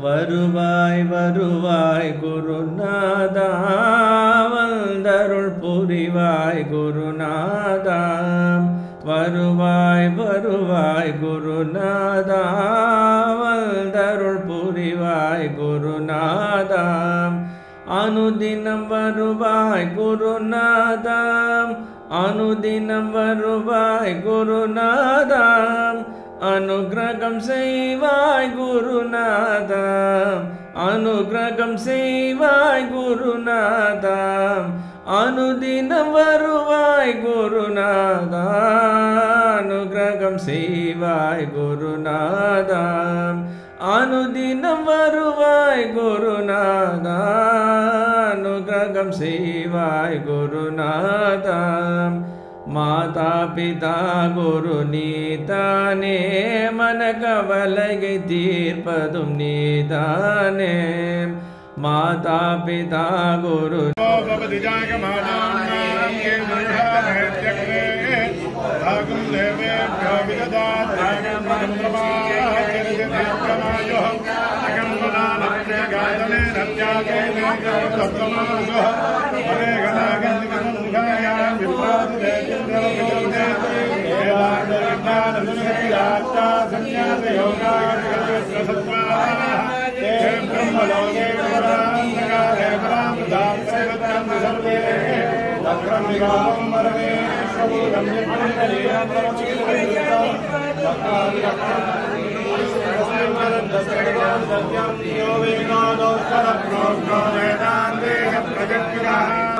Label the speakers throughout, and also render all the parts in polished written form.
Speaker 1: வருவாய் வருவாய் குருநாதா வந்தருள் புரிவாய் குருநாதா வருவாய் வருவாய் குருநாதா வந்தருள் புரிவாய் குருநாதா அனுதினம் வருவாய் குருநாதா அனுதினம் வருவாய் குருநாதா அனுகிரகம் செய்வாய் குருநாதா அனுகிரகம் செய்வாய் குருநாதா அனுதினம் வருவாய் குருநாதா அனுகிரகம் செய்வாய் குருநாதா அனுதினம் வருவாய் குருநாதா அனுகிரகம் செய்வாய் குருநாதா மாதா பிதா குரு நீதானே மன கவலையை தீர்ப்பதும் நீதானே மாதா பிதா குரு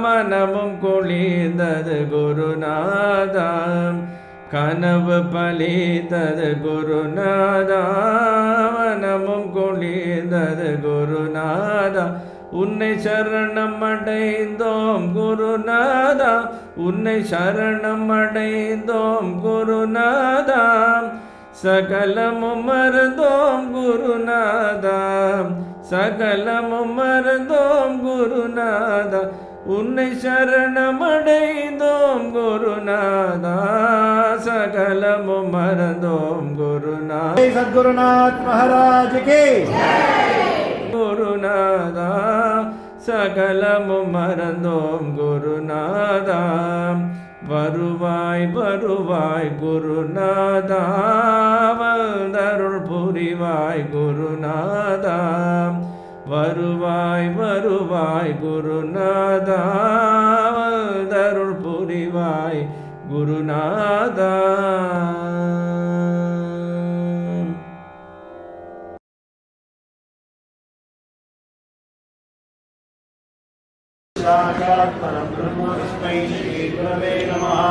Speaker 1: மனமும் குளிர்ந்தது குருநாதா கனவு பலித்தது குருநாதா மனமும் குளிர்ந்தது குருநாதா உன்னை சரணம் அடைந்தோம் குருநாதா உன்னை சரணம் அடைந்தோம் குருநாதா சகலமும் மறந்தோம் குருநாதா சகலமும் மறந்தோம் குருநாதா உன்னை சரணம் அடைந்தோம் குருநாதா சகலமும் மறந்தோம் குருநாதா
Speaker 2: சத்குருநாத் மகாராஜ் கி
Speaker 1: குருநாதா சகலமும் மறந்தோம் குருநாதா வருவாய் வருவாய் குருநாதா வந்தருள் புரிவாய் குருநாதா வருவாய் வருவாய் குருநாதா வந்தருள் புரிவாய் குருநாதா
Speaker 2: साक्षात्परं ब्रह्म तस्मै श्रीगुरवे नमः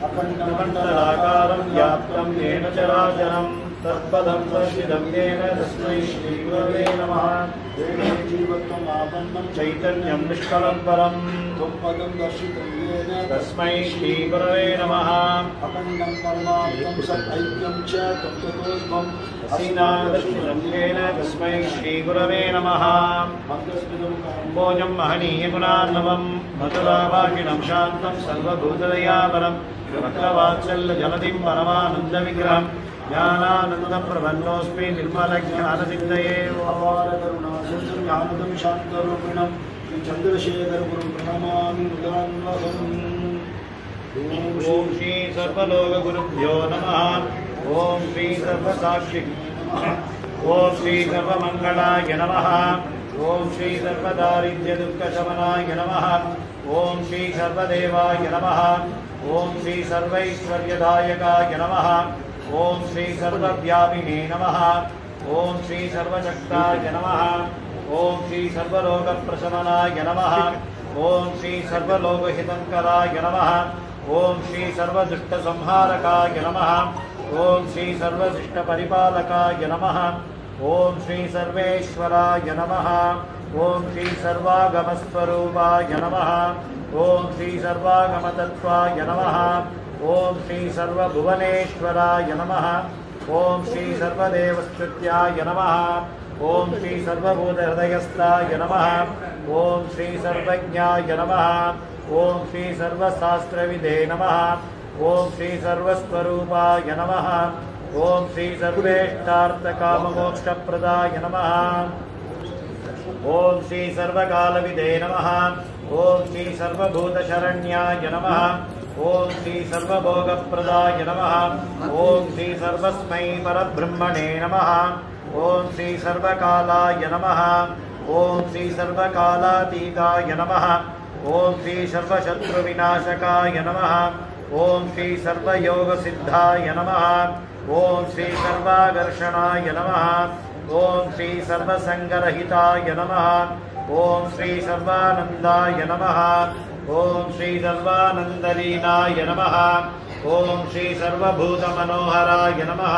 Speaker 2: अखण्डमण्डलाकारं व्याप्तं येन चराचरं तत्पदं दर्शितं येन तस्मै श्रीगुरवे नमः देवे जीवत्वम् आपन्नं चैतन्यं निष्कलं परं त्वत्पदं दर्शितं येन तस्मै श्रीगुरवे नमः अखण्डं परमार्थं सदैक्यं च तत्त्वतोऽस्मम् असीनादर्शितं येन तस्मै श्रीगुरवे नमः भोजं महनीयगुणार्णवं मधुराभाषिणं शान्तं सर्वभूतदयापरं वक्रवात्सल्यजलधिं परमानन्दविग्रहं ज्ञानानन्दप्रपन्नोऽस्मि निर्मलज्ञानसिद्धये ज्ञानदं शान्तरूपिणं चन्द्रशेखरगुरुं प्रणमामि मुदान्वहम् ॐ श्री सर्वलोकगुरुभ्यो नमः ॐ श्री सर्वसाक्षि ॐ श्री सर्वमङ्गलाय नमः ॐ श्री सर्वदारिद्र्यदुःखशमनाय नमः ॐ श्री सर्वदेवाय नमः ॐ श्री सर्वैश्वर्यदायकाय नमः ॐ श्री सर्वव्यापिने नमः ॐ श्री सर्वशक्ताय नमः ॐ श्री सर्वलोकप्रशमनाय नमः ॐ श्री सर्वलोकहितङ्कराय नमः ॐ श्री सर्वदुष्टसंहारकाय नमः ॐ श्री सर्वशिष्टपरिपालकाय नमः ॐ श्री सर्वेश्वराय नमः ॐ श्री सर्वागमस्वरूपाय नमः ॐ श्री सर्वागमतत्त्वाय नमः ॐ श्री सर्वभुवनेश्वराय नमः ॐ श्री सर्वदेवस्तुत्याय नमः ॐ श्री सर्वभूतहृदयस्थाय नमः ॐ श्री सर्वज्ञाय नमः ॐ श्री सर्वशास्त्रविदे नमः ॐ श्री सर्वस्वरूपाय नमः ओम श्री सर्वेष्टार्थकाममोक्षप्रदाय नमः। ओम श्री सर्वकालविदे नमः। ओम श्री सर्वभूतशरण्याय नमः। ओम श्री सर्वभोगप्रदाय नमः। ओम श्री सर्वस्मै परब्रह्मणे नमः। ओम श्री सर्वकालाय नमः। ओम श्री सर्वकालातीताय नमः। ओम श्री सर्वशत्रुविनाशकाय नमः। ओम श्री सर्वयोगसिद्धाय नमः। ओम श्री सर्वाकर्षणाय नमः। ओम श्री सर्वसंगरहिताय नमः। ओम श्री सर्वानंदाय नमः। ओम श्री सर्वानंदलीनाय नमः। ओम श्री सर्वभूतमनोहराय नमः।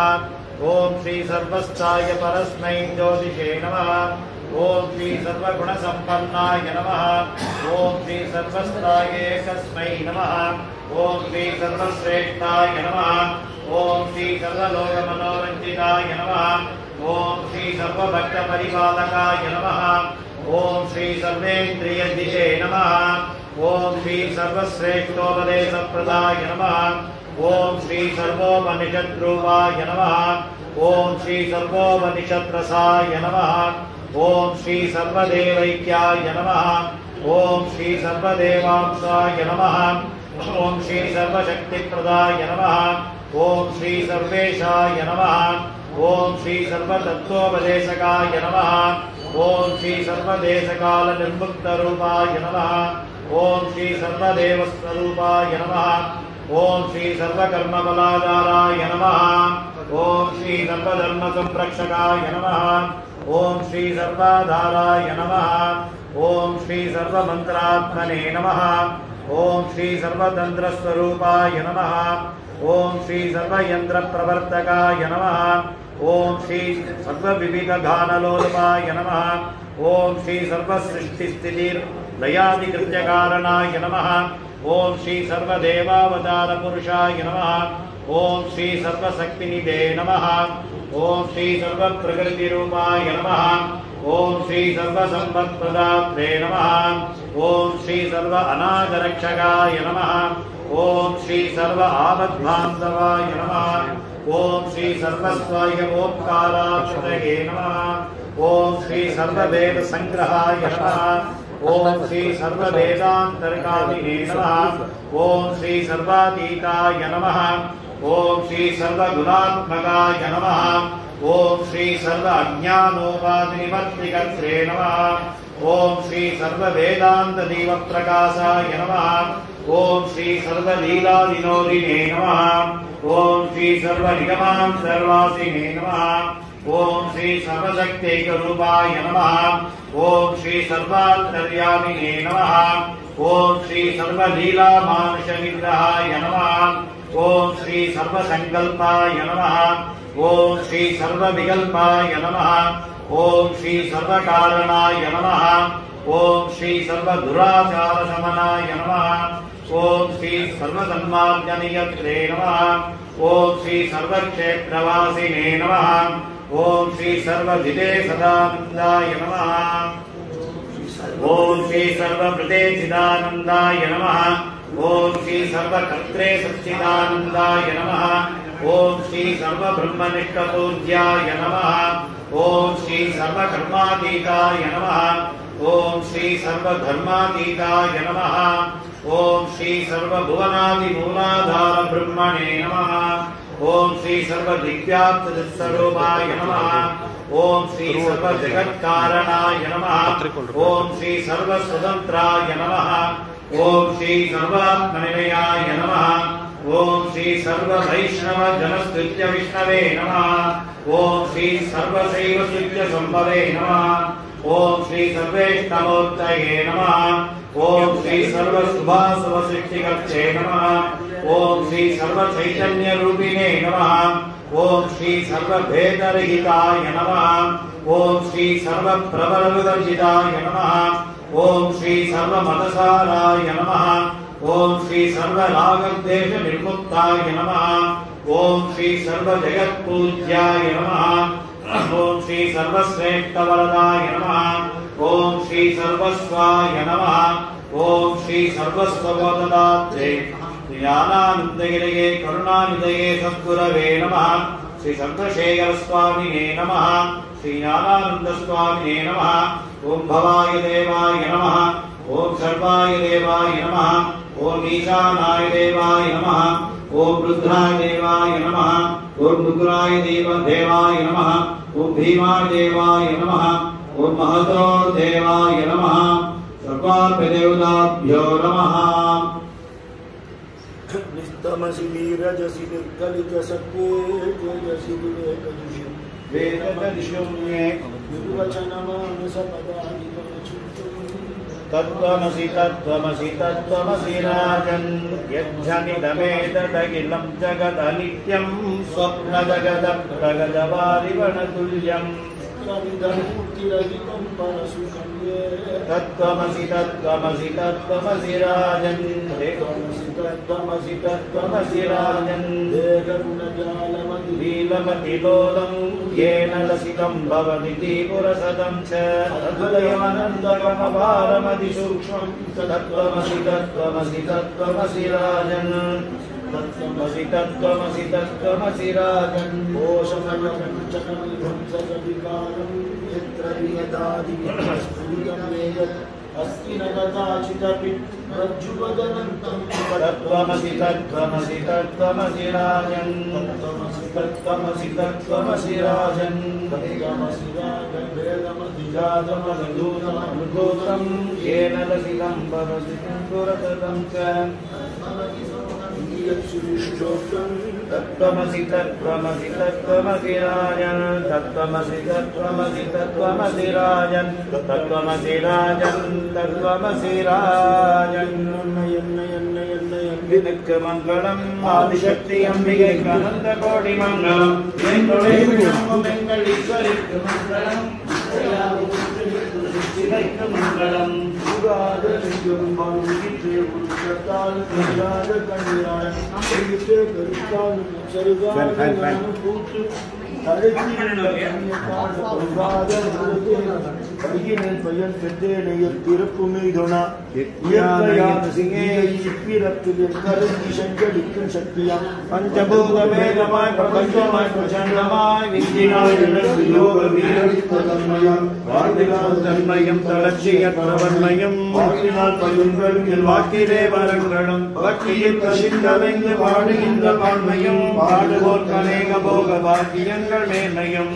Speaker 2: ओम श्री सर्वस्थाय परस्मै ज्योतिषे नमः। ओम श्री सर्वगुणसम्पन्नाय नमः। ओम श्री सर्वस्थाय एकस्मै नमः। ओम श्री सर्वश्रेष्ठाय नमः। ओम श्री सर्वलोकमनोरञ्जिताय नमः। ओम श्री सर्वभक्तपरिपालकाय नमः। ओम श्री सर्वेन्द्रियदिशे नमः। ओम श्री सर्वश्रेष्ठोपदेशप्रदाय नमः। ओम श्री सर्वोपनिषद्रूपाय नमः। ओम श्री सर्वोपनिषद्रसाय नमः। ओम श्री सर्वदेवैक्याय नमः। ओम श्री सर्वदेवांशाय नमः। ओम श्री सर्वशक्तिप्रदाय नमः। ओम श्री सर्वेशाय नमः। ओम श्री सर्वतत्त्वोपदेशकाय नमः। ओम श्री सर्वदेशकालनिर्मुक्तरूपाय नमः। ओम श्री सर्वदेवस्वरूपाय नमः। ओम श्री सर्वकर्मबलाधाराय नमः। ओम श्री सर्वधर्मसंरक्षकाय नमः। ओम श्री सर्वाधाराय नमः। ओम श्री सर्वमन्त्रात्मने नमः। ओम श्री सर्वतन्त्रस्वरूपाय नमः। ओम श्री सर्वयन्त्रप्रवर्तकाय नमः। ओम श्री सर्वविविधगानलोलुपाय नमः। ओम श्री सर्वसृष्टिस्थितिर्लयादिकृत्यकारणाय नमः। ओम श्री सर्वदेवावतारपुरुषाय नमः। ओम श्री सर्वशक्तिनिधे नमः। ओम श्री सर्वप्रकृतिरूपाय नमः। ओम श्री सर्वसम्पत्प्रदात्रे नमः। ओम श्री सर्व अनाथरक्षकाय नमः। ओम श्री सर्व आपद्बान्धवाय नमः। ओम श्री सर्वस्वायवोपकाराश्रये नमः। ओम श्री सर्ववेदसंग्रहाय नमः। ओम श्री सर्ववेदान्तर्गामिने नमः। ओम श्री सर्वातीताय नमः। ओम श्री सर्वगुणात्मकाय नमः। ओम श्री सर्व अज्ञानोपाधिनिवर्तिकर्त्रे नमः। ओम श्री सर्ववेदान्तदीपप्रकाशाय नमः। ओम श्री सर्वलीलाविनोदिने नमः। ओम श्री सर्वनिगमां सर्वासिने नमः। ओम श्री सर्वशक्त्यैकरूपाय नमः। ओम श्री सर्वान्तर्यामिने नमः। ओम श्री सर्वलीलामानुषविग्रहाय नमः। ओम श्री सर्वसंकल्पाय नमः। ओम श्री सर्वविकल्पाय नमः। ओम श्री सर्वकारणाय नमः। ओम श्री सर्वदुराचारशमनाय नमः। ओम श्री सर्वसन्मार्जनियत्रे नमः। ओम श्री सर्वक्षेत्रवासिने नमः। ओम श्री सर्वजिते सदानन्दाय नमः। ओम श्री सर्वभृते चिदानन्दाय नमः। ओम श्री सर्वकर्त्रे सच्चिदानन्दाय नमः। ओम श्री सर्वब्रह्मनिष्ठपूज्याय नमः। ओम श्री सर्वकर्मातीताय नमः। ओम श्री सर्वधर्मातीताय नमः। ओम श्री सर्वभुवनादिमूलाधार ब्रह्मणे नमः। ओम श्री सर्वदिव्यात्मस्वरूपाय नमः। ओम श्री सर्वजगत्कारणाय नमः। ओम श्री सर्वस्वतन्त्राय नमः। ओम श्री सर्वात्मनिलयाय नमः। ओम श्री सर्ववैष्णवजनस्तुत्य विष्णवे नमः। ओम श्री सर्वशैवस्तुत्य संभवे नमः। ओम श्री सर्वेष्टमूर्तये नमः। ओम श्री सर्वशुभाशुभसृष्टिकर्त्रे नमः। ओम श्री सर्वचैतन्यरूपिणे नमः। ओम श्री सर्वभेदरहिताय नमः। ओम श्री सर्वप्रबलविवर्जिताय नमः। ओम श्री सर्वमतसाराय नमः। ओम श्री सर्वरागद्वेषनिर्मुक्ताय नमः। ओम श्री सर्वजगत्पूज्याय नमः। ओम श्री सर्वश्रेष्ठवरदाय नमः। ओम श्री सर्वस्वाय नमः। ओम श्री सर्वस्वबोधदात्रे ज्ञानानन्दगिरये करुणानिधये सद्गुरवे नमः। श्री संतशेखर स्वामिने नमः श्री ज्ञानानंद स्वामिने नमः ओम भवाय देवाय नमः ओम सर्वाय देवाय नमः ओम ईशानाय देवाय नमः ओम रुद्राय देवाय नमः ओम रुद्राय देवाय नमः ओम भीमाय देवाय नमः ओम महतो देवाय नमः सर्वाभ्यदेवताभ्यो नमः
Speaker 3: निस्तमसि नीरजसि निर्कलितसत्त्वे तेजसि विवेकजुषि
Speaker 2: वेदकनिशून्ये
Speaker 3: निर्वचनमानसपदादिकमचिन्तम्
Speaker 2: तत्त्वमसि तत्त्वमसि तत्त्वमसि राजन् यज्जनितमेतदखिलं जगदनित्यं स्वप्नजगदप्रगजवारिवणतुल्यम्
Speaker 3: मूर्तिरहितं परसुखं ये
Speaker 2: तत्त्वमसि तत्त्वमसि तत्त्वमसि राजन्
Speaker 3: तत्त्वमसि
Speaker 2: तत्त्वमसि राजन्
Speaker 3: देहगुणजालमतिलोलं
Speaker 2: येन लसितं भवति त्रिपुरशतं च अद्वयमनन्दकमपारमतिसूक्ष्मं तत्त्वमसि तत्त्वमसि तत्त्वमसि राजन् तत्त्वमसि तत्त्वमसि तत्त्वमसि राजन्
Speaker 3: कोशमयपञ्चकमिधं सविकारं यत्र नियतादिस्फुरितमेयत् अस्ति न कदाचिदपि रज्जुवदनन्तं
Speaker 2: तत्त्वमसि तत्त्वमसि तत्त्वमसि राजन् तत्त्वमसि तत्त्वमसि राजन्
Speaker 3: तत्त्वमसि राजन्
Speaker 2: येन लसितं भवति पुरततं च तत्त्वमसि तत्त्वमसि तत्त्वमसि राजन् तत्त्वमसि तत्त्वमसि तत्त्वमसि राजन् तत्त्वमसि राजन् तत्त्वमसि राजन् विनित्यमङ्गलम् आदिशक्ति अम्बिकैकानन्दकोटिमङ्गलम् वेङ्कटेश्वरीश्वरीमङ्गलम् मङ्गलम् पंचभूतवेदमाय प्रपंचमाय प्रचंडमाय विद्याय योग वीरवित्तमयम् वार्तिकान्तमयम् तलक्षियप्रवन्मयम् வாக்கினால் பயுங்கள் வாக்கிலே வரங்களும் பக்தியில் பிரசித்தமைந்து பாடுகின்ற பான்மையும் பாடுவோர் கலேக போக பாக்கியங்கள் மேன்மையும்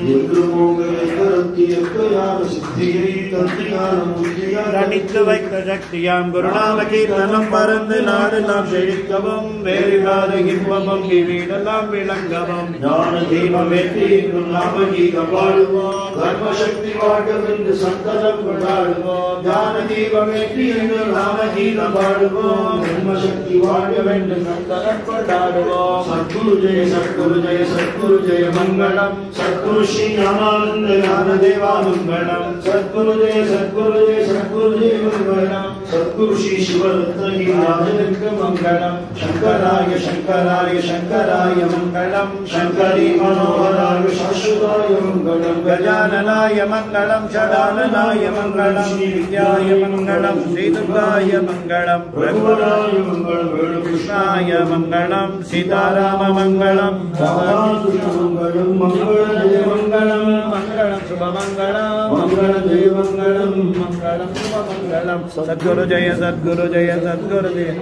Speaker 2: தனித்து வைத்த சக்தியாம் குருநாம கீர்த்தனம் பறந்து நாடெல்லாம் செழிக்கவும் வேறில்லாத இன்பமும் வீடெல்லாம் விளங்கவும் ஞான தீபமேற்றி நாம கீதம் பாடுவோம் தர்மசக்தி வாழ்கவென்று சந்தனம் கொண்டாடுவோம் ஞான தீபமேற்றி நாம கீதம் பாடுவோம் தர்மசக்தி வாழ்கவென்று சந்தனம் கொண்டாடுவோம் சத்குரு ஜெய சத்குரு ஜெய சத்குரு ஜெய மங்களம் சத்குரு ஸ்ரீ ஞானானந்த ஞான தேவா மங்களம் சத்குரு ஜெய சத்குரு ஜெய சத்குரு ஜெய மங்களம் சத்குரு ஸ்ரீ சிவரத்னகி ராஜனுக்கு மங்களம் சங்கராய சங்கராய சங்கராய மங்களம் சங்கரி மனோகராய சாஸ்வதாய மங்களம் கஜானனாய மங்களம் சடானனாய மங்களம் வித்யாய மங்களம் ஸ்ரீதுர்காய மங்களம் ரகுவராய மங்களம் கிருஷ்ணாய மங்களம் சீதாராம மங்களம் மங்களம் மங்கள ஜெய மங்களம் மங்களம் சுபமங்களம் மங்கள ஜெய மங்களம் மங்களம் சுபமங்களம் சத்குரு ஜெய சத்குரு ஜெய சத்குரு ஜெய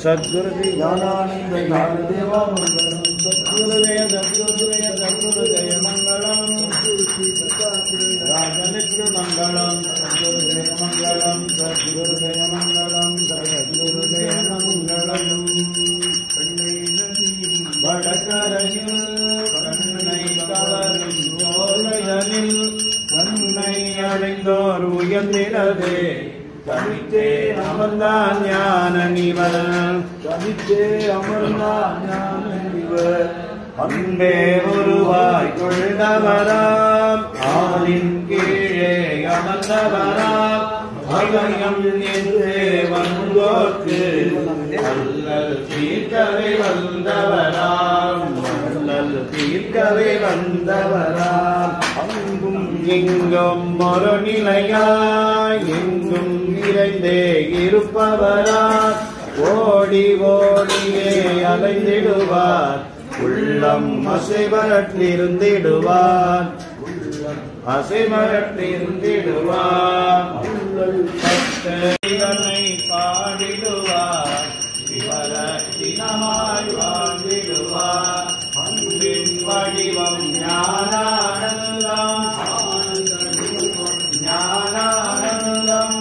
Speaker 2: சத்குரு ஜி ஞானானந்த ஞான தேவா மங்களம் சத்குரு ஜெய சத்குரு ஜெய சத்குரு ஜெய மங்களம் ராஜனித்ய மங்களம் சத்குரு ஜெய மங்களம் சத்குரு ஜெய மங்களம் சத்குரு ஜெய மங்களம் வடகரையில் கண்ணை கவரும் சோலையனில் கண்ணை அடைந்தோர் உயர்ந்திடவே தனித்தே அமர்ந்தான் ஞான நிவர் தனித்தே அமர்ந்தான் ஞான நிவர் அன்பே உருவாய் கொண்டவராம் ஆளின் கீழே அமர்ந்தவராம் அகயம் என்றே வந்தோர்க்கு அல்லல் தீர்க்கவே வந்தவராம் அல்லல் தீர்க்கவே வந்தவராம் அங்கும் இங்கும் ஒரு நிலையாய் எங்கும் நிறைந்தே இருப்பவராம் ஓடி ஓடியே அலைந்திடுவார் உள்ளம் அசைவரற்றிருந்திடுவான் அசைவரற்றிருந்திடுவான் பக்தனை பாடிடுவார் விவரத்தினமாய் வாழ்ந்திடுவார் அன்பின் வடிவம் ஞானானந்தம் ஞானானந்தம் ஞானானந்தம்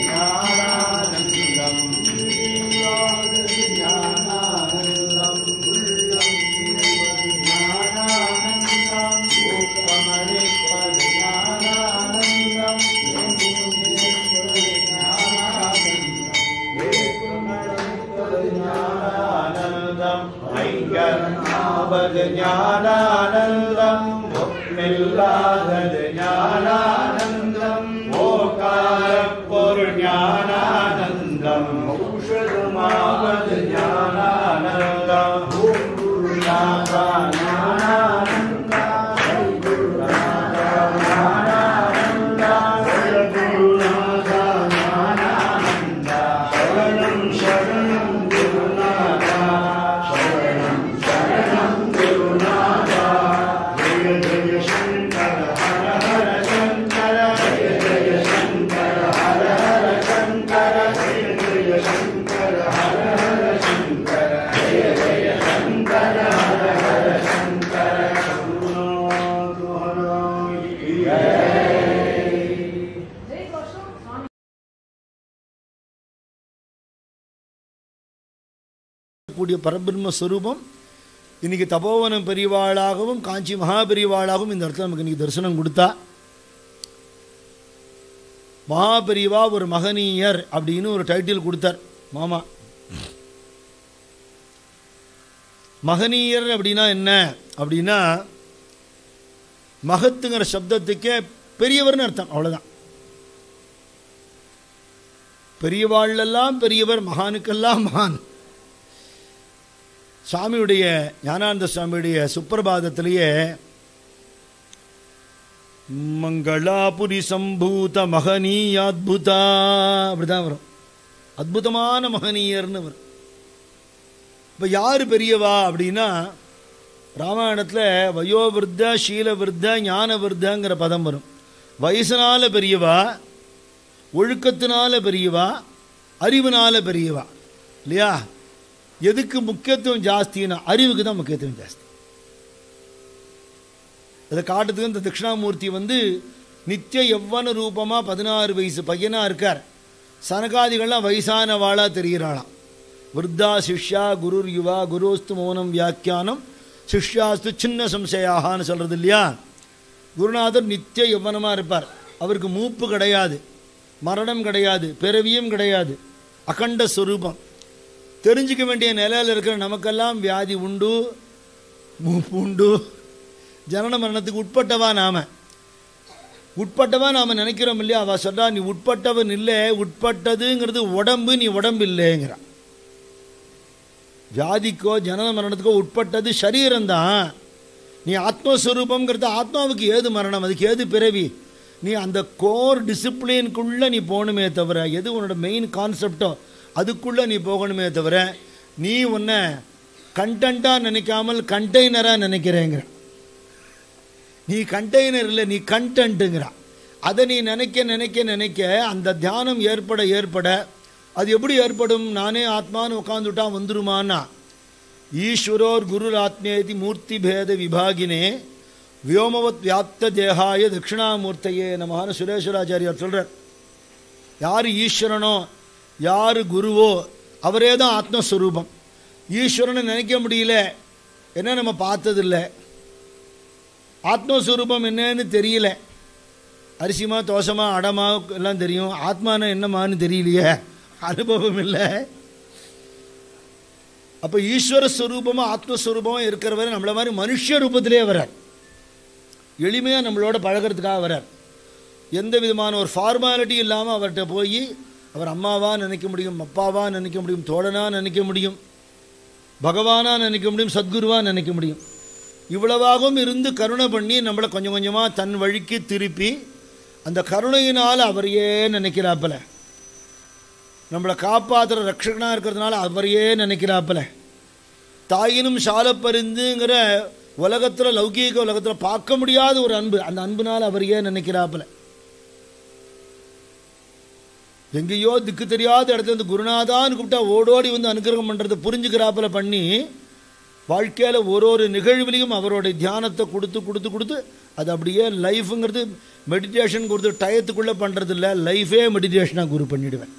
Speaker 2: ஞானானந்தம் ஞானானந்தம் ஊக்கமளிப்பது ஞானானந்தம் ஞானானந்தம் ஐங்கரமாவது ஞானானந்தம் ஒப்பில்லாதது ஞானானந்தம் ஓகாரப் பொருள் ஞானானந்தம் ஔஷதமாவது ஞானானந்தம்
Speaker 4: கூடிய பரபிரம்ம ஸ்வரூபம் இன்னைக்கு தபோவனம் பெரியவாளாகவும் காஞ்சி மகாபெரிவாளாகவும் இந்த இடத்துல நமக்கு இன்னைக்கு தரிசனம் கொடுத்தா. மகாபெரிவா ஒரு மகனீயர் அப்படின்னு ஒரு டைட்டில் கொடுத்தார் மாமா. மகனீயர் அப்படின்னா என்ன அப்படின்னா மகத்துங்கிற சப்தத்துக்கே பெரியவர்னு அர்த்தம், அவ்வளோதான். பெரியவாளெல்லாம் பெரியவர், மகானுக்கெல்லாம் மகான். சுவாமியுடைய ஞானானந்த சுவாமியுடைய சுப்பிரபாதத்திலேயே மங்களாபுரி சம்பூத மகனீயாத்புதா அப்படிதான் வரும். அற்புதமான மகனீயர்னு வரும். இப்போ யார் பெரியவா அப்படின்னா ராமாயணத்தில் வயோவிருத்த சீலவிருத்த ஞானவிருத்தங்கிற பதம் வரும். வயசுனால பெரியவா, ஒழுக்கத்தினால பெரியவா, அறிவுனால பெரியவா இல்லையா? எதுக்கு முக்கியத்துவம் ஜாஸ்தின்னா அறிவுக்கு தான் முக்கியத்துவம் ஜாஸ்தி. அதை காட்டுறதுக்கு இந்த தட்சிணாமூர்த்தி நித்திய யவ்வன ரூபமாக 16 வயசு பையனாக இருக்கார். சனகாதிகள்லாம் வயசான வாளாக தெரிகிறாளாம். விருத்தா சிஷ்யா குருர் யுவா குருஸ்து மௌனம் வியாக்கியானம் சிஷ்யாஸ்து சின்ன சம்சயாகான்னு சொல்கிறது இல்லையா? குருநாதர் நித்திய யவ்வனமாக இருப்பார். அவருக்கு மூப்பு கிடையாது, மரணம் கிடையாது, பிறவியும் கிடையாது, அகண்ட ஸ்வரூபம். தெரிஞ்சிக்க வேண்டிய நிலையில் இருக்கிற நமக்கெல்லாம் வியாதி உண்டு, மூப்பு உண்டு, ஜனன மரணத்துக்கு உட்பட்டவா நாம் நினைக்கிறோம் இல்லையா? அவள் சொல்கிறா, நீ உட்பட்டவன் இல்லை, உட்பட்டதுங்கிறது உடம்பு, நீ உடம்பு இல்லைங்கிறான். வியாதிக்கோ ஜனன மரணத்துக்கோ உட்பட்டது சரீரம்தான். நீ ஆத்மஸ்வரூபங்கிறது ஆத்மாவுக்கு ஏது மரணம், அதுக்கு ஏது பிறவி? நீ அந்த கோர் டிசிப்ளின்குள்ளே நீ போகணுமே தவிர, எது உன்னோட மெயின் கான்செப்டோ அதுக்குள்ளே நீ போகணுமே தவிர, நீ உன்னை கண்டென்ட்டாக நினைக்காமல் கண்டெய்னராக நினைக்கிறேங்கிற. நீ கண்டெய்னர் இல்லை, நீ கண்டென்ட்டுங்கிறான். அதை நீ நினைக்க நினைக்க நினைக்க அந்த தியானம் ஏற்பட ஏற்பட அது எப்படி ஏற்படும்? நானே ஆத்மான்னு உட்காந்துட்டா வந்துருமானா? ஈஸ்வரோர் குரு ஆத்மேதி மூர்த்தி பேத விபாகினே வியோமவத் வியாப்த தேகாய தட்சிணாமூர்த்தையே நமஹான்னு சுரேஸ்வராச்சாரியார் சொல்கிறார். யார் ஈஸ்வரனோ யார் குருவோ அவரே தான் ஆத்மஸ்வரூபம். ஈஸ்வரனை நினைக்க முடியல, என்ன நம்ம பார்த்ததில்லை. ஆத்மஸ்வரூபம் என்னன்னு தெரியல. அரிசிமா தோசமா அடமா எல்லாம் தெரியும், ஆத்மானா என்னமான்னு தெரியலையே, அனுபவம் இல்லை. அப்போ ஈஸ்வர ஸ்வரூபமாக ஆத்மஸ்வரூபமாக இருக்கிறவரை நம்மள மாதிரி மனுஷ ரூபத்திலே வரார். எளிமையாக நம்மளோட பழகிறதுக்காக வரார். எந்த விதமான ஒரு ஃபார்மாலிட்டி இல்லாமல் அவர்கிட்ட போய் அவர் அம்மாவாக நினைக்க முடியும், அப்பாவாக நினைக்க முடியும், தோழனாக நினைக்க முடியும், பகவானாக நினைக்க முடியும், சத்குருவாக நினைக்க முடியும். இவ்வளவாகவும் இருந்து கருணை பண்ணி நம்மளை கொஞ்சம் கொஞ்சமாக தன் வழிக்கு திருப்பி அந்த கருணையினால் அவரையே நினைக்கிறாப்பல, நம்மளை காப்பாற்றுற ரட்சகனாக இருக்கிறதுனால அவரையே நினைக்கிறாப்பல, தாயினும் சாலப்பரிந்துங்கிற உலகத்தில் லௌகீக உலகத்தில் பார்க்க முடியாத ஒரு அன்பு. அந்த அன்புனால் அவர் ஏன் நினைக்கிறாப்புல எங்கேயோ திக்கு தெரியாத இடத்துல இருந்து குருநாதான்னு கூப்பிட்டா ஓடோடி வந்து அனுகிரகம் பண்ணுறதை புரிஞ்சுக்கிறாப்புல பண்ணி வாழ்க்கையில் ஒரு நிகழ்விலையும் அவருடைய தியானத்தை கொடுத்து கொடுத்து கொடுத்து அது அப்படியே லைஃபுங்கிறது மெடிடேஷன் கொடுத்து டயத்துக்குள்ளே பண்ணுறது இல்லை, லைஃபே மெடிடேஷனாக குரு பண்ணிவிடுவேன்.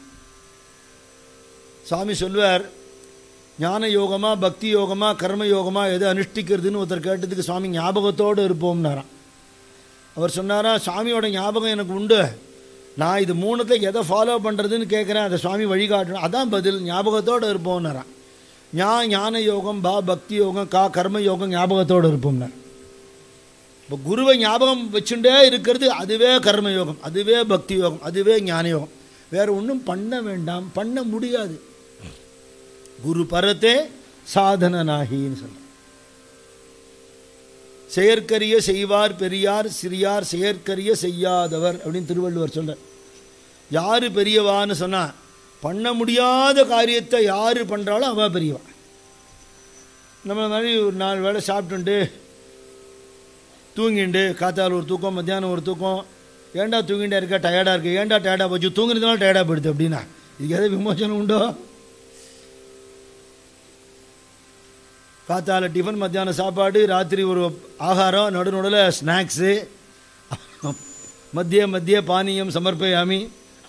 Speaker 4: சாமி சொல்வார், ஞான யோகமா பக்தி யோகமா கர்ம யோகமா எது அனுஷ்டிக்கிறதுன்னு ஒருத்தர் கேட்டதுக்கு சுவாமி ஞாபகத்தோடு இருப்போம்னாராம். அவர் சொன்னாரா, சாமியோட ஞாபகம் எனக்கு உண்டு, நான் இது மூணுத்தில் எதை ஃபாலோ பண்ணுறதுன்னு கேட்குறேன், அதை சுவாமி வழிகாட்டணும், அதான் பதில், ஞாபகத்தோடு இருப்போம்னாரான். ஞான யோகம் பக்தி யோகம் கர்ம யோகம் ஞாபகத்தோடு இருப்போம்னார். இப்போ குருவை ஞாபகம் வச்சுட்டே இருக்கிறது அதுவே கர்ம யோகம், அதுவே பக்தி யோகம், அதுவே ஞான யோகம். வேறு ஒன்றும் பண்ண வேண்டாம், பண்ண முடியாது. குரு பரத்தே சாதனனாகின்னு சொல்ற. செயற்கரிய செய்வார் பெரியார் சிறியார் செயற்கரிய செய்யாதவர் அப்படின்னு திருவள்ளுவர் சொல்ற. யாரு பெரியவான்னு சொன்னா, பண்ண முடியாத காரியத்தை யாரு பண்றாலும் அவ பெரியவா. நம்ம மாதிரி ஒரு 4 வேளை சாப்பிட்டுண்டு தூங்கிண்டு காத்தால் ஒரு தூக்கம் மத்தியானம் ஒரு தூக்கம், ஏண்டா தூங்கிட்டே இருக்கா, டயர்டாக இருக்கு, ஏண்டா டயர்டாக போச்சு, தூங்குறதுனால டயர்டாக போயிடுது அப்படின்னா இதுக்கு எதாவது விமோசனம் உண்டோ? காத்தால் டிஃபன் மத்தியானம் சாப்பாடு ராத்திரி ஒரு ஆகாரம் நடுநடுவில் ஸ்நாக்ஸு மத்திய மத்திய பானியம் சமர்ப்பயாமி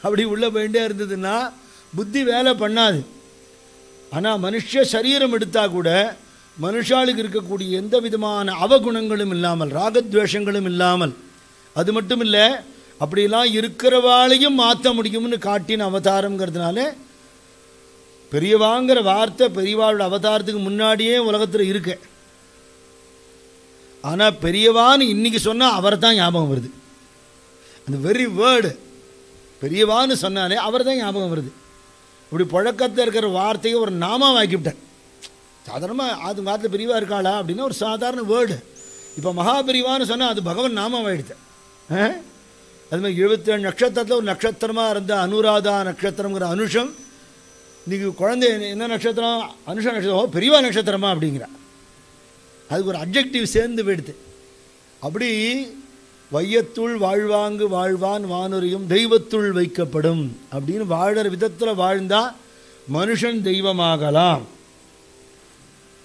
Speaker 4: அப்படி உள்ளே போயிட்டே இருந்ததுன்னா புத்தி வேலை பண்ணாது. ஆனால் மனுஷ சரீரம் எடுத்தால் கூட மனுஷாளுக்கு இருக்கக்கூடிய எந்த விதமான அவகுணங்களும் இல்லாமல் ராகத்வேஷங்களும் இல்லாமல், அது மட்டும் இல்லை அப்படிலாம் இருக்கிறவாளையும் மாற்ற முடியும்னு காட்டின அவதாரங்கிறதுனால பெரியவாங்கிற வார்த்தை பெரியவாளோட அவதாரத்துக்கு முன்னாடியே உலகத்தில் இருக்கு. ஆனால் பெரியவான்னு இன்னைக்கு சொன்னால் அவர் தான் ஞாபகம் வருது. அந்த வெரி வேர்டு பெரியவான்னு சொன்னாலே அவர் தான் ஞாபகம் வருது. இப்படி புழக்கத்தில் இருக்கிற வார்த்தையை ஒரு நாமாவாக்கிவிட்டேன். சாதாரணமாக அது காலத்தில் பெரியவா இருக்காளா அப்படின்னா ஒரு சாதாரண வேர்டு. இப்போ மகாபெரிவான்னு சொன்னால் அது பகவான் நாமாவாயிடுது. அது மாதிரி 77 நட்சத்திரத்தில் ஒரு நட்சத்திரமாக இருந்த அனுராதா நட்சத்திரங்கிற அனுஷம், இன்றைக்கி குழந்தை என்ன நட்சத்திரம், அனுஷ நட்சத்திரம், பெரியவா நட்சத்திரமா அப்படிங்கிற அதுக்கு ஒரு அப்ஜெக்டிவ் சேர்ந்து போயிடுது. அப்படி வையத்துள் வாழ்வாங்கு வாழ்வான் வானுரையும் தெய்வத்துள் வைக்கப்படும் அப்படின்னு வாழற விதத்தில் வாழ்ந்தா மனுஷன் தெய்வமாகலாம்,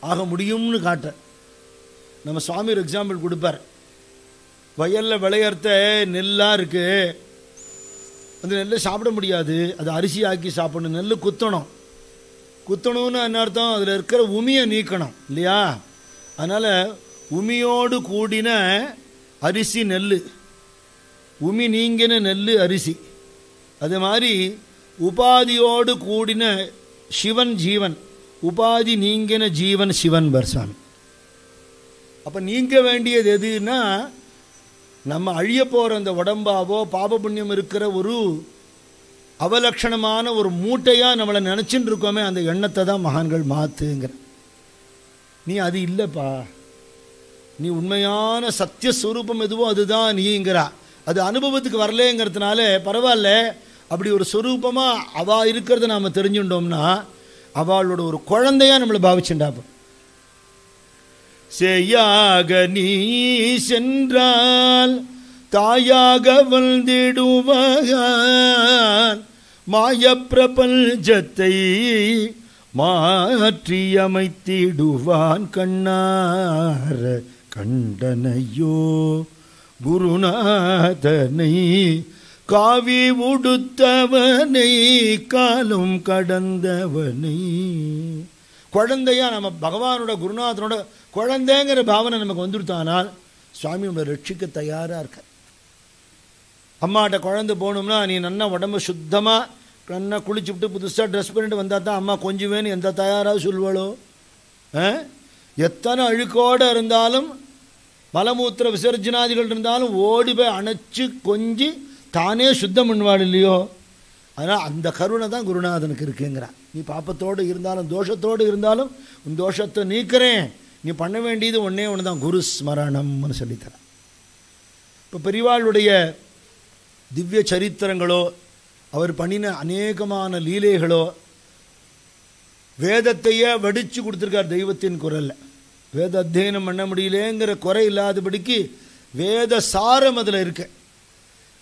Speaker 4: ஆக முடியும்னு காட்ட நம்ம சுவாமி ஒரு எக்ஸாம்பிள் கொடுப்பார். வயலில் விளையறத நெல்லாக இருக்குது, அந்த நெல்லை சாப்பிட முடியாது, அது அரிசி ஆக்கி சாப்பிடணும். நெல் குத்தணும்னு என்ன அர்த்தம், அதில் இருக்கிற உமியை நீக்கணும் இல்லையா? அதனால் உமியோடு கூடின அரிசி நெல், உமி நீங்கின நெல் அரிசி. அது மாதிரி உபாதியோடு கூடின சிவன் ஜீவன், உபாதி நீங்கின ஜீவன் சிவன் பர்சாமி. அப்போ நீங்க வேண்டியது எதுன்னா, நம்ம அழிய போகிற அந்த உடம்பாவோ பாப புண்ணியம் இருக்கிற ஒரு அவலட்சணமான ஒரு மூட்டையாக நம்மளை நினச்சின்னு இருக்கோமே, அந்த எண்ணத்தை தான் மகான்கள் மாற்றுங்கிற. நீ அது இல்லைப்பா, நீ உண்மையான சத்தியஸ்வரூபம் எதுவோ அதுதான் நீங்கிறா. அது அனுபவத்துக்கு வரலேங்கிறதுனால பரவாயில்ல, அப்படி ஒரு ஸ்வரூபமாக அவள் இருக்கிறத நாம் தெரிஞ்சுட்டோம்னா அவளோட ஒரு குழந்தையாக நம்மளை பாவிச்சுண்டாப்ப. செய்யாக நீ சென்றால் தாயாக வந்திடுவான், மாயப்பிரபஞ்சத்தை மாற்றியமைத்திடுவான். கண்ணார கண்டனையோ குருநாதனை, காவி உடுத்தவனை, காலம் கடந்தவனை. குழந்தையா நம்ம பகவானோட குருநாதனோட குழந்தைங்கிற பாவனை நமக்கு வந்துடுத்தானால் சுவாமியோட ரட்சிக்க தயாராக இருக்க. அம்மாட்ட குழந்தை போகணும்னா நீ நல்லா உடம்பு சுத்தமாக நல்லா குளிச்சுவிட்டு புதுசாக ட்ரெஸ் பண்ணிட்டு வந்தால் தான் அம்மா கொஞ்சுவேன்னு எந்த தயாராக சொல்வாளோ? எத்தனை அழுக்கோடு இருந்தாலும் மலமூத்திர விசர்ஜனாதிகள் இருந்தாலும் ஓடி போய் அணைச்சி கொஞ்சி தானே சுத்தம் பண்ணுவாள் இல்லையோ? அதனால் அந்த கருணை தான் குருநாதனுக்கு இருக்குங்கிறான். நீ பாப்பத்தோடு இருந்தாலும் தோஷத்தோடு இருந்தாலும் உன் தோஷத்தை நீக்கிறேன், நீ பண்ண வேண்டியது ஒன்றே ஒன்று தான், குரு ஸ்மரணம்னு சொல்லித்தரேன். இப்போ பெரியவாளுடைய திவ்ய சரித்திரங்களோ அவர் பண்ணின அநேகமான லீலைகளோ வேதத்தையே வடித்து கொடுத்துருக்கார் தெய்வத்தின் குரலில். வேத அத்தியனம் பண்ண முடியலேங்கிற குறை இல்லாதபடிக்கு வேத சாரம் அதில் இருக்கு.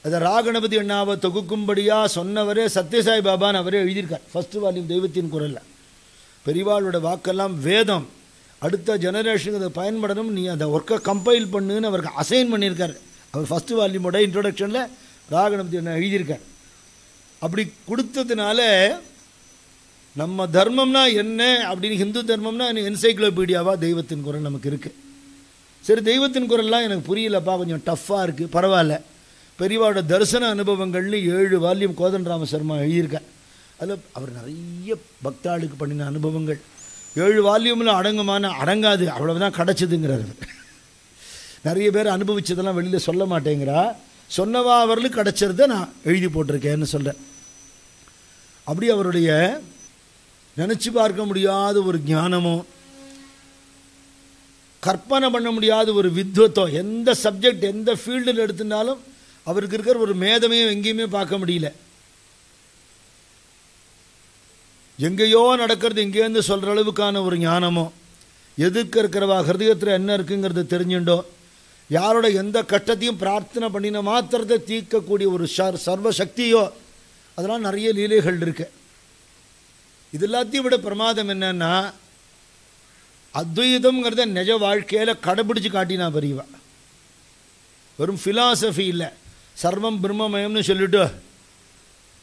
Speaker 4: அதை ராகணபதி அண்ணாவை தொகுக்கும்படியாக சொன்னவரே சத்யசாய் பாபான்னு அவரே எழுதியிருக்கார் ஃபஸ்ட்டு வால்யூம் தெய்வத்தின் குரலில். பெரியவாளோட வாக்கெல்லாம் வேதம், அடுத்த ஜெனரேஷனுக்கு அதை பயன்படணும், நீ அந்த ஒர்க்கை கம்பைல் பண்ணுன்னு அவருக்கு அசைன் பண்ணியிருக்கார். அவர் ஃபஸ்ட்டு வால்யூமோட இன்ட்ரோடக்ஷனில் ராகணபதி அண்ணா எழுதியிருக்கார். அப்படி கொடுத்ததுனால நம்ம தர்மம்னா என்ன அப்படின்னு, ஹிந்து தர்மம்னா என்சைக்ளோபீடியாவாக தெய்வத்தின் குரல் நமக்கு இருக்குது. சரி, தெய்வத்தின் குரல்லாம் எனக்கு புரியலப்பா, கொஞ்சம் டஃப்பாக இருக்குது, பரவாயில்ல. பெரியவாவோட தரிசன அனுபவங்கள்னு 7 வால்யூம் கோதண்டராம சர்மா எழுதியிருக்கார். அதில் அவர் நிறைய பக்தாளுக்கு பண்ணின அனுபவங்கள் 7 வால்யூமில் அடங்காது, அவ்வளவுதான் கிடச்சிதுங்கிறார். நிறைய பேர் அனுபவிச்சதெல்லாம் வெளியில் சொல்ல மாட்டேங்கிறா, சொன்னவா அவர்களுக்கு கிடச்சிருத நான் எழுதி போட்டிருக்கேன்னு சொல்கிறேன். அப்படி அவருடைய நினச்சி பார்க்க முடியாத ஒரு ஞானமோ, கற்பனை பண்ண முடியாத ஒரு வித்வத்தோ, எந்த சப்ஜெக்ட் எந்த ஃபீல்டில் எடுத்துனாலும் அவருக்கு இருக்கிற ஒரு மேதமையும் எங்கேயுமே பார்க்க முடியல. எங்கேயோ நடக்கிறது எங்கேருந்து சொல்கிற அளவுக்கான ஒரு ஞானமோ, எதிர்க்க இருக்கிறவா ஹிருதயத்தில் என்ன இருக்குங்கிறத தெரிஞ்சுட்டோ, யாரோட எந்த கட்டத்தையும் பிரார்த்தனை பண்ணின மாத்திரத்தை தீர்க்கக்கூடிய ஒரு சர்வசக்தியோ, அதெல்லாம் நிறைய லீலைகள் இருக்கு. இது எல்லாத்தையும் விட பிரமாதம் என்னன்னா, அத்வைதம்ங்கிறத நிஜ வாழ்க்கையில் கடைபிடிச்சு காட்டினா பெரியவா. வெறும் ஃபிலாசபி இல்லை, சர்வம் பிரம்மமயம்னு சொல்லிட்டு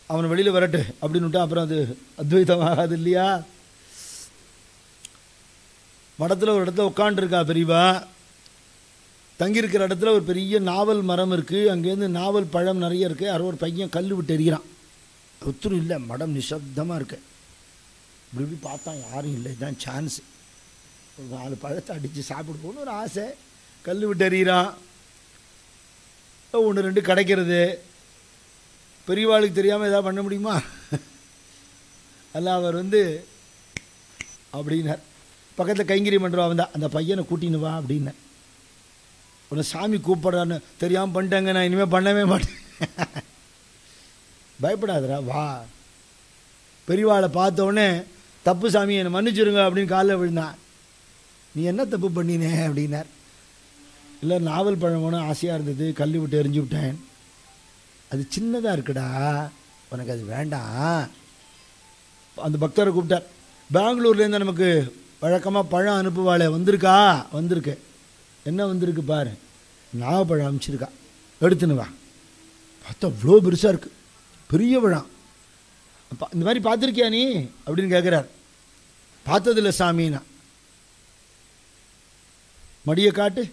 Speaker 4: அவனை வெளியில் வரட்டு அப்படின்னு அப்புறம் அது அத்வைதம் ஆகாது இல்லையா. மடத்தில் ஒரு இடத்துல உட்காண்டிருக்கா பெரியவா, தங்கியிருக்கிற இடத்துல ஒரு பெரிய நாவல் மரம் இருக்குது, அங்கேருந்து நாவல் பழம் நிறைய இருக்குது. யாரோ ஒரு பையன் கல் விட்டு எறிகிறான். ஒத்துரும் இல்லை, மடம் நிசப்தமாக இருக்கு. இப்படி பார்த்தா யாரும் இல்லை, இதுதான் சான்ஸ், ஒரு 4 பழத்தை அடித்து சாப்பிடுவோன்னு ஒரு ஆசை. கல் விட்டு எறிகிறான், 1-2 கிடைக்கிறது. பெரியவாளுக்கு தெரியாமல் எதாவது பண்ண முடியுமா? அல்ல, அவர் அப்படின்னார். பக்கத்தில் கைங்கரி பண்ணுறவன் வந்தா, அந்த பையனை கூட்டின்னு வா அப்படின்னு. உன்னை சாமி கூப்பிட்றான்னு தெரியாமல் பண்ணிட்டாங்க, நான் இனிமேல் பண்ணவே மாட்டேன். பயப்படாதரா, வா. பெரியவாளை பார்த்தோடனே, தப்பு சாமி என்னை மன்னிச்சிருங்க அப்படின்னு காலில் விழுந்தான். நீ என்ன தப்பு பண்ணினே அப்படின்னார். இல்லை, நாவல் பழம் வேணும் ஆசையாக இருந்தது, கல் விட்டு எரிஞ்சு விட்டேன். அது சின்னதாக இருக்குடா, உனக்கு அது வேண்டாம். அந்த பக்தரை கூப்பிட்டார். பெங்களூர்லேருந்து நமக்கு வழக்கமாக பழம் அனுப்புவாளே, வந்திருக்கா? வந்திருக்கு. என்ன வந்திருக்கு பாரு, நாவப்பழம் அனுப்பிச்சிருக்கா, எடுத்துன்னு வா. பார்த்தா அவ்வளோ பெருசாக இருக்குது, பெரிய பழம். இந்த மாதிரி பார்த்துருக்கியா நீ அப்படின்னு கேட்குறார். பார்த்ததில்லை சாமின்னா. மடியை காட்டு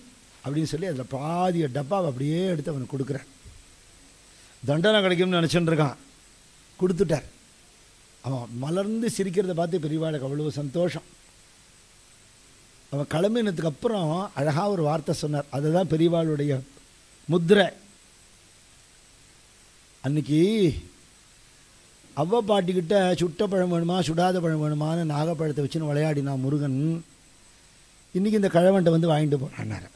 Speaker 4: அப்படின்னு சொல்லி அதில் பாதிய டப்பாவை அப்படியே எடுத்து அவனுக்கு கொடுக்குறார். தண்டனை கிடைக்கும்னு நினச்சிட்டு இருக்கான், கொடுத்துட்டார். அவன் மலர்ந்து சிரிக்கிறத பார்த்து பெரியவாளுக்கு அவ்வளோ சந்தோஷம். அவன் கிளம்பினதுக்கு அப்புறம் அழகாக ஒரு வார்த்தை சொன்னார். அதுதான் பெரியவாளுடைய முத்திரை. அன்னைக்கு அவ்வ பாட்டிக்கிட்ட சுட்ட பழம் வேணுமா சுடாத பழம் வேணுமான்னு நாகப்பழத்தை வச்சுன்னு விளையாடினா முருகன். இன்றைக்கி இந்த கிழவன்ட்ட வாங்கிட்டு போகிறான்னார்.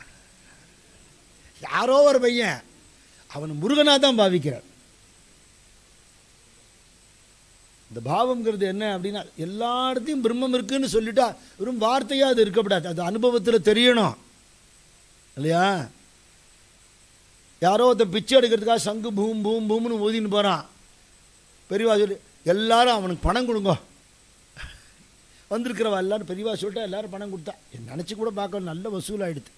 Speaker 4: யாரோ ஒரு பையன் அவன் முருகனாக தான் பாவிக்கிறார். இந்த பாவம்ங்கிறது என்ன அப்படின்னா, எல்லா இடத்தையும் பிரம்மம் இருக்குன்னு சொல்லிட்டா வெறும் வார்த்தையாக அது இருக்கப்படாது, அது அனுபவத்தில் தெரியணும் இல்லையா. யாரோ ஒருத்தர் பிச்சை எடுக்கிறதுக்காக சங்கு பூம் பூம் பூம்னு ஊதின்னு போகிறான். பெரியவா சொல்லி எல்லாரும் அவனுக்கு பணம் கொடுங்க, வந்திருக்கிறவா எல்லாரும் பெரியவா சொல்லிட்டா எல்லாரும் பணம் கொடுத்தா. நினச்சி கூட பார்க்க நல்ல வசூல் ஆகிடுது.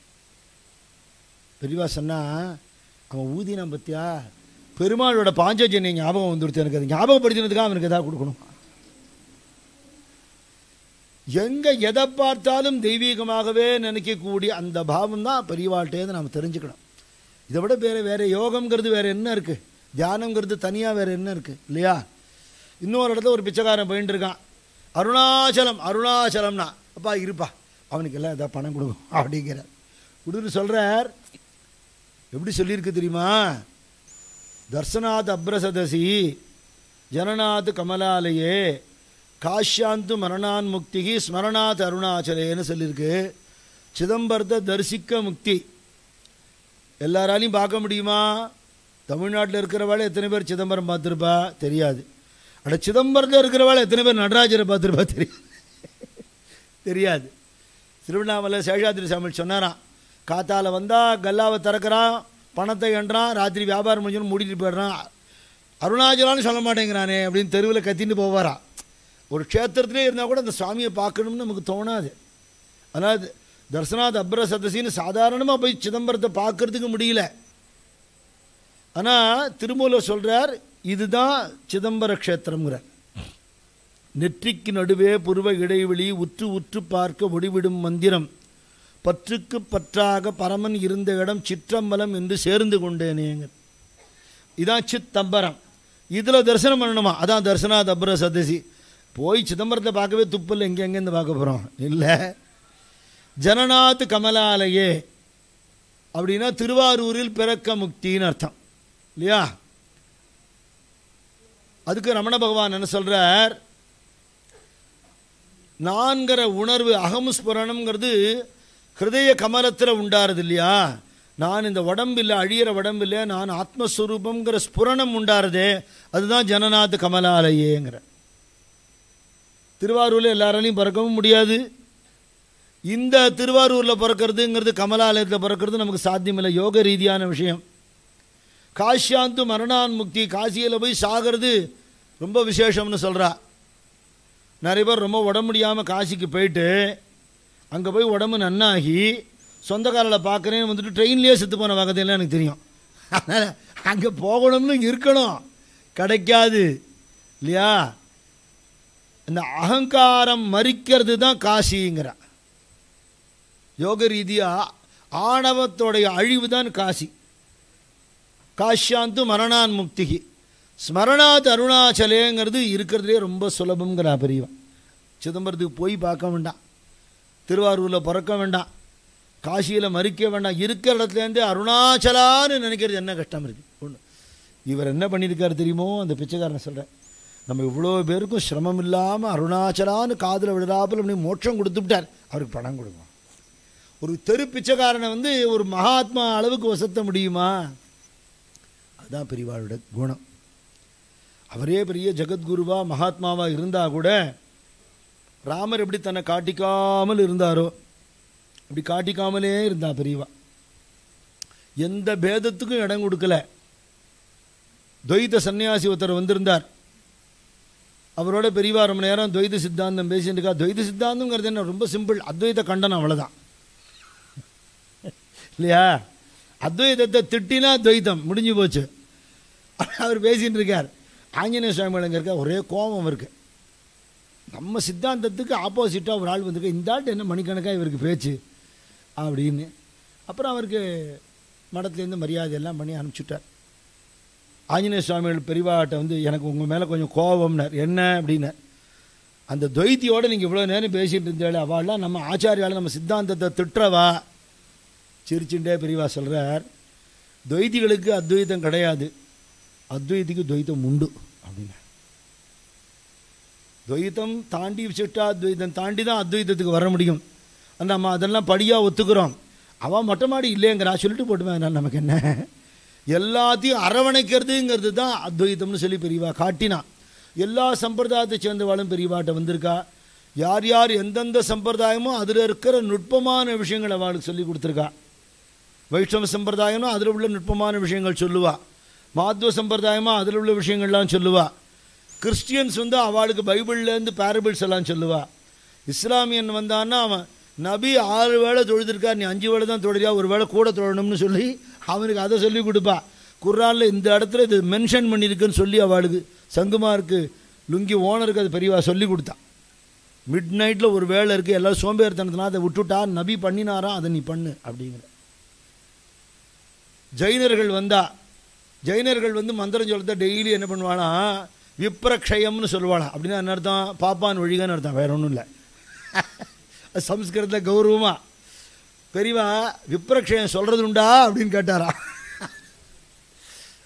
Speaker 4: பெரியவா சொன்னால் அவன் ஊதினான் பற்றியா, பெருமாளோட பாஞ்சஜன்ய ஞாபகம் வந்துடுத்து. எனக்கு அது ஞாபகப்படுத்தினதுக்காக அவனுக்கு எதாவது கொடுக்கணும். எங்கே எதை பார்த்தாலும் தெய்வீகமாகவே நினைக்கக்கூடிய அந்த பாவம் தான் பெரியவாழ்கிட்டேருந்து நாம் தெரிஞ்சுக்கணும். இதை விட வேறு யோகம்ங்கிறது வேறு என்ன இருக்குது, தியானங்கிறது தனியாக வேறு என்ன இருக்குது இல்லையா. இன்னொரு இடத்துல ஒரு பிச்சைக்காரன் போயிட்டு இருக்கான். அருணாச்சலம் அருணாச்சலம்னா, அப்பா இருப்பா அவனுக்கு எல்லாம் எதாவது பணம் கொடுக்கும் அப்படிங்கிறார். கொடுத்து சொல்கிறார். எப்படி சொல்லியிருக்கு தெரியுமா, தர்சனாத் அப்ரசதசி ஜனநாத் கமலாலயே காஷ்யாந்து மரணான் முக்திகி ஸ்மரணாத் அருணாச்சலேன்னு சொல்லியிருக்கு. சிதம்பரத்தை தரிசிக்க முக்தி. எல்லாராலையும் பார்க்க முடியுமா? தமிழ்நாட்டில் இருக்கிறவாள் எத்தனை பேர் சிதம்பரம் பார்த்துருப்பா தெரியாது. அட சிதம்பரத்தில் இருக்கிறவாள் எத்தனை பேர் நடராஜரை பார்த்துருப்பா தெரியாது. தெரியாது. திருவண்ணாமலை சேஷாத்திரி சாமி சொன்னாராம், காத்தால் வந்தால் கல்லாவை திறக்கிறான், பணத்தை எண்றான், ராத்திரி வியாபாரம் முடிஞ்சோன்னு மூடிட்டு போயிடுறான், அருணாச்சலான்னு சொல்ல மாட்டேங்கிறானே அப்படின்னு தெருவில் கத்தின்னு போவாராம். ஒரு க்ஷேத்திரத்திலே இருந்தால் கூட அந்த சுவாமியை பார்க்கணும்னு நமக்கு தோணாது. அதனால் தர்சனாத் அப்ர சதசின்னு சாதாரணமாக போய் சிதம்பரத்தை பார்க்கறதுக்கு முடியல. ஆனால் திருமூலர் சொல்கிறார், இதுதான் சிதம்பர க்ஷேத்திரங்கிறார். நெற்றிக்கு நடுவே புருவ இடைவெளி உற்று உற்று பார்க்க ஒடிவிடும் மந்திரம், பற்றுக்கு பற்றாக பரமன் இருந்த இடம் சிற்றம்பலம் என்று சேர்ந்து கொண்டேனேங்க. இதான் சித்தம்பரம். இதில் தரிசனம் பண்ணணுமா, அதான் தர்சனாத் அப்ர சதசி. போய் சிதம்பரத்தை பார்க்கவே துப்பில் எங்கெங்கேருந்து பார்க்க போகிறோம் இல்லை. ஜனநாத் கமலாலயே அப்படின்னா திருவாரூரில் பிறக்க முக்தின்னு அர்த்தம் இல்லையா. அதுக்கு ரமண பகவான் என்ன சொல்கிறார், நான்கிற உணர்வு அகமுஸ்புரணம்ங்கிறது ஹிருதய கமலத்தில் உண்டாருது இல்லையா. நான் இந்த உடம்பில்லை, அழியிற உடம்பில்லை, நான் ஆத்மஸ்வரூபங்கிற ஸ்புரணம் உண்டாருதே, அதுதான் ஜனநாத் கமலாலயேங்கிற. திருவாரூரில் எல்லாராலையும் பிறக்கவும் முடியாது. இந்த திருவாரூரில் பிறக்கிறதுங்கிறது, கமலாலயத்தில் பிறக்கிறது நமக்கு சாத்தியமில்லை, யோக ரீதியான விஷயம். காஷ்யாந்து மரணான் முக்தி, காசியில் போய் சாகிறது ரொம்ப விசேஷம்னு சொல்கிறா. நிறைய பேர் ரொம்ப உடம்பு முடியாமல் காசிக்கு போயிட்டு அங்கே போய் உடம்பு நன்னாகி சொந்தக்காரில் பார்க்குறேன்னு வந்துட்டு ட்ரெயின்லேயே செத்து போன வகத்தையெல்லாம் எனக்கு தெரியும். அதனால் அங்கே போகணும்னு இருக்கணும், கிடைக்காது இல்லையா. இந்த அகங்காரம் மறிக்கிறது தான் காசிங்கிறா. யோக ரீதியாக ஆணவத்தோடைய அழிவு தான் காசி. காஷ்யாந்து மரணான் முக்திகி ஸ்மரணாத் அருணாச்சலேங்கிறது இருக்கிறதுலே ரொம்ப சுலபங்கிறா பெரியவா. சிதம்பரத்துக்கு போய் பார்க்க வேண்டாம், திருவாரூரில் பிறக்க வேண்டாம், காசியில் மறிக்க வேண்டாம், இருக்கிற இடத்துலேருந்தே அருணாச்சலான்னு நினைக்கிறது என்ன கஷ்டம் இருக்குது. ஒன்று இவர் என்ன பண்ணியிருக்காரு தெரியுமோ, அந்த பிச்சைக்காரனை சொல்கிறேன், நம்ம இவ்வளோ பேருக்கும் சிரமம் இல்லாமல் அருணாச்சலான்னு காதில் விடுறாப்பில் அப்படி மோட்சம் கொடுத்துவிட்டார். அவருக்கு பணம் கொடுக்கும். ஒரு தெரு பிச்சைக்காரனை ஒரு மகாத்மா அளவுக்கு வசத்த முடியுமா? அதுதான் பெரியவாளோட குணம். அவரே பெரிய ஜெகத்குருவா மகாத்மாவா இருந்தால் கூட ராமர் எப்படி தன்னை காட்டிக்காமல் இருந்தாரோ அப்படி காட்டிக்காமலே இருந்தா பெரியவா. எந்த பேதத்துக்கும் இடம் கொடுக்கல. துவைத சன்னியாசி ஒருத்தர் வந்திருந்தார். அவரோட பெரியவா ரொம்ப நேரம் துவைத சித்தாந்தம் பேசிட்டு இருக்கா. துவைத சித்தாந்தங்கிறது என்ன, ரொம்ப சிம்பிள், அத்வைத கண்டனம், அவ்வளோதான் இல்லையா. அத்வைதத்தை திட்டினா துவைத்தம் முடிஞ்சு போச்சு. அவர் பேசிகிட்டு இருக்கார். ஆஞ்சநேய சுவாமி அங்கே இருக்க ஒரே கோபம் இருக்கு. நம்ம சித்தாந்தத்துக்கு ஆப்போசிட்டாக ஒரு ஆள் வந்திருக்க, இந்த ஆள்கிட்ட என்ன மணிக்கணக்காக இவருக்கு பேச்சு அப்படின்னு. அப்புறம் அவருக்கு மடத்துலேருந்து மரியாதையெல்லாம் பண்ணி அனுப்பிச்சுட்டார். ஆஞ்சநேய சுவாமிகள் பெரியவாட்ட எனக்கு உங்கள் மேலே கொஞ்சம் கோபம்னார். என்ன அப்படின்னார், அந்த துவைத்தியோடு நீங்கள் இவ்வளோ நேரம் பேசிகிட்டு இருந்தாலே, அவள்லாம் நம்ம ஆச்சாரியால் நம்ம சித்தாந்தத்தை திட்டுறவா. சிரிச்சுட்டே பெரியவா சொல்கிறார், துவைத்திகளுக்கு அத்வைத்தம் கிடையாது, அத்வைத்திக்கு துவைத்தம் உண்டு அப்படின்னா. துவைத்தம் தாண்டி விசிஷ்டாத்வைத்தம் தாண்டி தான் அத்வைத்தத்துக்கு வர முடியும். நம்ம அதெல்லாம் படியாக ஒத்துக்கிறோம். அவன் மொட்டை மாடி இல்லைங்கிறா, சொல்லிட்டு போட்டுமே, அதனால் நமக்கு என்ன. எல்லாத்தையும் அரவணைக்கிறதுங்கிறது தான் அத்வைத்தம்னு சொல்லி பெரியவா காட்டினா. எல்லா சம்பிரதாயத்தை சேர்ந்தவாளும் பெரியவாட்ட வந்திருக்கா. யார் யார் எந்தெந்த சம்பிரதாயமோ அதில் இருக்கிற நுட்பமான விஷயங்கள் அவளுக்கு சொல்லி கொடுத்துருக்கா. வைஷ்ணவ சம்பிரதாயமோ அதில் உள்ள நுட்பமான விஷயங்கள் சொல்லுவா. மாத்வ சம்பிரதாயமாக அதில் உள்ள விஷயங்கள்லாம் சொல்லுவா. கிறிஸ்டியன்ஸ் அவளுக்கு பைபிள்லேருந்து பேரபிள்ஸ் எல்லாம் சொல்லுவா. இஸ்லாமியன் வந்தான்னா அவன் நபி 6 வேளை தொழுதுருக்கா, நீ 5 வேளை தான் தொழுறியா, ஒரு வேளை கூட தொழணும்னு சொல்லி அவனுக்கு அதை சொல்லி கொடுப்பா. குர்ஆனில் இந்த இடத்துல இது மென்ஷன் பண்ணியிருக்குன்னு சொல்லி அவளுக்கு சங்குமாருக்கு லுங்கி ஓனருக்கு அது பெரியவா சொல்லி கொடுத்தா. மிட் நைட்டில் ஒரு வேளை இருக்குது, எல்லோரும் சோம்பேறித்தனத்தினா அதை விட்டுட்டா, நபி பண்ணினாராம், அதை நீ பண்ணு அப்படிங்கிற. ஜெயினர்கள் மந்திரம் சொல்லத்தை டெய்லி என்ன பண்ணுவானா, விப்ரக்ஷயம்னு சொல்லுவாளா. அப்படின்னா என்ன அர்த்தம், பாப்பான் ஒழிகன்னு அர்த்தம், வேற ஒன்றும் இல்லை. சம்ஸ்கிருதத்தில் கௌரவமாக பெரியவா விப்ரக்ஷயம் சொல்கிறது உண்டா அப்படின்னு கேட்டாரா.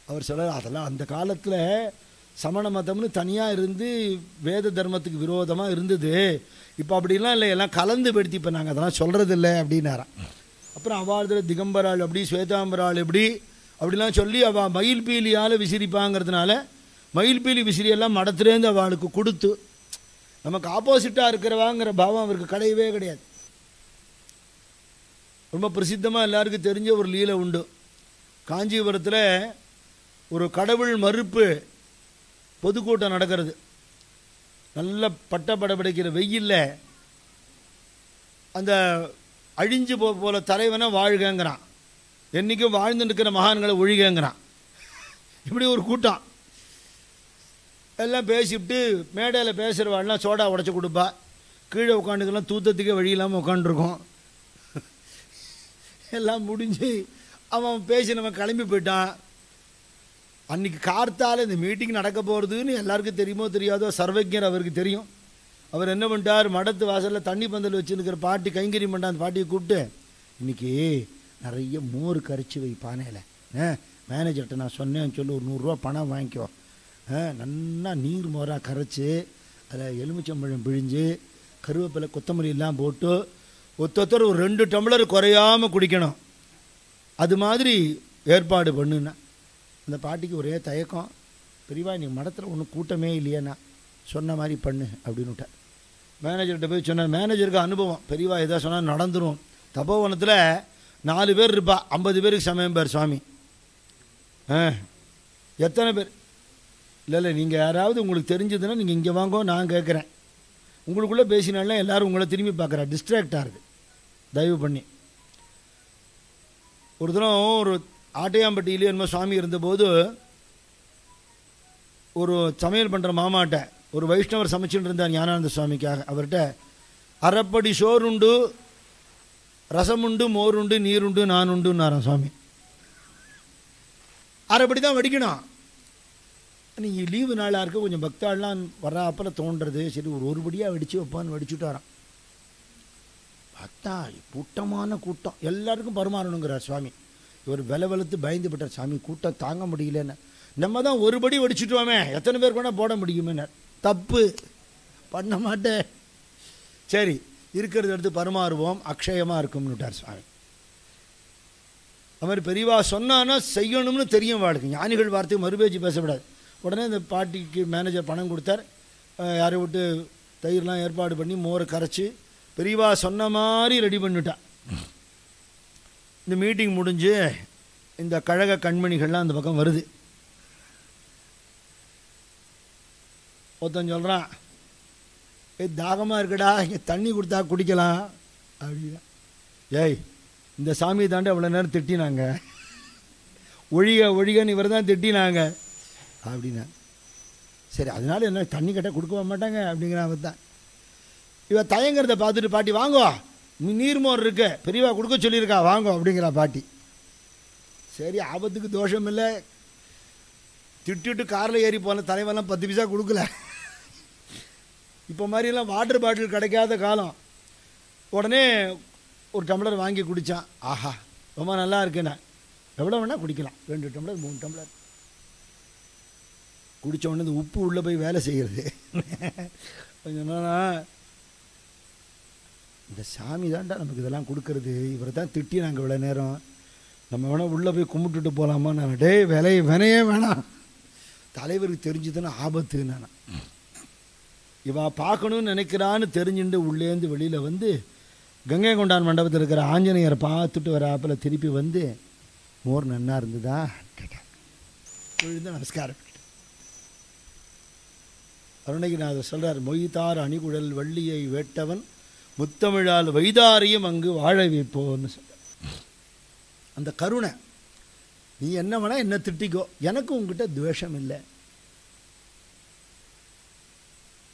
Speaker 4: அவர் சொல்கிறார், அதெல்லாம் அந்த காலத்தில் சமண மதம்னு தனியாக இருந்து வேத தர்மத்துக்கு விரோதமாக இருந்தது, இப்போ அப்படிலாம் இல்லை, எல்லாம் கலந்து படுத்தி இப்போ நாங்கள் அதெல்லாம் சொல்கிறதில்லை அப்படின்னாராம். அப்புறம் அவார்தில் திகம்பராள் எப்படி, ஸ்வேதாம்பராள் எப்படி அப்படிலாம் சொல்லி அவள் மயில் பீலியால் விசிறிப்பாங்கிறதுனால மயில் பீலி விசிறியெல்லாம் மடத்துலேருந்து அவளுக்கு கொடுத்து, நமக்கு ஆப்போசிட்டாக இருக்கிறவாங்கிற பாவம் அவருக்கு கிடையவே கிடையாது. ரொம்ப பிரசித்தமாக எல்லாருக்கும் தெரிஞ்ச ஒரு லீலை உண்டு. காஞ்சிபுரத்தில் ஒரு கடவுள் மறுப்பு பொதுக்கூட்டம் நடக்கிறது. நல்ல பட்டப்படப்படைக்கிற வெயில்ல அந்த அழிஞ்சு போல தலைவனை வாழ்கங்கிறான், என்றைக்கும் வாழ்ந்துட்டு இருக்கிற மகான்களை ஒழிகங்கிறான். இப்படி ஒரு கூட்டம் எல்லாம் பேசிவிட்டு மேடையில் பேசுகிறவாள்லாம் சோடா உடச்சி கொடுப்பா. கீழே உட்காந்துக்கெல்லாம் தூத்தத்துக்கே வழி இல்லாமல் உட்காந்துருக்கோம். எல்லாம் முடிஞ்சு அவன் பேசி நம்ம கிளம்பி போயிட்டான். அன்றைக்கி கார்த்தால் இந்த மீட்டிங் நடக்க போகிறதுன்னு எல்லாருக்கும் தெரியுமோ தெரியாதோ, சர்வஜர் அவருக்கு தெரியும். அவர் என்ன பண்ணிட்டார், மடத்து வாசலில் தண்ணி பந்தல் வச்சுருக்கிற பாட்டி கைங்கரி பண்ண அந்த பாட்டியை கூப்பிட்டு, இன்றைக்கி நிறைய மோர் கரைச்சி வை பானையில், மேனேஜர்கிட்ட நான் சொன்னேன்னு சொல்லி ஒரு 100 ரூபா பணம் வாங்கிக்கோ, நல்லா நீர் மோராக கரைச்சி அதில் எலுமிச்சம்பழம் பிழிஞ்சு கருவேப்பிலை கொத்தமல்லி எல்லாம் போட்டு ஒருத்தர் ஒரு 2 டம்ளர் குறையாமல் குடிக்கணும், அது மாதிரி ஏற்பாடு பண்ணுன்னா. அந்த பாட்டிக்கு ஒரே தயக்கம், பெரியவா நீ மடத்தில் ஒன்றும் கூட்டமே இல்லையேண்ணா, சொன்ன மாதிரி பண்ணு அப்படின்னு விட்டார். மேனேஜர்கிட்ட போய் சொன்னார். மேனேஜருக்கு அனுபவம், பெரியவா எதாவது சொன்னால் நடந்துடும். தபோவனத்தில் 4 பேர் இருப்பா, 50 பேருக்கு சமயம் பேர் சுவாமி. எத்தனை பேர்? இல்லை நீங்கள் யாராவது உங்களுக்கு தெரிஞ்சதுன்னா நீங்கள் இங்கே வாங்கோ, நான் கேட்குறேன். உங்களுக்குள்ளே பேசினாலும் எல்லோரும் உங்களை திரும்பி பார்க்குறா, டிஸ்ட்ராக்ட் ஆகுது, தயவு பண்ணி. ஒரு தினம் ஒரு ஆட்டையாம்பட்டியிலே என்னமோ சுவாமி இருந்தபோது ஒரு சமையல் பண்ணுற மாமாட்ட ஒரு வைஷ்ணவர் சமைச்சுட்டு இருந்தார் ஞானானந்த சுவாமிக்காக. அவர்கிட்ட அரைப்படி சோறுண்டு, ரசமுண்டு, மோருண்டு, நீருண்டு, நான் உண்டுன்னாரான் சுவாமி. அரைப்படி தான் வடிக்கணும். நீங்கள் லீவு நாளாக இருக்க கொஞ்சம் பக்தாள்லாம் வர்றாப்பில் தோன்றது, சரி ஒரு படியாக வடித்து வைப்பான்னு வடிச்சுட்டாரான். பார்த்தா கூட்டமான கூட்டம், எல்லாருக்கும் பரிமாறணுங்கிறார் சுவாமி. இவர் விலை வெளுத்து பயந்து போட்டார், சாமி கூட்டம் தாங்க முடியலன்னு. நம்ம தான் ஒரு படி வடிச்சுட்டோமே, எத்தனை பேர் கூட போட முடியுமே. தப்பு பண்ண மாட்டேன், சரி இருக்கிறத எடுத்து பரிமாறுவோம், அக்ஷயமாக இருக்கும்னு விட்டார் சுவாமி. அது மாதிரி பெரியவா சொன்னான்னா செய்யணும்னு தெரியும் வாழ்க்கை. ஞானிகள் வார்த்தையை மறுபேச்சு பேசக்கூடாது. உடனே இந்த பாட்டிக்கு மேனேஜர் பணம் கொடுத்தார். யாரை விட்டு தயிர்லாம் ஏற்பாடு பண்ணி மோரை கரைச்சி பெரியவா சொன்ன மாதிரி ரெடி பண்ணிட்டான். இந்த மீட்டிங் முடிஞ்சு இந்த கழக கண்மணிகள்லாம் அந்த பக்கம் வருது. ஒருத்தன் சொல்கிறான், தாகமாக இருக்குடா, இங்கே தண்ணி கொடுத்தா குடிக்கலாம் அப்படின்னா. ஏய் இந்த சாமியை தாண்டி அவ்வளோ நேரம் திட்டினாங்க, ஒழிகன்னு இவர் தான் திட்டினாங்க அப்படின்னா. சரி அதனால என்ன தண்ணி கேட்டால் கொடுக்க மாட்டாங்க அப்படிங்கிறான் தான். இவன் தயங்கிறத பார்த்துட்டு, பாட்டி வாங்கோ நீர்மோர் இருக்கு, பெரியவா கொடுக்க சொல்லியிருக்கா வாங்கோ அப்படிங்கிறா பாட்டி. சரி ஆபத்துக்கு தோஷம் இல்லை, திட்டுட்டு காரில் ஏறி போன தலைவெல்லாம் 10 பைசா கொடுக்கல. இப்போ மாதிரியெல்லாம் வாட்டர் பாட்டில் கிடைக்காத காலம். உடனே ஒரு டம்ளர் வாங்கி குடித்தான். ஆஹா ரொம்ப நல்லா இருக்குண்ணே, எவ்வளோ வேணால் குடிக்கலாம், 2 டம்ளர் 3 டம்ளர் குடித்த உடனே இந்த உப்பு உள்ளே போய் வேலை செய்கிறது. என்னன்னா இந்த சாமி தாண்டா நமக்கு இதெல்லாம் கொடுக்கறது, இவரை தான் திட்டி நாங்கள் இவ்வளோ நேரம், நம்ம வேணால் உள்ளே போய் கும்பிட்டுட்டு போகலாமா. நான் வினையே வேணாம், தலைவருக்கு தெரிஞ்சுதுன்னா ஆபத்து. நான் இவா பார்க்கணுன்னு நினைக்கிறான்னு தெரிஞ்சுட்டு உள்ளேருந்து வெளியில் வந்து கங்கை கொண்டான் மண்டபத்தில் இருக்கிற ஆஞ்சநேயரை பார்த்துட்டு வர ஆப்பில் திருப்பி வந்து, மோர் நன்னா இருந்ததா கேட்டேன். விழுந்து நமஸ்காரம். அருணகிரிநாதர் சொல்கிறார், மொய்தார் அணிகுழல் வள்ளியை வேட்டவன் முத்தமிழால் வைதாரியும் அங்கு வாழ வைப்போன்னு சொல்ற. அந்த கருணை, நீ என்ன வேணா என்ன திட்டிக்கோ, எனக்கு உங்ககிட்ட துவேஷம் இல்லை.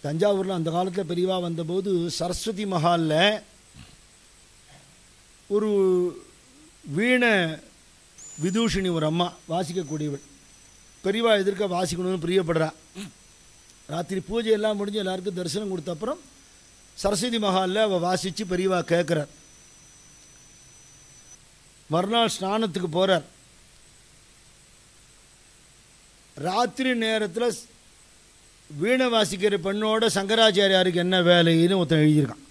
Speaker 4: தஞ்சாவூரில் அந்த காலத்தில் பெரியவா வந்தபோது சரஸ்வதி மஹாலில் ஒரு வீணை விதூஷினி ஒரு அம்மா வாசிக்கக்கூடியவள், பெரியவா எதிர்க்க வாசிக்கணும்னு பிரியப்படுறா. ராத்திரி பூஜை எல்லாம் முடிஞ்சு எல்லாருக்கும் தரிசனம் கொடுத்த அப்புறம் சரஸ்வதி மஹாலில் அவள் வாசித்து பெரியவா கேட்குறார். மறுநாள் ஸ்நானத்துக்கு போகிறார். ராத்திரி நேரத்தில் வீணை வாசிக்கிற பெண்ணோட சங்கராச்சாரியாருக்கு என்ன வேலைன்னு ஒருத்தன் எழுதியிருக்கான்.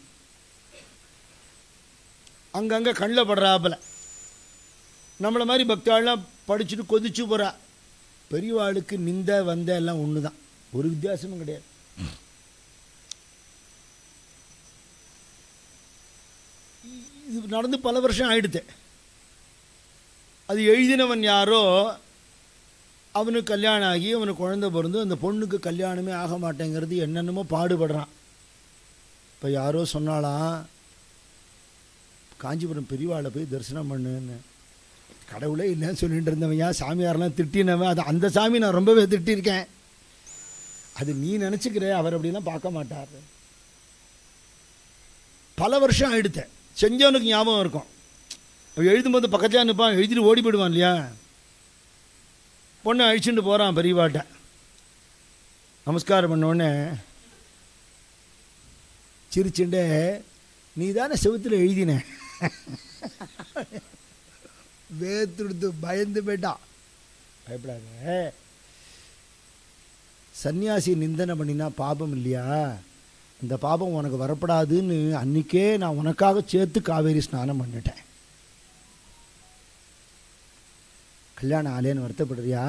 Speaker 4: அங்கங்கே கண்ணில் படுறாப்பில் நம்மளை மாதிரி பக்தாள்லாம் படிச்சுட்டு கொதிச்சு போகிறா. பெரியவாளுக்கு நிந்த வந்த எல்லாம் ஒன்று தான், ஒரு வித்தியாசமும் கிடையாது. நடந்து பல வருஷம் ஆயிடுது. அது எழுதினவன் யாரோ அவனுக்கு கல்யாணம் ஆகி அவனுக்கு குழந்தை பிறந்து அந்த பொண்ணுக்கு கல்யாணமே ஆக மாட்டேங்கிறது என்னென்னமோ பாடுபடுறான். இப்போ யாரோ சொன்னாலாம் காஞ்சிபுரம் பெரியவாளை போய் தரிசனம் பண்ணுன்னு. கடவுளே இல்லைன்னு சொல்லிட்டு இருந்தவன் ஏன் சாமியாரெலாம் திட்டினவன். அது அந்த சாமி நான் ரொம்பவே திட்டிருக்கேன். அது நீ நினச்சிக்கிற, அவர் அப்படிலாம் பார்க்க மாட்டார். பல வருஷம் ஆயிடுத்த செஞ்சவனுக்கு ஞாபகம் இருக்கும். எழுதும்போது பக்கத்தில் நிற்பான், எழுதிட்டு ஓடி போயிடுவான் இல்லையா. பொண்ணை அழிச்சுட்டு போகிறான் பெரியவாட்ட. நமஸ்காரம் பண்ணோடனே சிரிச்சுண்டே, நீ தானே செவுத்தில் எழுதின. வேத்துடுத்து பயந்து போயிட்டான். பயப்படாத, சன்னியாசி நிந்தனை பண்ணினா பாபம் இல்லையா, இந்த பாபம் உனக்கு வரப்படாதுன்னு அன்றைக்கே நான் உனக்காக சேர்த்து காவேரி ஸ்நானம் பண்ணிட்டேன். கல்யாணம் ஆலேன்னு வருத்தப்படுறியா,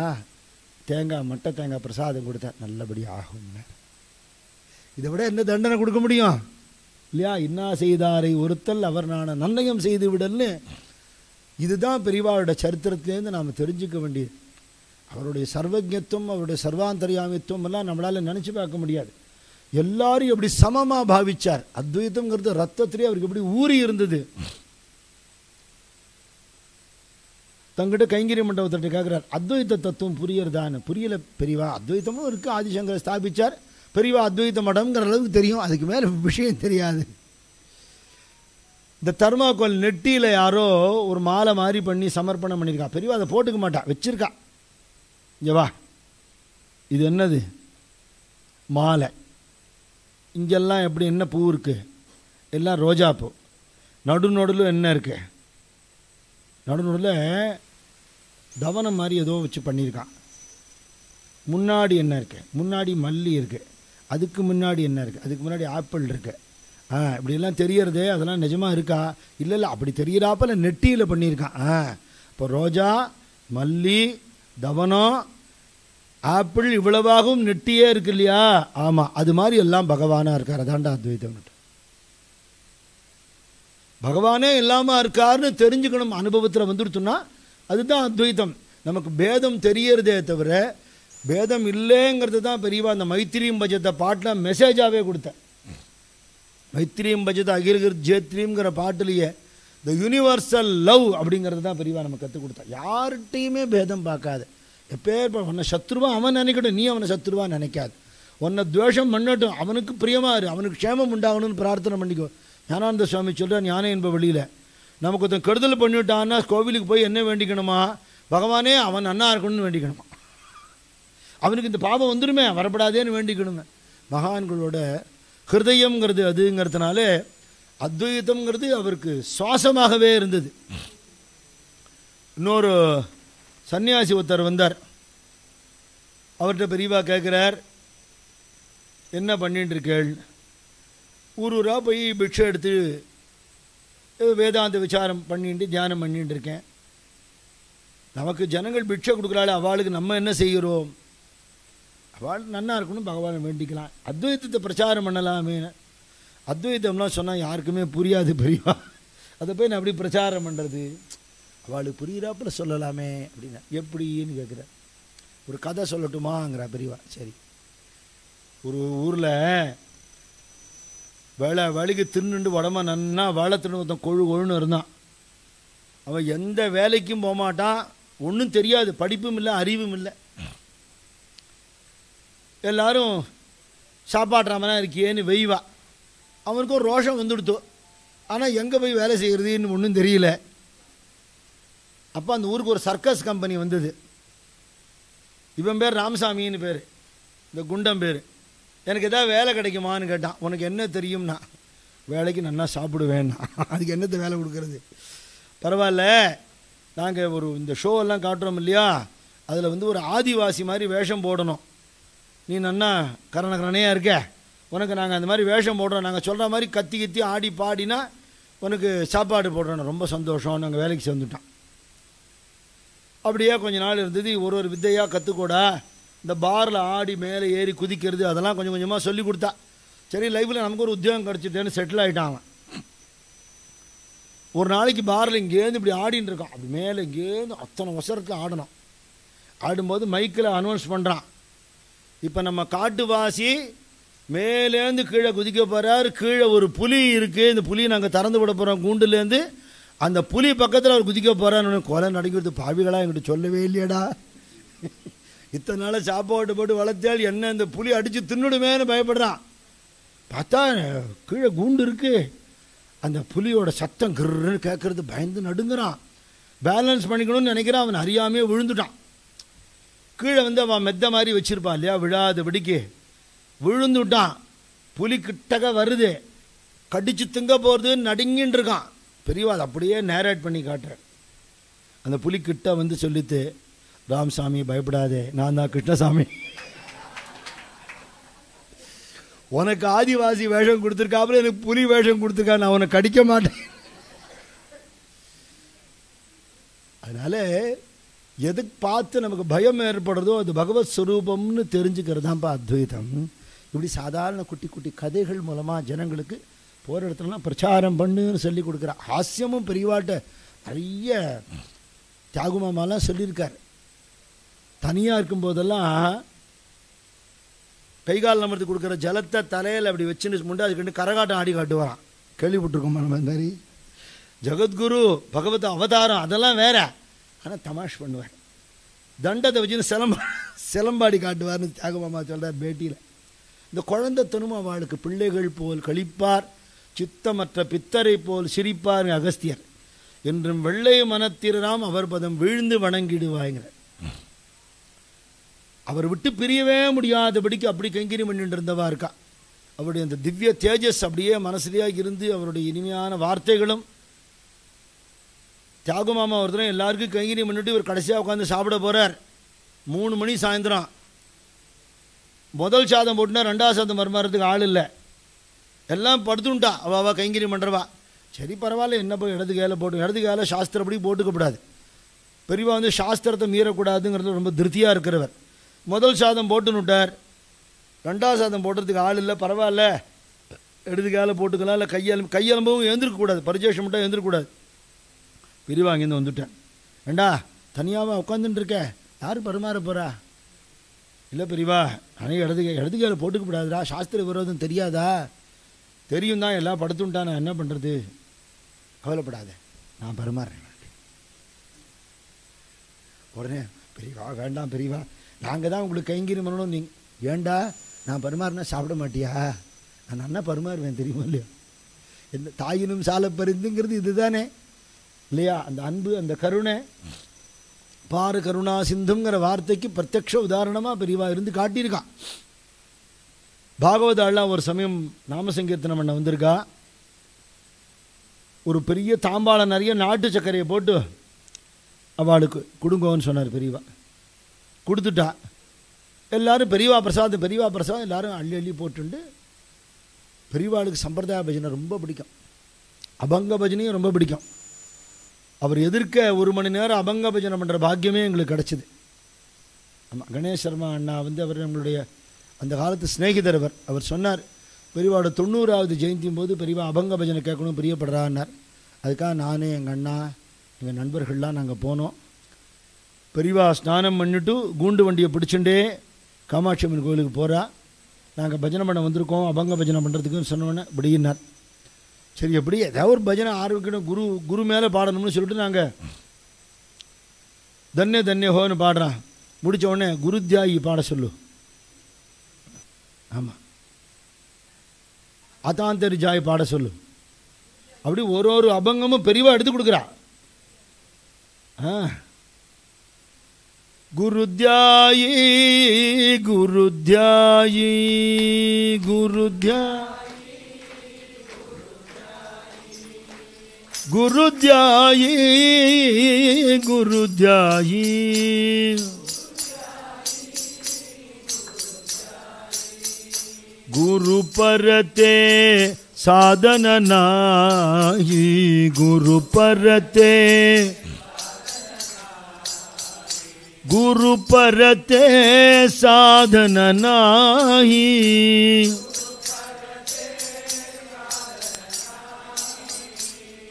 Speaker 4: தேங்காய் மட்டை தேங்காய் பிரசாதம் கொடுத்தேன், நல்லபடியாக ஆகும்னு. இதை விட என்ன தண்டனை கொடுக்க முடியும் இல்லையா. இன்னா செய்தாரை ஒருத்தல் அவர் நான நன்னயம் செய்து விடல்னு. இதுதான் பெரியவாளோட சரித்திரத்திலேருந்து நாம் தெரிஞ்சுக்க வேண்டியது. அவருடைய சர்வஜத்துவம், அவருடைய சர்வாந்தரியாமித்துவம் எல்லாம் நம்மளால் நினச்சி பார்க்க முடியாது. எல்லாரும் எப்படி சமமாக பாவிச்சார். அத்வைத்தம்ங்கிறது ரத்தத்திலே அவருக்கு எப்படி ஊறி இருந்தது. தங்கிட்ட கைங்கரிய மண்டபத்திட்ட கேட்குறார், அத்வைத்த தத்துவம் புரியறதான்னு. புரியல பெரியவா, அத்வைத்தமும் இருக்குது, ஆதிசங்கர் ஸ்தாபிச்சார், பெரியவா அத்வைத்த மடம்ங்கிற அளவுக்கு தெரியும், அதுக்கு மேலே விஷயம் தெரியாது. இந்த தர்மாக்கோல் நெட்டியில் யாரோ ஒரு மாலை மாதிரி பண்ணி சமர்ப்பணம் பண்ணியிருக்கா. பெரியவா அதை போட்டுக்க மாட்டா, வச்சிருக்கா. இங்கே வா, இது என்னது மாலை. இங்கெல்லாம் எப்படி என்ன பூ இருக்குது, எல்லாம் ரோஜா பூ. நடுநடுவில் என்ன இருக்குது, நடுநடுவில் தவனம் மாதிரி ஏதோ வச்சு பண்ணியிருக்கான். முன்னாடி என்ன இருக்குது, முன்னாடி மல்லி இருக்குது, அதுக்கு முன்னாடி என்ன இருக்குது, அதுக்கு முன்னாடி ஆப்பிள் இருக்குது. இப்படிலாம் தெரியறதே, அதெல்லாம் நிஜமாக இருக்கா? இல்லை இல்லை, அப்படி தெரியறாப்பில் நெட்டியில் பண்ணியிருக்கான். இப்போ ரோஜா, மல்லி, தவனம், ஆப்பிள் இவ்வளவாகவும் நெட்டியே இருக்கு இல்லையா. ஆமாம், அது மாதிரி எல்லாம் பகவானாக இருக்கார். அதாண்டா அத்வைத்தம். பகவானே எல்லாமா இருக்காருன்னு தெரிஞ்சுக்கணும். அனுபவத்தில் வந்துடுத்துன்னா அதுதான் அத்வைத்தம். நமக்கு பேதம் தெரியறதே தவிர பேதம் இல்லைங்கிறது தான் பெரியவா அந்த மைத்திரியும் பஜத்தை பாட்டில் மெசேஜாகவே கொடுத்தேன். மைத்திரியும் பஜத்தை அகிர்கிர் ஜேத்ரிங்கிற பாட்டிலேயே த யூனிவர்சல் லவ் அப்படிங்கிறது தான் பெரியவா நம்ம கற்றுக் கொடுத்தா. யார்கிட்டையுமே பேதம் பார்க்காது. எப்பேர் உன்னை சத்ருவா அவன் நினைக்கட்டும், நீ அவனை சத்ருவா நினைக்காது. உன்னை துவேஷம் பண்ணட்டும், அவனுக்கு பிரியமாக இரு, அவனுக்கு க்ஷேமம் உண்டாகணும்னு பிரார்த்தனை பண்ணிக்கோ. ஞானானந்த சுவாமி சொல்கிறார், ஞான என்ப வழியில் நமக்கு ஒருத்தன் கெடுதல் பண்ணிவிட்டான்னா கோவிலுக்கு போய் என்ன வேண்டிக்கணுமா, பகவானே அவன் நன்னா இருக்கணும்னு வேண்டிக்கணுமா. அவனுக்கு இந்த பாவம் வந்துடுமே, வரப்படாதேன்னு வேண்டிக்கணுமே. மகான்களோட ஹிருதயங்கிறது அதுங்கிறதுனால அத்வைத்தம்ங்கிறது அவருக்கு சுவாசமாகவே இருந்தது. இன்னொரு சன்னியாசி ஒருத்தர் வந்தார். அவர்கிட்ட பெரியவா கேட்குறார், என்ன பண்ணிட்டு இருக்கேள்? ஊரூராக போய் பிக்ஷை எடுத்து வேதாந்த விசாரம் பண்ணிட்டு தியானம் பண்ணிட்டு இருக்கேன். நமக்கு ஜனங்கள் பிக்ஷை கொடுக்குறாள், அவளுக்கு நம்ம என்ன செய்கிறோம்? அவள் நன்னா இருக்கணும், பகவானை வேண்டிக்கலாம், அத்வைத்தத்தை பிரச்சாரம் பண்ணலாமே. அத்வைத்தம்லாம் சொன்னால் யாருக்குமே புரியாது பெரியவா, அதை போய் நான் அப்படி பிரச்சாரம் பண்ணுறது, அவளுக்கு புரிகிறாப்பில் சொல்லலாமே அப்படின்னா. எப்படின்னு கேட்குற. ஒரு கதை சொல்லட்டுமாங்கிற பெரியவா. சரி, ஒரு ஊரில் வேலைக்கு தின்னுண்டு உடம்பா நன்னா வேலை தின்னு ஒருத்தன் கொழுன்னு இருந்தான். அவன் எந்த வேலைக்கும் போகமாட்டான், ஒன்றும் தெரியாது, படிப்பும் இல்லை அறிவும் இல்லை. எல்லாரும் சாப்பாடுறாமனா இருக்கியேன்னு வெய்வா. அவனுக்கு ஒரு ரோஷம் வந்துடுத்தோ, ஆனால் எங்கே போய் வேலை செய்கிறதுன்னு ஒன்றும் தெரியல. அப்போ அந்த ஊருக்கு ஒரு சர்க்கஸ் கம்பெனி வந்தது. இவன் பேர் ராமசாமின்னு பேர், இந்த குண்டம் பேர். எனக்கு எதாவது வேலை கிடைக்குமான்னு கேட்டான். உனக்கு என்ன தெரியும்னா, வேலைக்கு நல்லா சாப்பிடுவேன்னா. அதுக்கு என்னத்தை வேலை கொடுக்கறது? பரவாயில்ல, நாங்கள் ஒரு இந்த ஷோவெல்லாம் காட்டுறோம் இல்லையா, அதில் வந்து ஒரு ஆதிவாசி மாதிரி வேஷம் போடணும். நீ நன்னா கரணையாக இருக்க, உனக்கு நாங்கள் அந்த மாதிரி வேஷம் போடுறோம், நாங்கள் சொல்கிற மாதிரி கத்தி கத்தி ஆடி பாடினா உனக்கு சாப்பாடு போடுறோம், ரொம்ப சந்தோஷம். நாங்கள் வேலைக்கு சேர்ந்துட்டோம். அப்படியே கொஞ்ச நாள் இருந்தது. ஒரு வித்தையாக கற்றுக்கூடா, இந்த பாரில் ஆடி மேலே ஏறி குதிக்கிறது அதெல்லாம் கொஞ்சம் கொஞ்சமாக சொல்லி கொடுத்தா. சரி, லைஃப்பில் நமக்கு ஒரு உத்தியோகம் கிடச்சிட்டேன்னு செட்டில் ஆகிட்டான். ஒரு நாளைக்கு பாரில் இங்கேருந்து இப்படி ஆடின்னு இருக்கான். அப்படி மேலே இங்கேருந்து அத்தனை அவசரத்தில் ஆடணும். ஆடும்போது மைக்கில் அனௌன்ஸ் பண்ணுறான், இப்போ நம்ம காட்டுவாசி மேலேருந்து கீழே குதிக்க போகிறார், கீழே ஒரு புலி இருக்குது, இந்த புலியை நாங்கள் திறந்து விட போகிறோம் கூண்டுலேருந்து, அந்த புலி பக்கத்தில் அவர் குதிக்க போகிறான்னு. கொலை நடிக்கிறது, பாவிகளாக என்கிட்ட சொல்லவே இல்லையடா, இத்தனை நாள் சாப்பாடு போட்டு வளர்த்தால் என்ன இந்த புலி அடித்து தின்னுடுமேன்னு பயப்படுறான். பார்த்தா கீழே கூண்டு இருக்குது, அந்த புலியோட சத்தம் கிருன்னு கேட்கறது, பயந்து நடுங்கிறான். பேலன்ஸ் பண்ணிக்கணும்னு நினைக்கிறான், அவன் அறியாமையே விழுந்துட்டான். கீழே வந்து அவன் மெத்த மாதிரி வச்சுருப்பான் இல்லையா, விழாத வெடிக்கு விழுந்துட்டான். புலி கிட்டக்க வருது, கடிச்சு திங்க போகிறதுன்னு நடுங்கின்னு இருக்கான். பெரியவா அதை அப்படியே நேரேட் பண்ணி காட்டுறேன். அந்த புலி கிட்ட வந்து சொல்லித்து, ராமசாமி பயப்படாதே, நான் தான் கிருஷ்ணசாமி, உனக்கு ஆதிவாசி வேஷம் கொடுத்துருக்காப்புல எனக்கு புலி வேஷம் கொடுத்துருக்கா, நான் உனக்கு கடிக்க மாட்டேன். அதனால எதுக்கு பார்த்து நமக்கு பயம் ஏற்படுறதோ அது பகவத் ஸ்வரூபம்னு தெரிஞ்சுக்கிறது தான்ப்பா அத்வைதம். இப்படி சாதாரண குட்டி குட்டி கதைகள் மூலமாக ஜனங்களுக்கு போகிற இடத்துலலாம் பிரச்சாரம் பண்ணுன்னு சொல்லி கொடுக்குற. ஹாஸ்யமும் பெரியவாட்ட நிறைய தியாகுமாமாலாம் சொல்லியிருக்கார். தனியாக இருக்கும்போதெல்லாம் கைகால் நமர்த்து கொடுக்குற ஜலத்தை தலையில் அப்படி வச்சுன்னு முண்டாது கண்டு கரகாட்டம் ஆடி காட்டுவாரான். கேள்விப்பட்டிருக்கோமா நம்ம? இந்த மாதிரி ஜகத்குரு பகவத் அவதாரம் அதெல்லாம் வேற, ஆனால் தமாஷ் பண்ணுவார். தண்டத்தை வச்சுன்னு சிலம்பாடி காட்டுவார்னு தியாகமாமா சொல்கிறார் பேட்டியில். இந்த குழந்தை தனும் அவளுக்கு பிள்ளைகள் போல் கழிப்பார், சித்தமற்ற பித்தரை போல் சிரிப்பார் அகஸ்தியர், என்றும் வெள்ளை மனத்திராம் அவர் பதம் வீழ்ந்து வணங்கிடுவாங்கிற. அவர் விட்டு பிரியவே முடியாதபடிக்கு அப்படி கைங்கரியம் பண்ணிட்டு இருந்தவா இருக்கா. அவருடைய அந்த திவ்ய தேஜஸ் அப்படியே மனசுலையாக இருந்து அவருடைய இனிமையான வார்த்தைகளும். தியாகுமாமா ஒரு தடவை எல்லாருக்கும் கைங்கரியம் பண்ணிட்டு இவர் கடைசியாக உட்காந்து சாப்பிட போகிறார். 3 மணி சாயந்தரம். முதல் சாதம் போட்டுனா 2ஆவது சாதம் மறுமாறதுக்கு ஆள் இல்லை, எல்லாம் படுத்துட்டா. அவள் கைங்கரியம் பண்ணுறவா. சரி பரவாயில்ல, என்ன போய் இடது கையில் போட்டு, இடது கையில் சாஸ்திரப்படி போட்டுக்கப்படாது. பெரியவா வந்து சாஸ்திரத்தை மீறக்கூடாதுங்கிறது ரொம்ப திருப்தியாக இருக்கிறவர். முதல் சாதம் போட்டுன்னு விட்டார். 2ஆவது சாதம் போட்டுறதுக்கு ஆள் இல்லை, பரவாயில்ல இடது கையில் போட்டுக்கலாம், இல்லை கையெலும்பவும் எழுந்திருக்கக்கூடாது, பரிசேஷம் மட்டும் எழுந்திருக்கக்கூடாது. பெரியவா அங்கேருந்து வந்துட்டேன். ஏண்டா தனியாவா உட்காந்துட்டுருக்க, யார் பரிமாற போகிறா? இல்லை பெரியவா, ஆனால் இடது கையில் போட்டுக்கப்படாதுடா, சாஸ்திர விரோதம் தெரியாதா? தெரியும் தான், எல்லாம் படுத்துட்டா, நான் என்ன பண்ணுறது? கவலைப்படாத, நான் பரிமாறுறேன். உடனே பெரியவா வேண்டாம் பெரியவா, நாங்கள் தான் உங்களுக்கு கைங்கரியம் பண்ணணும். நீங்கள் ஏண்டா நான் பரிமாறினா சாப்பிட மாட்டியா? நான் என்ன பரிமாறுவேன் தெரியுமா இல்லையா? எந்த தாயினும் சால பரிந்துங்கிறது இது தானே இல்லையா? அந்த அன்பு, அந்த கருணை. பாரு கருணா சிந்துங்கிற வார்த்தைக்கு பிரத்யக்ஷ உதாரணமாக பெரியவா இருந்து காட்டியிருக்கான். பாகவதாலாம் ஒரு சமயம் நாமசங்கீர்த்தனம் பண்ண வந்திருக்கா. ஒரு பெரிய தாம்பாளம் நிறைய நாட்டு சர்க்கரையை போட்டு அவளுக்கு கொடுங்கோன்னு சொன்னார் பெரியவா. கொடுத்துட்டா. எல்லோரும் பெரியவா பிரசாதம் பெரியவா பிரசாதம் எல்லோரும் அள்ளி அள்ளி போட்டுண்டு. பெரியவாளுக்கு சம்பிரதாய பஜனை ரொம்ப பிடிக்கும், அபங்க பஜனையும் ரொம்ப பிடிக்கும். அவர் எதிர்க்க 1 மணி நேரம் அபங்க பஜனை பண்ணுற பாக்கியமே எங்களுக்கு கிடச்சிது. ஆமாம், கணேஷ் சர்மா அண்ணா வந்து அவர் நம்மளுடைய அந்த காலத்து ஸ்நேகிதர். அவர் சொன்னார், பெரியவாவோட 90வது ஜெயந்தியும் போது பெரியவா அபங்க பஜனை கேட்கணும் பிரியப்படுறான்னார். அதுக்காக நானே எங்கள் அண்ணா எங்கள் நண்பர்கள்லாம் நாங்கள் போனோம். பெரியவா ஸ்நானம் பண்ணிவிட்டு கூண்டு வண்டியை பிடிச்சுட்டே காமாட்சி அம்மன் கோயிலுக்கு போகிறா. நாங்கள் பஜனை பண்ண வந்திருக்கோம், அபங்க பஜனை பண்ணுறதுக்குன்னு சொன்னோன்னே இப்படின்னார். சரி, எப்படி ஏதாவது ஒரு பஜனை ஆரம்பிக்கணும், குரு மேலே பாடணும்னு சொல்லிட்டு நாங்கள் தன்ய தன்ய ஹோன்னு பாடுறான். முடித்த உடனே குருத்யாயி பாட சொல்லு. ஆமாம், அதாந்தரி ஜாய் பாட சொல்லு. அப்படி ஒரு அபங்கமும் பெரியவா எடுத்து கொடுக்குறா. குருத்யாயி குருத்யாயி குருத்யாயி குருத்யாயி குருத்யாயி குரு பரதே சாதன நாயி குரு பரதே गुरु परते साधन नाही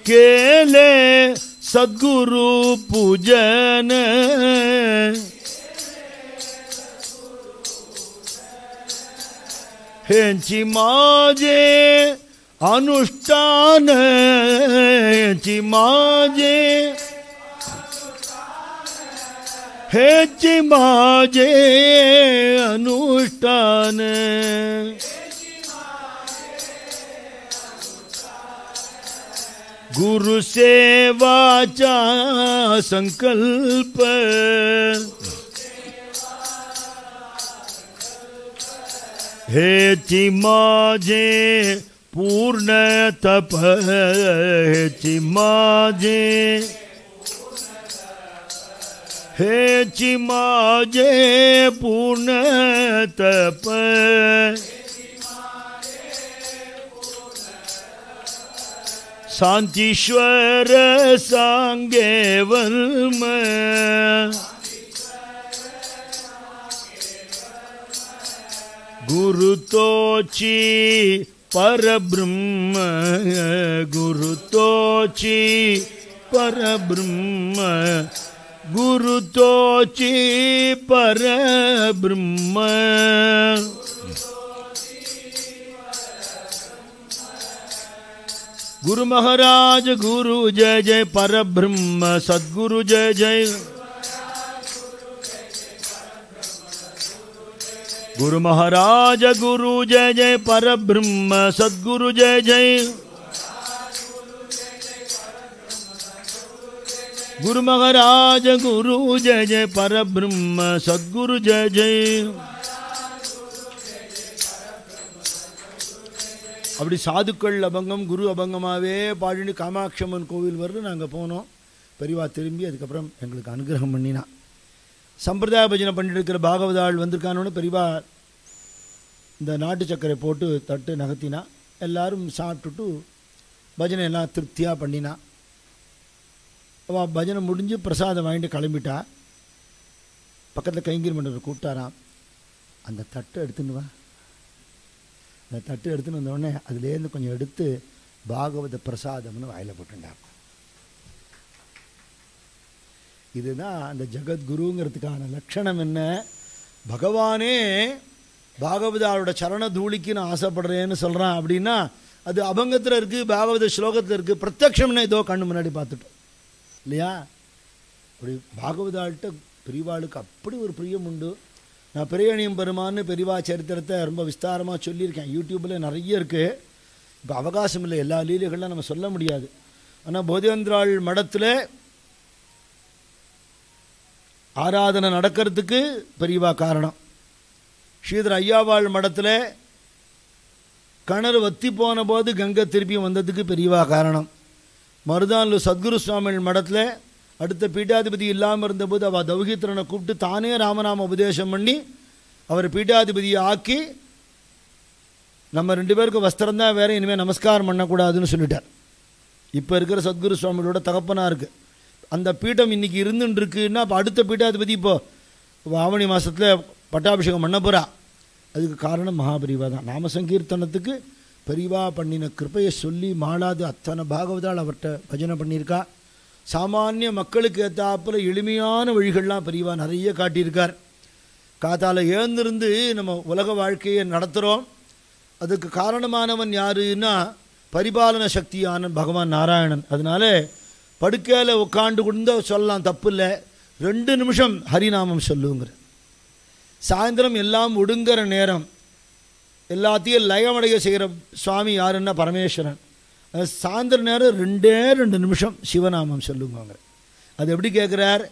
Speaker 4: केले सद्गुरु पूजन हेंची माझे अनुष्ठान हेंची माझे हेंची माझे अनुष्ठान गुरु सेवाचा संकल्प हेची माझे पूर्ण तप हेची माझे हेची माझे पूर्ण तप शांतीश्वर सांगे वर्म गुरु तोची परब्रह्म गुरु तोची परब्रह्म गुरु तोची परब्रह्म गुरु महाराज गुरु जय जय परब्रह्म सद्गुरु जय जय गुरु महाराज गुरु जय जय परब्रह्म सद्गुरु जय जय गुरु महाराज गुरु जय जय परब्रह्म सद्गुरु जय जय அப்படி சாதுக்கள் அபங்கம் குரு அபங்கமாகவே பாடிட்டு காமாட்சம்மன் கோவில் வருது. நாங்கள் போனோம். பெரியவா திரும்பி அதுக்கப்புறம் எங்களுக்கு அனுகிரகம் பண்ணினா. சம்பிரதாய பஜனை பண்ணிட்டு இருக்கிற பாகவதாள் வந்திருக்கானோன்னு பெரியவா இந்த நாட்டு சக்கரை போட்டு தட்டு நகர்த்தினா. எல்லாரும் சாப்பிட்டுட்டு பஜனை எல்லாம் திருப்தியாக பண்ணினா. அவள் பஜனை முடிஞ்சு பிரசாதம் வாங்கிட்டு கிளம்பிட்டா. பக்கத்தில் கைங்கரி மண்டபத்தை கூப்பிட்டாராம். அந்த தட்டை எடுத்துன்னு வா. அந்த தட்டு எடுத்துன்னு வந்தோடனே அதுலேருந்து கொஞ்சம் எடுத்து பாகவத பிரசாதம்னு வாயில் போட்டுட்டார். இதுதான் அந்த ஜகத்குருங்கிறதுக்கான லட்சணம். என்ன, பகவானே பாகவதாவோட சரண தூளிக்கு நான் ஆசைப்படுறேன்னு சொல்கிறான் அப்படின்னா அது அபங்கத்தில் இருக்குது, பாகவத ஸ்லோகத்தில் இருக்குது. பிரத்யக்ஷம்னு ஏதோ கண்ணு முன்னாடி பார்த்துட்டோம் இல்லையா? அப்படி பாகவதாள்கிட்ட பெரியவாளுக்கு அப்படி ஒரு பிரியம் உண்டு. நான் பெரியணியம் பெருமான்னு பெரியவா சரித்திரத்தை ரொம்ப விஸ்தாரமாக சொல்லியிருக்கேன். யூடியூப்பில் நிறைய இருக்குது. இப்போ அவகாசம் இல்லை, எல்லா லீலைகள்லாம் நம்ம சொல்ல முடியாது. ஆனால் போதேந்திராள் மடத்தில் ஆராதனை நடக்கிறதுக்கு பெரியவா காரணம். ஸ்ரீதர ஐயாவாள் மடத்தில் கிணறு வத்தி போன போது கங்கை திருப்பி வந்ததுக்கு பெரியவா காரணம். மருதானில் சத்குரு சுவாமிகள் மடத்தில் அடுத்த பீட்டாதிபதி இல்லாமல் இருந்தபோது அவள் தௌஹித்திரனை கூப்பிட்டு தானே ராமநாம உபதேசம் பண்ணி அவர் பீட்டாதிபதியை ஆக்கி நம்ம 2 பேருக்கு வஸ்திரம் தான் வேறு, இனிமேல் நமஸ்காரம் பண்ணக்கூடாதுன்னு சொல்லிட்டார். இப்போ இருக்கிற சத்குரு சுவாமிகளோட தகப்பனாக இருக்குது. அந்த பீட்டம் இன்றைக்கி இருந்துருக்குன்னா இப்போ அடுத்த பீட்டாதிபதி இப்போது ஆவணி மாதத்தில் பட்டாபிஷேகம் பண்ண போகிறா. அதுக்கு காரணம் மகாபெரிவா தான். நாம சங்கீர்த்தனத்துக்கு பெரிவா பண்ணின கிருப்பையை சொல்லி மாளாது அத்தனை பாகவதால் அவர்கிட்ட பஜனை பண்ணியிருக்கா. சாமானிய மக்களுக்கு ஏற்றாப்புல எளிமையான வழிகள்லாம் பெரியவா நிறைய காட்டியிருக்கார். காத்தால் எழுந்திருந்து நம்ம உலக வாழ்க்கையை நடத்துகிறோம். அதுக்கு காரணமானவன் யாருன்னா பரிபாலன சக்தியான பகவான் நாராயணன். அதனால படுக்கையில் உட்காண்டு கொண்டு சொல்லலாம், தப்பு இல்லை. 2 நிமிஷம் ஹரிநாமம் சொல்லுங்கிற. சாயந்தரம் எல்லாம் ஒடுங்கிற நேரம் எல்லாத்தையும் லயமடைய செய்கிற சுவாமி யாருன்னா பரமேஸ்வரன். சாயந்தர நேரம் 2 நிமிஷம் சிவநாமம் சொல்லுவாங்க. அது எப்படி கேட்குறார்?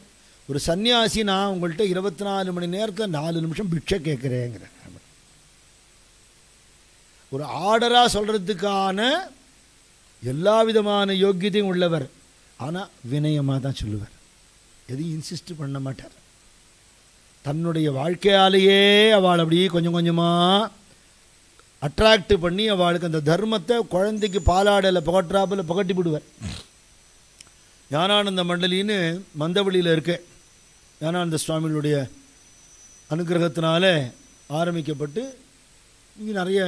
Speaker 4: ஒரு சன்னியாசி, நான் உங்கள்கிட்ட 24 மணி நேரத்தில் 4 நிமிஷம் பிட்சை கேட்குறேங்கிற. ஒரு ஆர்டராக சொல்கிறதுக்கான எல்லா விதமான யோக்கியத்தையும் உள்ளவர். ஆனால் வினயமாக தான் சொல்லுவார். எதையும் இன்சிஸ்ட் பண்ண மாட்டார். தன்னுடைய வாழ்க்கையாலேயே அவள் அப்படியே கொஞ்சம் கொஞ்சமாக அட்ராக்ட் பண்ணி அவளுக்கு அந்த தர்மத்தை குழந்தைக்கு பாலாடலை புகட்டாப்பில் புகட்டி விடுவார். ஞானானந்த மண்டலின்னு மந்தவெளியில் இருக்கு. ஞானானந்த சுவாமிகளுடைய அனுகிரகத்தினால ஆரம்பிக்கப்பட்டு இங்கே நிறைய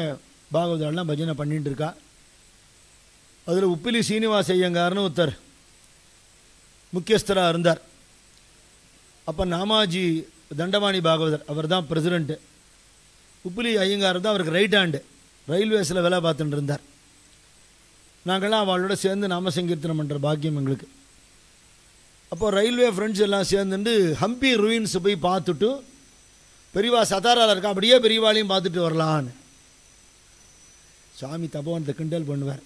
Speaker 4: பாகவதாலாம் பஜனை பண்ணிட்டு இருக்கா. அதில் உப்பிலி சீனிவாச ஐயங்கார்னு ஒருத்தர் முக்கியஸ்தராக இருந்தார். அப்போ நாமாஜி தண்டபாணி பாகவதர் அவர் தான் பிரசிடெண்ட்டு. உப்பிலி ஐயங்கார் தான் அவருக்கு ரைட் ஹேண்டு, ரயில்வேஸில் வேலை பார்த்துட்டு இருந்தார். நாங்கள்லாம் அவளோட சேர்ந்து நாம சங்கீர்த்தனம் பண்ணுற பாக்கியம் எங்களுக்கு. அப்போது ரயில்வே ஃப்ரெண்ட்ஸ் எல்லாம் சேர்ந்துட்டு ஹம்பி ரூயின்ஸ் போய் பார்த்துட்டு பெரியவா சதாராவில் இருக்கா, அப்படியே பெரியவாளையும் பார்த்துட்டு வரலான்னு. சுவாமி தபோவனத்தை கிண்டல் பண்ணுவார்.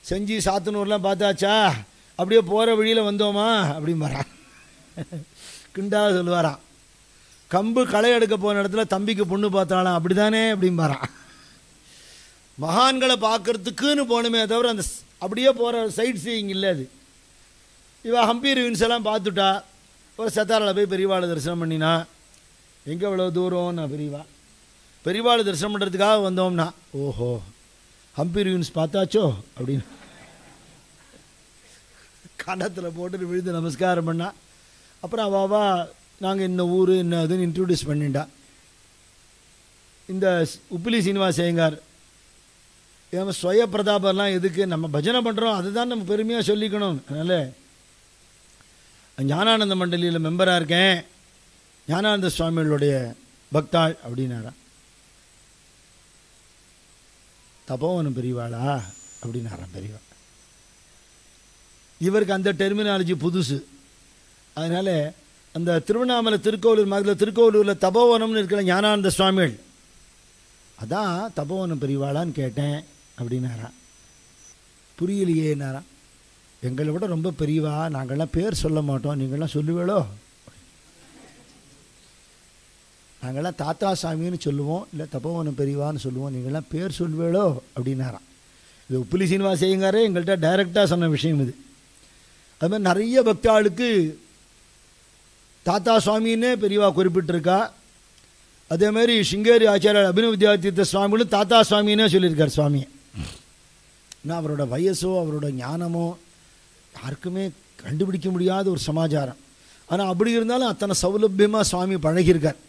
Speaker 4: செஞ்சி சாத்தனூர்லாம் பார்த்தாச்சா, அப்படியே போகிற வழியில் வந்தோமா அப்படிம்பாரான். கிண்டா சொல்லுவாரான். கம்பு களை எடுக்க போன இடத்துல தம்பிக்கு பொண்ணு பார்த்தாலாம், அப்படி தானே அப்படிம்பாரான். மகான்களை பார்க்கறதுக்குன்னு போகணுமே தவிர அந்த அப்படியே போகிற சைட் சீயிங் இல்லை அது. இவன் ஹம்பி ரூயின்ஸ் எல்லாம் பார்த்துட்டா. ஒரு சத்தாரில் போய் பெரியவாளை தரிசனம் பண்ணினா. எங்கே இவ்வளோ தூரம்னா பெரியவாளை தரிசனம் பண்ணுறதுக்காக வந்தோம்னா, ஓஹோ ஹம்பி ரூயின்ஸ் பார்த்தாச்சோ அப்படின்னு கணத்தில் போட்டு விழுந்து நமஸ்காரம் பண்ணா. அப்புறம் அவாவா நாங்கள் என்ன ஊர் என்ன அதுன்னு இன்ட்ரடியூஸ் பண்ணிட்டா. இந்த உப்பிலி சீனிவாச ஐயங்கார் ஏன் சுய பிரதாபம்லாம் எதுக்கு, நம்ம பஜனை பண்ணுறோம் அதுதான் நம்ம பெருமையாக சொல்லிக்கணும். அதனால் ஞானானந்த மண்டலியில் மெம்பராக இருக்கேன், ஞானானந்த சுவாமிகளுடைய பக்தாள் அப்படின்னாரா. தபோவனம் பெரியவாளா அப்படின்னாராம் பெரியவா. இவருக்கு அந்த டெர்மினாலஜி புதுசு. அதனால் அந்த திருவண்ணாமலை திருக்கோவிலூர் மாதிரி திருக்கோவிலூரில் தபோவனம்னு இருக்கிற ஞானானந்த சுவாமிகள், அதான் தபோவனம் பெரியவாளான்னு கேட்டேன் அப்படின்னாரா. புரியலையேன்னாரா. எங்களை விட ரொம்ப பெரியவா, நாங்கள்லாம் பேர் சொல்ல மாட்டோம், நீங்கள்லாம் சொல்லுவேளோ. நாங்கள்லாம் தாத்தா சாமின்னு சொல்லுவோம், இல்லை தபோவனம் பெரியவான்னு சொல்லுவோம், நீங்கள்லாம் பேர் சொல்லுவேளோ அப்படின்னாராம். இது உப்பிலி சீனிவாச ஐயங்காரே எங்கள்கிட்ட டைரெக்டாக சொன்ன விஷயம் இது. அது மாதிரி நிறைய பக்தாளுக்கு தாத்தா சுவாமின்னே பெரியவா குறிப்பிட்டிருக்கா. அதேமாதிரி சிங்கேரி ஆச்சாரியார் அபினவ வித்யாதீர்த்த சுவாமிகளும் தாத்தா சுவாமின்னே சொல்லியிருக்கார் சுவாமியை. ஆனால் அவரோட வயசோ அவரோட ஞானமோ யாருக்குமே கண்டுபிடிக்க முடியாத ஒரு சமாச்சாரம். ஆனால் அப்படி இருந்தாலும் அத்தனை சௌலபியமாக சுவாமி பழகியிருக்கார்.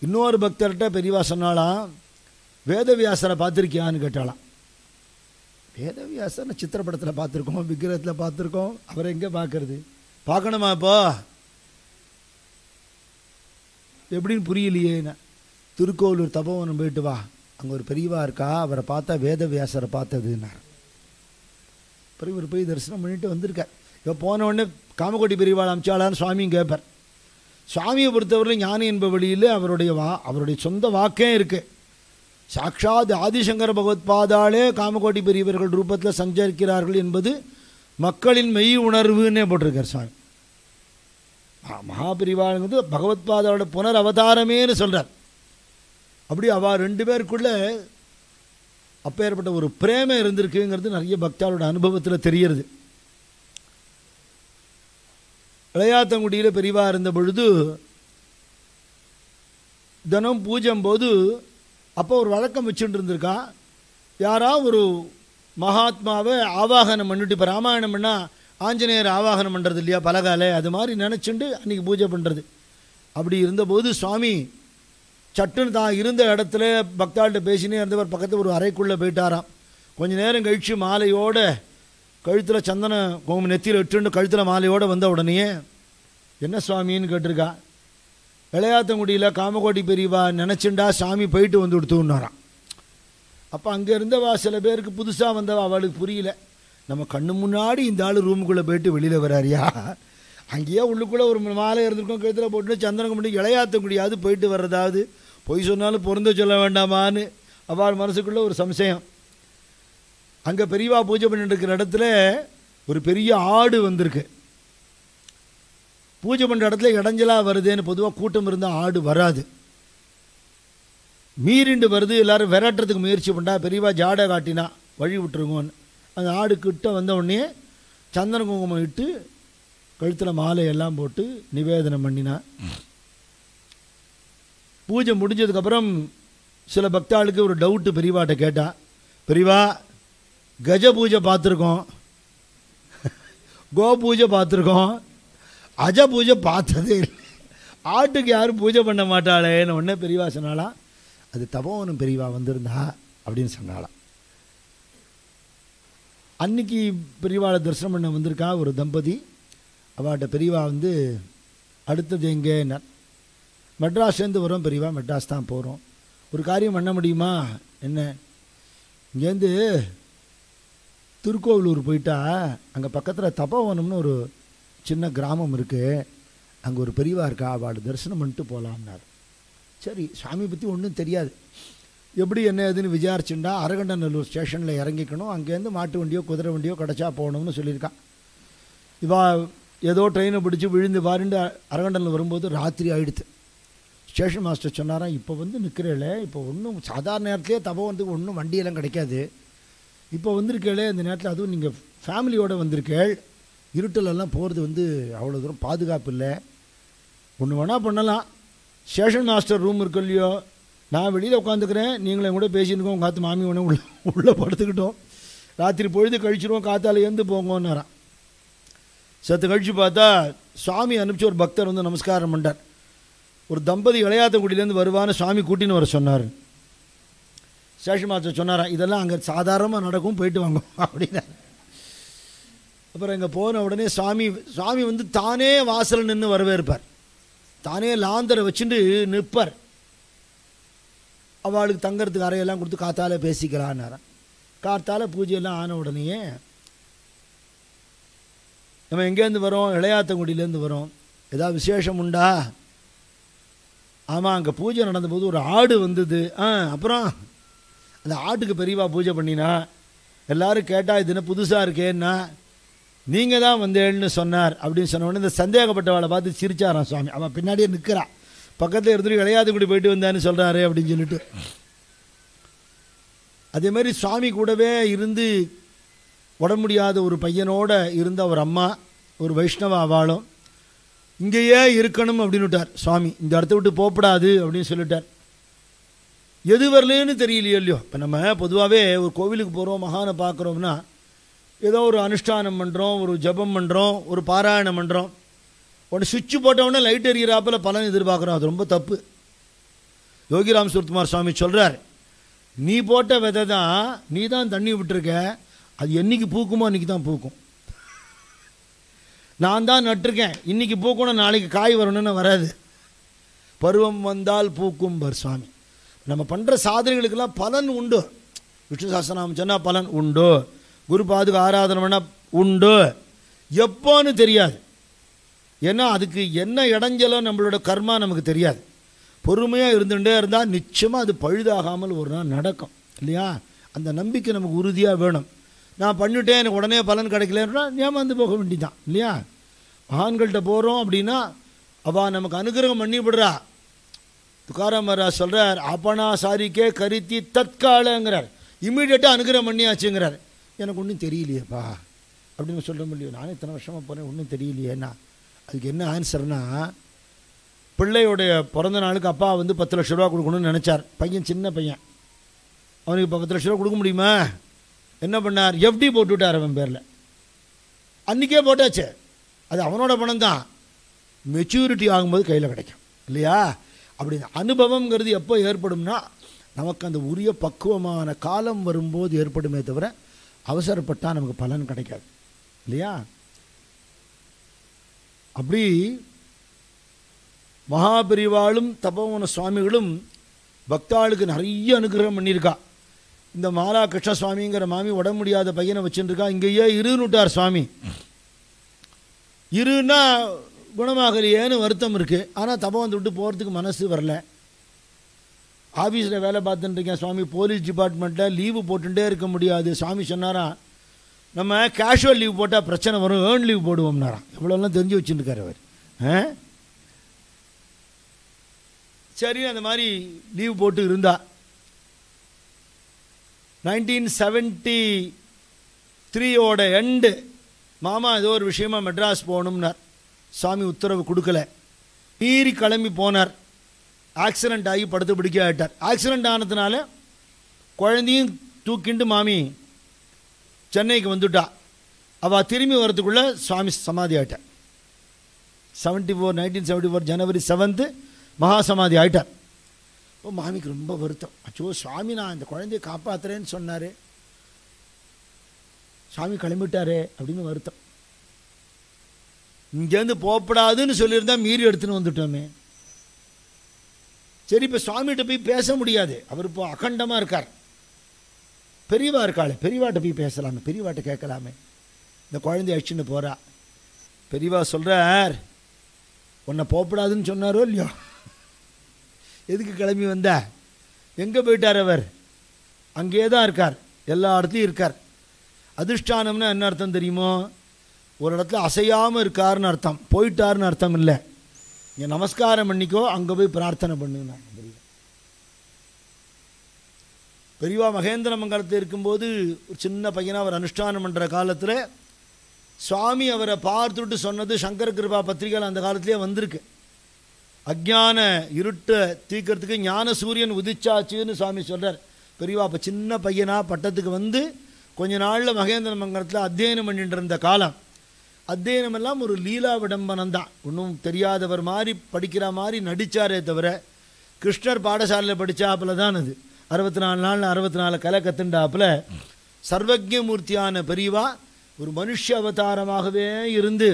Speaker 4: இன்னொரு பக்தர்கிட்ட பெரியவா சொன்னாலாம், வேதவியாசரை பார்த்துருக்கியான்னு கேட்டாலாம். வேதவியாசர் சித்திரப்படத்தில் பார்த்துருக்கோம், விக்கிரகத்தில் பார்த்துருக்கோம், அவரை எங்கே பார்க்கறது, பார்க்கணுமா இப்போ எப்படின்னு புரியலையேன்னு. திருக்கோவிலூர் தபோவனம் போயிட்டு வா, அங்கே ஒரு பெரியவா இருக்கா, அவரை பார்த்தா வேதவியாசரை பார்த்ததுன்னார். பெரியவர் போய் தரிசனம் பண்ணிட்டு வந்திருக்கார். இப்போ போன உடனே காமகோட்டி பெரியவாள் அமிச்சாளான்னு சுவாமியும் கேட்பார். சுவாமியை பொறுத்தவரையில் ஞானி என்ப வழியில் அவருடைய சொந்த வாக்கே இருக்குது. சாட்சாத் ஆதிசங்கர பகவத்பாதாலே காமகோட்டி பெரியவர்கள் ரூபத்தில் சஞ்சரிக்கிறார்கள் என்பது மக்களின் மெய் உணர்வுன்னே போட்டிருக்கார் சுவாமி. மகாபிரிவாளுங்கிறது பகவத்பாதாவோட புனர் அவதாரமேன்னு சொல்கிறார். அப்படி அவள் ரெண்டு பேருக்குள்ளே அப்பேற்பட்ட ஒரு பிரேமை இருந்திருக்குங்கிறது நிறைய பக்தாளோட அனுபவத்தில் தெரிகிறது. இளையாத்தங்குடியில் பெரியவா இருந்த பொழுது தினம் பூஜம் போது அப்போ ஒரு வழக்கம் வச்சுட்டு இருந்திருக்கா. யாராவது ஒரு மகாத்மாவை ஆவாகனம் பண்ணிட்டு, இப்போ ராமாயணம் பண்ணால் ஆஞ்சநேயர் ஆவாகனம் பண்ணுறது இல்லையா பலகால, அது மாதிரி நினச்சிண்டு அன்றைக்கி பூஜை பண்ணுறது. அப்படி இருந்தபோது சுவாமி சட்டுன்னு தான் இருந்த இடத்துல பக்தாள்கிட்ட பேசினே இருந்தவர் பக்கத்தில் ஒரு அறைக்குள்ளே போயிட்டாராம். கொஞ்சம் நேரம் கழித்து மாலையோட கழுத்தில் சந்தன கோமம் நெத்தியில் இட்டுண்டு கழுத்தில் மாலையோடு வந்த உடனே என்ன சுவாமின்னு கேட்டிருக்கா. இளையாத்தங்குடியில் காமகோட்டி பெரியவா நினச்சிண்டா சாமி போயிட்டு வந்து கொடுத்துன்னாராம். அப்போ அங்கே இருந்தவா சில பேருக்கு புதுசாக வந்தவா, அவளுக்கு புரியல. நம்ம கண்ணு முன்னாடி இந்த ஆள் ரூமுக்குள்ளே போயிட்டு வெளியில் வராரியா, அங்கேயே உள்ளுக்குள்ளே ஒரு மாலை இருந்திருக்கோம் கழுத்தில் போட்டு சந்தனம் பண்ணி இளையாத்தங்குடியாவது போயிட்டு வர்றதாவது பொய் சொன்னாலும் பொருந்த சொல்ல வேண்டாமான்னு அவள் மனசுக்குள்ளே ஒரு சம்சயம். அங்கே பெரியவா பூஜை பண்ணிட்டு இருக்கிற இடத்துல ஒரு பெரிய ஆடு வந்திருக்கு. பூஜை பண்ணுற இடத்துல இடைஞ்சலாக வருதுன்னு பொதுவாக கூட்டம் இருந்தால் ஆடு வராது, மீறிண்டு வருது. எல்லோரும் விரட்டுறதுக்கு முயற்சி பண்ணா. பெரியவா ஜாடை காட்டினா வழி விட்டுருங்கன்னு. அந்த ஆடு கிட்ட வந்த உடனே சந்தன குங்குமம் இட்டு கழுத்தில் மாலையெல்லாம் போட்டு நிவேதனம் பண்ணினா. பூஜை முடிஞ்சதுக்கப்புறம் சில பக்தாளுக்கு ஒரு டவுட்டு பெரியவாட்ட கேட்டா. பெரியவா, கஜ பூஜை பார்த்துருக்கோம், கோ பூஜை பார்த்துருக்கோம், அஜ பூஜை பார்த்ததே இல்லை, ஆட்டுக்கு யாரும் பூஜை பண்ண மாட்டாளேன்னு உடனே பெரியவா சொன்னாலாம், அது தபோவனம் பெரியவா வந்திருந்தா அப்படின்னு சொன்னாலாம். அன்னைக்கு பெரியவாளை தரிசனம் பண்ண வந்திருக்கா ஒரு தம்பதி. அவட்ட பெரியவா வந்து அடுத்தது எங்கேன்னா, மெட்ராஸ்லேருந்து வரோம் பெரியவா, மெட்ராஸ் தான் போகிறோம், ஒரு காரியம் பண்ண முடியுமா? என்ன? இங்கேருந்து திருக்கோவிலூர் போயிட்டா அங்கே பக்கத்தில் தபோவனம்னு ஒரு சின்ன கிராமம் இருக்குது, அங்கே ஒரு பெரியவா இருக்கா, அவளை தரிசனம் பண்ணிட்டு போகலான்னார். சரி, சாமி பற்றி ஒன்றும் தெரியாது, எப்படி என்ன ஏதுன்னு விசாரிச்சுட்டா அரகண்டநல்லூர் ஸ்டேஷனில் இறங்கிக்கணும், அங்கேருந்து மாட்டு வண்டியோ குதிரை வண்டியோ கிடச்சா போகணும்னு சொல்லியிருக்கான். இவா ஏதோ ட்ரெயினை பிடிச்சி விழுந்து வாரிண்டு அரகண்டனில் வரும்போது ராத்திரி ஆகிடுது. ஸ்டேஷன் மாஸ்டர் சொன்னாராம், இப்போ வந்து நிற்கிறேளே, இப்போ ஒன்றும் சாதாரண நேரத்துலேயே தபோவனத்துக்கு ஒன்றும் வண்டியெல்லாம் கிடைக்காது, இப்போ வந்திருக்கேளே இந்த நேரத்தில், அதுவும் நீங்கள் ஃபேமிலியோடு வந்திருக்கேள், இருட்டிலெல்லாம் போகிறது வந்து அவ்வளோ தூரம் பாதுகாப்பு இல்லை, ஒன்று வேணால் பண்ணலாம், ஸ்டேஷன் மாஸ்டர் ரூம் இருக்கு இல்லையோ, நான் வெளியில் உட்காந்துக்கிறேன், நீங்களும் கூட பேசியிருக்கோம், உங்கள் காற்று மாமி உடனே உள்ளே படுத்துக்கிட்டோம், ராத்திரி பொழுது கழிச்சிருவோம், காத்தால் எழுந்து போங்கன்னாரான். சத்து கழிச்சு பார்த்தா சுவாமி அனுப்பிச்சு ஒரு பக்தர் வந்து நமஸ்காரம் பண்ணார். ஒரு தம்பதி இளையாத்தங்குடியிலேருந்து வருவான்னு சுவாமி கூட்டின்னு வர சொன்னார். ஸ்டேஷன் மாஸ்டர் சொன்னாரா, இதெல்லாம் அங்கே சாதாரணமாக நடக்கும், போயிட்டு வாங்க அப்படின்னா. அப்புறம் இங்கே போன உடனே சுவாமி வந்து தானே வாசல் நின்று வரவேற்பார், தானே லாந்தரை வச்சுட்டு நிற்பார், அவளுக்கு தங்கறதுக்கு அறையெல்லாம் கொடுத்து காத்தால பேசிக்கலான்னாரான். காத்தால பூஜையெல்லாம் ஆன உடனேயே நம்ம எங்கேருந்து வரோம், இளையாத்தங்குடியிலேருந்து வரோம், ஏதாவது விசேஷம் உண்டா? ஆமாம், அங்கே பூஜை நடந்தபோது ஒரு ஆடு வந்தது, அப்புறம் அந்த ஆட்டுக்கு பெரியவா பூஜை பண்ணினா, எல்லோரும் கேட்டால் இது என்ன புதுசாக இருக்கேன்னா, நீங்கள் தான் வந்தேன்னு சொன்னார் அப்படின்னு சொன்ன உடனே இந்த சந்தேகப்பட்டவளை பார்த்து சிரிச்சாரான் சுவாமி. அவன் பின்னாடியே நிற்கிறா, பக்கத்தில் இருந்துட்டு இளையாத்தங்குடி போயிட்டு வந்தான்னு சொல்கிறாரு அப்படின்னு சொல்லிட்டு. அதே மாதிரி சுவாமி கூடவே இருந்து உடம்பு முடியாத ஒரு பையனோட இருந்த ஒரு அம்மா, ஒரு வைஷ்ணவ அவளும் இங்கேயே இருக்கணும் அப்படின்னு விட்டார் சுவாமி, இந்த இடத்த விட்டு போகப்படாது அப்படின்னு சொல்லிட்டார். எது வரலன்னு தெரியலையோ இல்லையோ, இப்போ நம்ம பொதுவாகவே ஒரு கோவிலுக்கு போகிறோம், மகானை பார்க்குறோம்னா ஏதோ ஒரு அனுஷ்டானம் பண்ணுறோம், ஒரு ஜபம் பண்ணுறோம், ஒரு பாராயணம் பண்ணுறோம், ஒன்று சுவிட்சு போட்டவுடனே லைட் எறிகிறாப்பில் பலன் எதிர்பார்க்குறோம், அது ரொம்ப தப்பு. யோகிராம் சுரத்குமார் சுவாமி சொல்கிறார், நீ போட்ட விதை தான், நீ தான் தண்ணி விட்டுருக்க, அது என்றைக்கு பூக்குமோ அன்றைக்கி தான் பூக்கும். நான் தான் நட்டிருக்கேன், இன்றைக்கி பூக்கணும், நாளைக்கு காய் வரணும்னு வராது, பருவம் வந்தால் பூக்கும் பர் சுவாமி. நம்ம பண்ணுற சாதனைகளுக்கெல்லாம் பலன் உண்டு, விஷ்ணு சாஸ்திரநாமம் சொன்னால் பலன் உண்டு, குரு பாதுகா ஆராதனை பண்ணால் உண்டு, எப்போன்னு தெரியாது, ஏன்னா அதுக்கு என்ன இடைஞ்சலோ நம்மளோட கர்மா நமக்கு தெரியாது. பொறுமையாக இருந்துகிட்டே இருந்தால் நிச்சயமாக அது பழுதாகாமல் ஒரு நாள் நடக்கும் இல்லையா? அந்த நம்பிக்கை நமக்கு உறுதியாக வேணும். நான் பண்ணிவிட்டேன், எனக்கு உடனே பலன் கிடைக்கலன்னா ஏமாந்து போக வேண்டிதான் இல்லையா? மகான்கள்கிட்ட போகிறோம் அப்படின்னா அவள் நமக்கு அனுகிரகம் பண்ணிவிடுறா. துக்காராம் மகாராஜ் சொல்கிறார், அப்பனா சாரிக்கே கருத்தி தற்காலங்கிறார், இம்மீடியட்டாக அனுகிரகம் பண்ணியாச்சுங்கிறார். எனக்கு ஒன்றும் தெரியலையேப்பா அப்படின்னு சொல்ல முடியும், நானே இத்தனை வருஷமாக போகிறேன், ஒன்றும் தெரியலையேன்னா அதுக்கு என்ன ஆன்சர்னா, பிள்ளையோடைய பிறந்த நாளுக்கு அப்பா வந்து 10 லட்ச ரூபா கொடுக்கணும்னு நினச்சார். பையன் சின்ன பையன், அவனுக்கு இப்போ 10 லட்ச ரூபா கொடுக்க முடியுமா? என்ன பண்ணார், எஃப்டி போட்டு விட்டார் அவன் பேரில். அன்றைக்கே போட்டாச்சு, அது அவனோட பணம் தான், மெச்சூரிட்டி ஆகும்போது கையில் கிடைக்கும் இல்லையா? அப்படி அனுபவங்கிறது எப்போ ஏற்படும்னா நமக்கு அந்த உரிய பக்குவமான காலம் வரும்போது ஏற்படுமே தவிர அவசரப்பட்டால் நமக்கு பலன் கிடைக்காது இல்லையா? அப்படி மகாபெரிவாளும் தபோவன சுவாமிகளும் பக்தாளுக்கு நிறைய அனுகிரகம் பண்ணியிருக்கா. இந்த மாலா கிருஷ்ண சுவாமிங்கிற மாமி உடம்பு முடியாத பையனை வச்சுருக்கா, இங்கேயே இருன்னு விட்டார் சுவாமி. இருன்னா குணமாகலையேன்னு வருத்தம் இருக்குது, ஆனால் தபோவனத்தை விட்டு போகிறதுக்கு மனசு வரல. ஆஃபீஸில் வேலை பார்த்துட்டுருக்கேன் சுவாமி, போலீஸ் டிபார்ட்மெண்ட்டில் லீவு போட்டுகிட்டே இருக்க முடியாது. சுவாமி சொன்னாராம், நம்ம கேஷுவல் லீவ் போட்டால் பிரச்சனை வரும், ஏர்ன் லீவ் போடுவோம்னாராம். எவ்வளோலாம் தெரிஞ்சு வச்சுருக்கார் அவர். சரி, அந்த மாதிரி லீவ் போட்டு இருந்தா 1973 எண்டு மாமா ஏதோ ஒரு விஷயமா மெட்ராஸ் போகணும்னார். சுவாமி உத்தரவு கொடுக்கல, மீறி கிளம்பி போனார். ஆக்சிடெண்ட் ஆகி படுத்து பிடிக்க ஆகிட்டார். ஆக்சிடெண்ட் ஆனதுனால குழந்தையும் தூக்கிண்டு மாமி சென்னைக்கு வந்துட்டா. அவள் திரும்பி வரத்துக்குள்ளே சுவாமி சமாதி ஆகிட்டார். 1974 ஜனவரி 7 மகா சமாதி ஆகிட்டார். இப்போ மாமிக்கு ரொம்ப வருத்தம், அச்சோ சுவாமி நான் இந்த குழந்தைய காப்பாற்றுறேன்னு சொன்னார், சாமி கிளம்பிட்டாரே அப்படின்னு வருத்தம். இங்கேருந்து போகப்படாதுன்னு சொல்லியிருந்தா மீறி எடுத்துன்னு வந்துட்டோமே. சரி, இப்போ சுவாமிகிட்ட போய் பேச முடியாது, அவர் இப்போ அகண்டமாக இருக்கார். பெரியவா இருக்காளே, பெரியவாட்ட போய் பேசலாமே, பெரியவாட்ட கேட்கலாமே. இந்த குழந்தைய அழிச்சுன்னு போகிறா. பெரியவா சொல்கிறார், உன்னை போகப்படாதுன்னு சொன்னாரோ இல்லையோ, எதுக்கு கிளம்பி வந்த? எங்கே போயிட்டார் அவர்? அங்கே தான் இருக்கார், எல்லா இடத்துலையும் இருக்கார். அதிஷ்டானம்னா என்ன அர்த்தம் தெரியுமோ? ஒரு இடத்துல அசையாமல் இருக்காருன்னு அர்த்தம், போயிட்டாருன்னு அர்த்தம் இல்லை. இங்கே நமஸ்காரம் பண்ணிக்கோ, அங்கே போய் பிரார்த்தனை பண்ணுங்க. பெரியவா மகேந்திர மங்கலத்தில் இருக்கும்போது ஒரு சின்ன பையனாக அவர் அனுஷ்டானம் பண்ணுற காலத்தில் சுவாமி அவரை பார்த்துட்டு சொன்னது சங்கர கிருபா பத்திரிகையில் அந்த காலத்திலே வந்திருக்கு. அஜ்ஞான இருட்டை தீக்கிறதுக்கு ஞான சூரியன் உதிச்சாச்சுன்னு சுவாமி சொல்கிறார். பெரியவா அப்போ சின்ன பையனாக பட்டத்துக்கு வந்து கொஞ்ச நாளில் மகேந்திர மங்கலத்தில் அத்தியனம் பண்ணிட்டு இருந்த காலம். அத்தியனமெல்லாம் ஒரு லீலா விடம்பனம் தான், ஒன்றும் தெரியாதவர் மாதிரி படிக்கிற மாதிரி நடித்தாரே தவிர கிருஷ்ணர் பாடசாலையில் படித்தாப்புல தான் அது. 64 நாள் 64 கலை கத்துண்டாப்புல சர்வஜமூர்த்தியான பெரியவா ஒரு மனுஷ அவதாரமாகவே இருந்து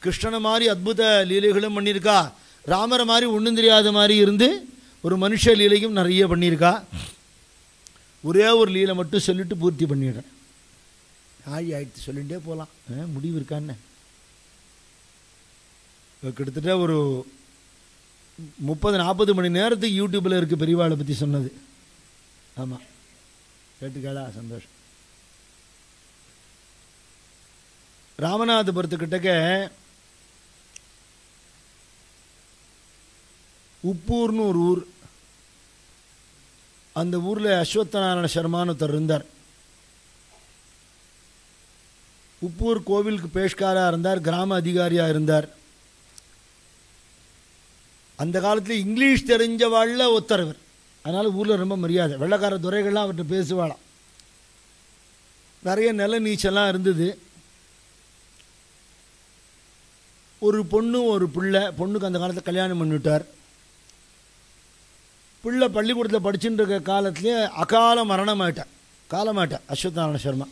Speaker 4: கிருஷ்ணனை மாதிரி அற்புத லீலைகளும் பண்ணியிருக்கா. ராமரை மாதிரி ஒன்றும் தெரியாத மாதிரி இருந்து ஒரு மனுஷ லீலையும் நிறைய பண்ணியிருக்கா. ஒரே ஒரு லீலை மட்டும் சொல்லிட்டு பூர்த்தி பண்ணிடுறேன். ஆயிடுத்து சொல்லிகிட்டே போகலாம், முடிவு இருக்கான்னு. கிட்டத்தட்ட ஒரு 30-40 மணி நேரத்துக்கு யூடியூப்பில் இருக்குது பெரியவாளை பற்றி சொன்னது. ஆமாம், கேட்டுக்காளா? சந்தோஷம். ராமநாதபுரத்துக்கிட்டக்க உப்பூர்னு ஒரு ஊர். அந்த ஊரில் அஸ்வத்நாராயண சர்மான்னு ஒருத்தர் இருந்தார். உப்பூர் கோவிலுக்கு பேஷ்காராக இருந்தார், கிராம அதிகாரியாக இருந்தார். அந்த காலத்தில் இங்கிலீஷ் தெரிஞ்சவாளில் ஒருத்தர். அதனால் ஊரில் ரொம்ப மரியாதை. வெள்ளைக்கார துறைகள்லாம் அவர்கிட்ட பேசுவாளாம். நிறைய நில நீச்சலாம் இருந்தது. ஒரு பொண்ணு ஒரு பிள்ளை. பொண்ணுக்கு அந்த காலத்தில் கல்யாணம் பண்ணிவிட்டார். பிள்ளை பள்ளிக்கூடத்தில் படிச்சுட்டு இருக்க காலத்துலேயே அகால மரணமாயிட்டார், காலமாயிட்டார் அஸ்வத்நாராயண சர்மா.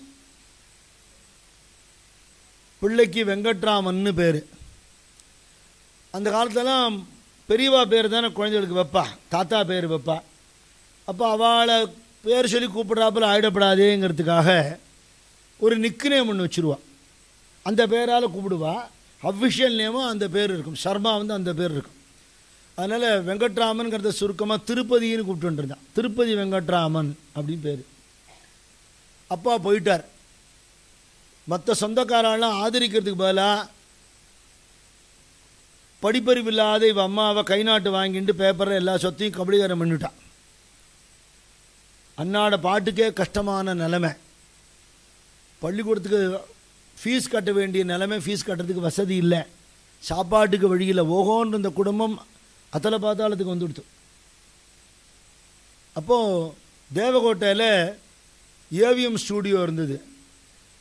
Speaker 4: பிள்ளைக்கு வெங்கட்ராமன்னு பேர். அந்த காலத்திலலாம் பெரியவா பேர் தானே குழந்தைகளுக்கு வைப்பா, தாத்தா பேர் வைப்பா. அப்போ அவளை பேர் சொல்லி கூப்பிட்றாப்புல ஆயிடப்படாதேங்கிறதுக்காக ஒரு நிக்நேம் ஒன்று வச்சுருவா. அந்த பேரால் கூப்பிடுவா. அஃபிஷியல் நேமும் அந்த பேர் இருக்கும், சர்மா வந்து அந்த பேர் இருக்கும். அதனால் வெங்கட்ராமன்கிறத சுருக்கமாக திருப்பதின்னு கூப்பிட்டுருந்தான். திருப்பதி வெங்கட்ராமன் அப்படின்னு பேர். அப்பா போயிட்டார். மற்ற சொந்தக்காரெல்லாம் ஆதரிக்கிறதுக்கு பதிலாக படிப்பறிவு இல்லாத இவ அம்மாவை கை நாட்டு வாங்கிட்டு பேப்பரில் எல்லா சொத்தையும் கபடிகாரம் பண்ணிவிட்டான். அன்னாட பாட்டுக்கே கஷ்டமான நிலைமை. பள்ளிக்கூடத்துக்கு ஃபீஸ் கட்ட வேண்டிய நிலைமை, ஃபீஸ் கட்டுறதுக்கு வசதி இல்லை, சாப்பாட்டுக்கு வழியில். ஓகோன்ற இந்த குடும்பம் அத்தலை பாத்தாளத்துக்கு வந்துடுத்து. அப்போது தேவகோட்டையில் ஏவிஎம் ஸ்டூடியோ இருந்தது.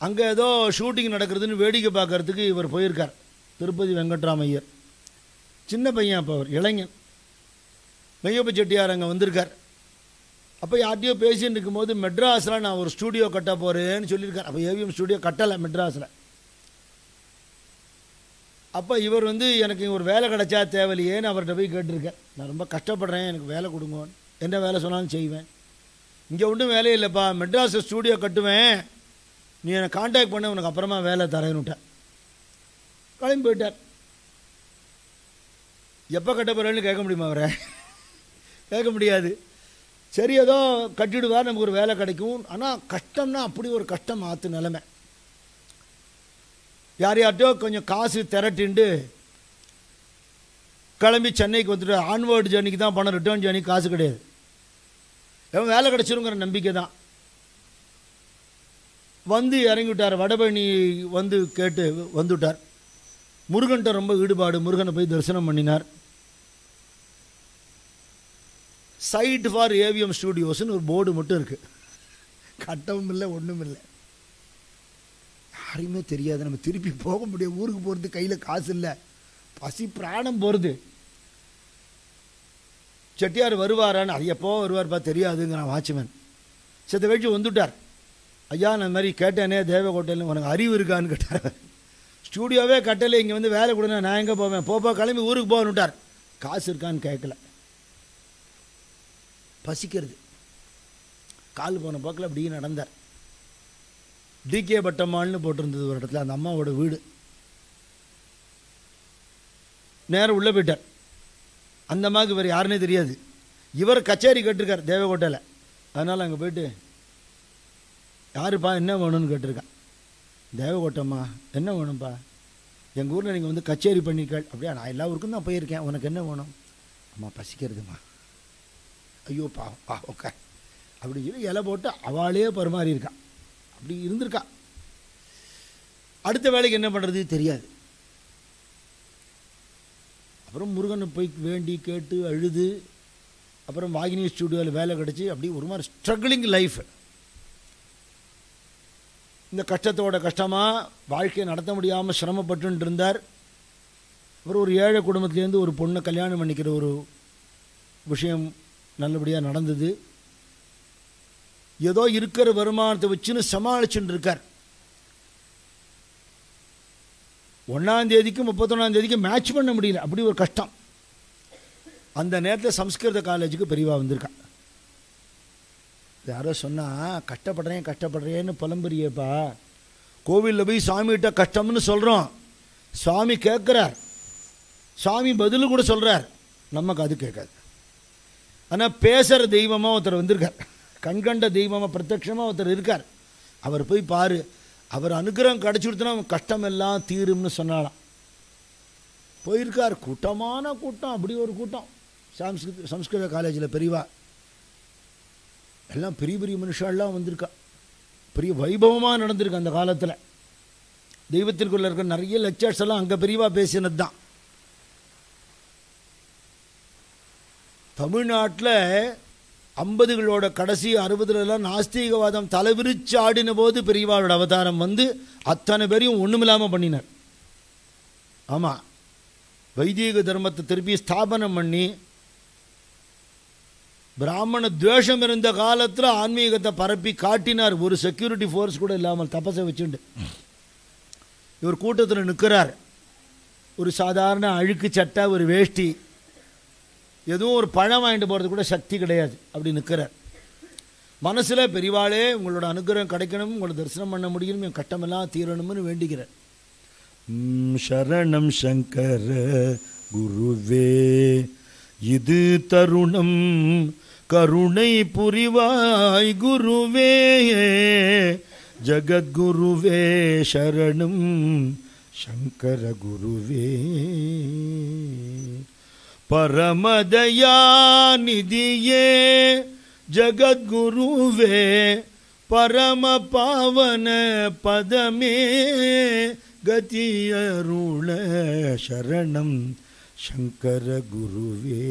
Speaker 4: அங்கே ஏதோ ஷூட்டிங் நடக்கிறதுன்னு வேடிக்கை பார்க்கறதுக்கு இவர் போயிருக்கார், திருப்பதி வெங்கட்ராமையர். சின்ன பையன் அப்போ, அவர் இளைஞன். மெய்யப்ப செட்டியார் அங்கே வந்திருக்கார். அப்போ யார்ட்டையோ பேசின்னு இருக்கும்போது மெட்ராஸில் நான் ஒரு ஸ்டூடியோ கட்ட போகிறேன்னு சொல்லியிருக்கார். அப்போ ஏவிஎம் ஸ்டூடியோ கட்டலை மெட்ராஸில். அப்போ இவர் வந்து எனக்கு ஒரு வேலை கிடச்சா தேவையில்லையேன்னு அவர்கிட்ட போய் கேட்டிருக்கேன். நான் ரொம்ப கஷ்டப்படுறேன், எனக்கு வேலை கொடுங்கன்னு. என்ன வேலை சொன்னாலும் செய்வேன். இங்கே ஒன்றும் வேலையே இல்லைப்பா, மெட்ராஸில் ஸ்டூடியோ கட்டுவேன், நீ என்னை கான்டாக்ட் பண்ண, உனக்கு அப்புறமா வேலை தரேன்னுட்டேன். கிளம்பி போயிட்டார். எப்போ கட்ட போகிறேன்னு கேட்க முடியுமா அவரை? கேட்க முடியாது. சரி, ஏதோ கட்டிடுவார், நமக்கு ஒரு வேலை கிடைக்கும். ஆனால் கஷ்டம்னா அப்படி ஒரு கஷ்டம் ஆற்று நிலைமை. யார்கிட்டயோ கொஞ்சம் காசு திரட்டிண்டு கிளம்பி சென்னைக்கு வந்துட்டு ஆன்வர்டு ஜர்னிக்கு தான் பணம், ரிட்டர்ன் ஜர்னிக்கு காசு கிடையாது. எவன் வேலை கிடச்சிருங்கிற நம்பிக்கை தான். வந்து இறங்கிவிட்டார். வடபழனி வந்து கேட்டு வந்துவிட்டார். முருகன்கிட்ட ரொம்ப ஈடுபாடு. முருகனை போய் தரிசனம் பண்ணினார். சைட் ஃபார் ஏவிஎம் ஸ்டூடியோஸ்ன்னு ஒரு போர்டு மட்டும் இருக்குது. கட்டவும் இல்லை, ஒன்றும் இல்லை, யாரையுமே தெரியாது. நம்ம திருப்பி போக முடியாது, ஊருக்கு போகிறது கையில் காசு இல்லை, பசி பிராணம் போகிறது. செட்டியார் வருவாரான்னு, அது எப்போ வருவார்ப்பா தெரியாதுங்கிறான் வாட்ச்மேன். செத்த கழிச்சு வந்துட்டார். ஐயா நான் மாதிரி கேட்டேனே தேவகோட்டையில் உனக்கு அறிவு இருக்கான்னு கேட்டார். ஸ்டூடியோவே கட்டலை, இங்கே வந்து வேலை கொடுங்க, நான் எங்கே போவேன், போப்பா கிளம்பி ஊருக்கு போகணும் விட்டார். காசு இருக்கான்னு கேட்கல, பசிக்கிறது. கால் போன போக்கில் அப்படியே நடந்தார். டிகே பட்டம்மாள்னு போட்டிருந்தது ஒரு இடத்துல, அந்த அம்மாவோட வீடு. நேரம் உள்ளே போயிட்டார். அந்த அம்மாவுக்கு இவர் யாருன்னே தெரியாது. இவர் கச்சேரி கேட்டிருக்கார் தேவகோட்டையில். அதனால் அங்கே போயிட்டு யாருப்பா என்ன வேணும்னு கேட்டிருக்கான். தேவகோட்டம்மா என்ன வேணும்ப்பா, எங்கள் ஊரில் நீங்கள் வந்து கச்சேரி பண்ணிருக்காள். அப்படியா, நான் எல்லா ஊருக்கும் தான் போயிருக்கேன், உனக்கு என்ன வேணும்? அம்மா பசிக்கிறதுமா. ஐயோ பா ஓகே அப்படி சொல்லி இலை போட்டு அவளே பரிமாறி இருக்கா. அப்படி இருந்திருக்கா. அடுத்த வேலைக்கு என்ன பண்ணுறது தெரியாது. அப்புறம் முருகனை போய் வேண்டி கேட்டு அழுது, அப்புறம் வாகினி ஸ்டூடியோவில் வேலை கிடச்சி, அப்படி ஒரு மாதிரி ஸ்ட்ரகிளிங் லைஃப். இந்த கஷ்டத்தோட கஷ்டமாக வாழ்க்கையை நடத்த முடியாமல் சிரமப்பட்டு இருந்தார். அப்புறம் ஒரு ஏழை குடும்பத்துலேருந்து ஒரு பொண்ணை கல்யாணம் பண்ணிக்கிற ஒரு விஷயம் நல்லபடியாக நடந்தது. ஏதோ இருக்கிற வருமானத்தை வச்சுன்னு சமாளிச்சுட்டு இருக்கார். 1ஆம் தேதிக்கு 31ஆம் தேதிக்கு மேட்ச் பண்ண முடியல, அப்படி ஒரு கஷ்டம். அந்த நேரத்தில் சம்ஸ்கிருத காலேஜுக்கு பெரியவா வந்திருக்கா. யாரோ சொன்னால் கஷ்டப்படுறேன்னு புலம்புறியேப்பா, கோவிலில் போய் சாமிகிட்ட கஷ்டம்னு சொல்கிறோம், சுவாமி கேட்குறார், சுவாமி பதில் கூட சொல்கிறார், நமக்கு அது கேட்காது. ஆனால் பேசுகிற தெய்வமாக ஒருத்தர் வந்திருக்கார், கண்கண்ட தெய்வமாக பிரத்யட்சமாக ஒருத்தர் இருக்கார். அவர் போய் பாரு, அவர் அனுகிரகம் கிடச்சிடுத்துனா அவன் கஷ்டம் எல்லாம் தீரும்னு சொன்னாலாம். போயிருக்கார். கூட்டமான கூட்டம், அப்படி ஒரு கூட்டம். சம்ஸ்கிருத காலேஜில் பெரியவா எல்லாம் பெரிய பெரிய மனுஷாலாம் வந்திருக்கா. பெரிய வைபவமாக நடந்திருக்கு அந்த காலத்தில். தெய்வத்திற்குள்ள இருக்க நிறைய லெக்சர்ஸ் எல்லாம் அங்கே பெரியவா பேசினது தான். தமிழ்நாட்டில் 50களோட கடைசி 60லலாம் நாஸ்திகவாதம் தலைவிரிச்சு ஆடின போது பெரியவாளோட அவதாரம் வந்து அத்தனை பேரையும் ஒன்றுமில்லாமல் பண்ணினார். ஆமாம், வைதிக தர்மத்தை திருப்பி ஸ்தாபனம் பண்ணி, பிராமண துவேஷம் இருந்த காலத்தில் ஆன்மீகத்தை பரப்பி காட்டினார். ஒரு செக்யூரிட்டி ஃபோர்ஸ் கூட இல்லாமல் தபசை வச்சுண்டு இவர் கூட்டத்தில் நிற்கிறார். ஒரு சாதாரண அழுக்கு சட்டை, ஒரு வேஷ்டி, எதுவும் ஒரு பழம் வாங்கிட்டு போகிறது கூட சக்தி கிடையாது. அப்படி நிற்கிறார். மனசில் பெரியவாளே உங்களோட அனுகிரகம் கிடைக்கணும், உங்களை தரிசனம் பண்ண முடியணும், என் கட்டமெல்லாம் தீரணும்னு வேண்டிக்கிறார். சரணம் சங்கர குருவே, இது தருணம் கருணை புரிவாய் குருவே, ஜகத்குருவே சரணம் சங்கர குருவே, பரமதயா நிதியே ஜகத்குருவே, பரம பாவன பதமே கதியருள சரணம் சங்கர குருவே.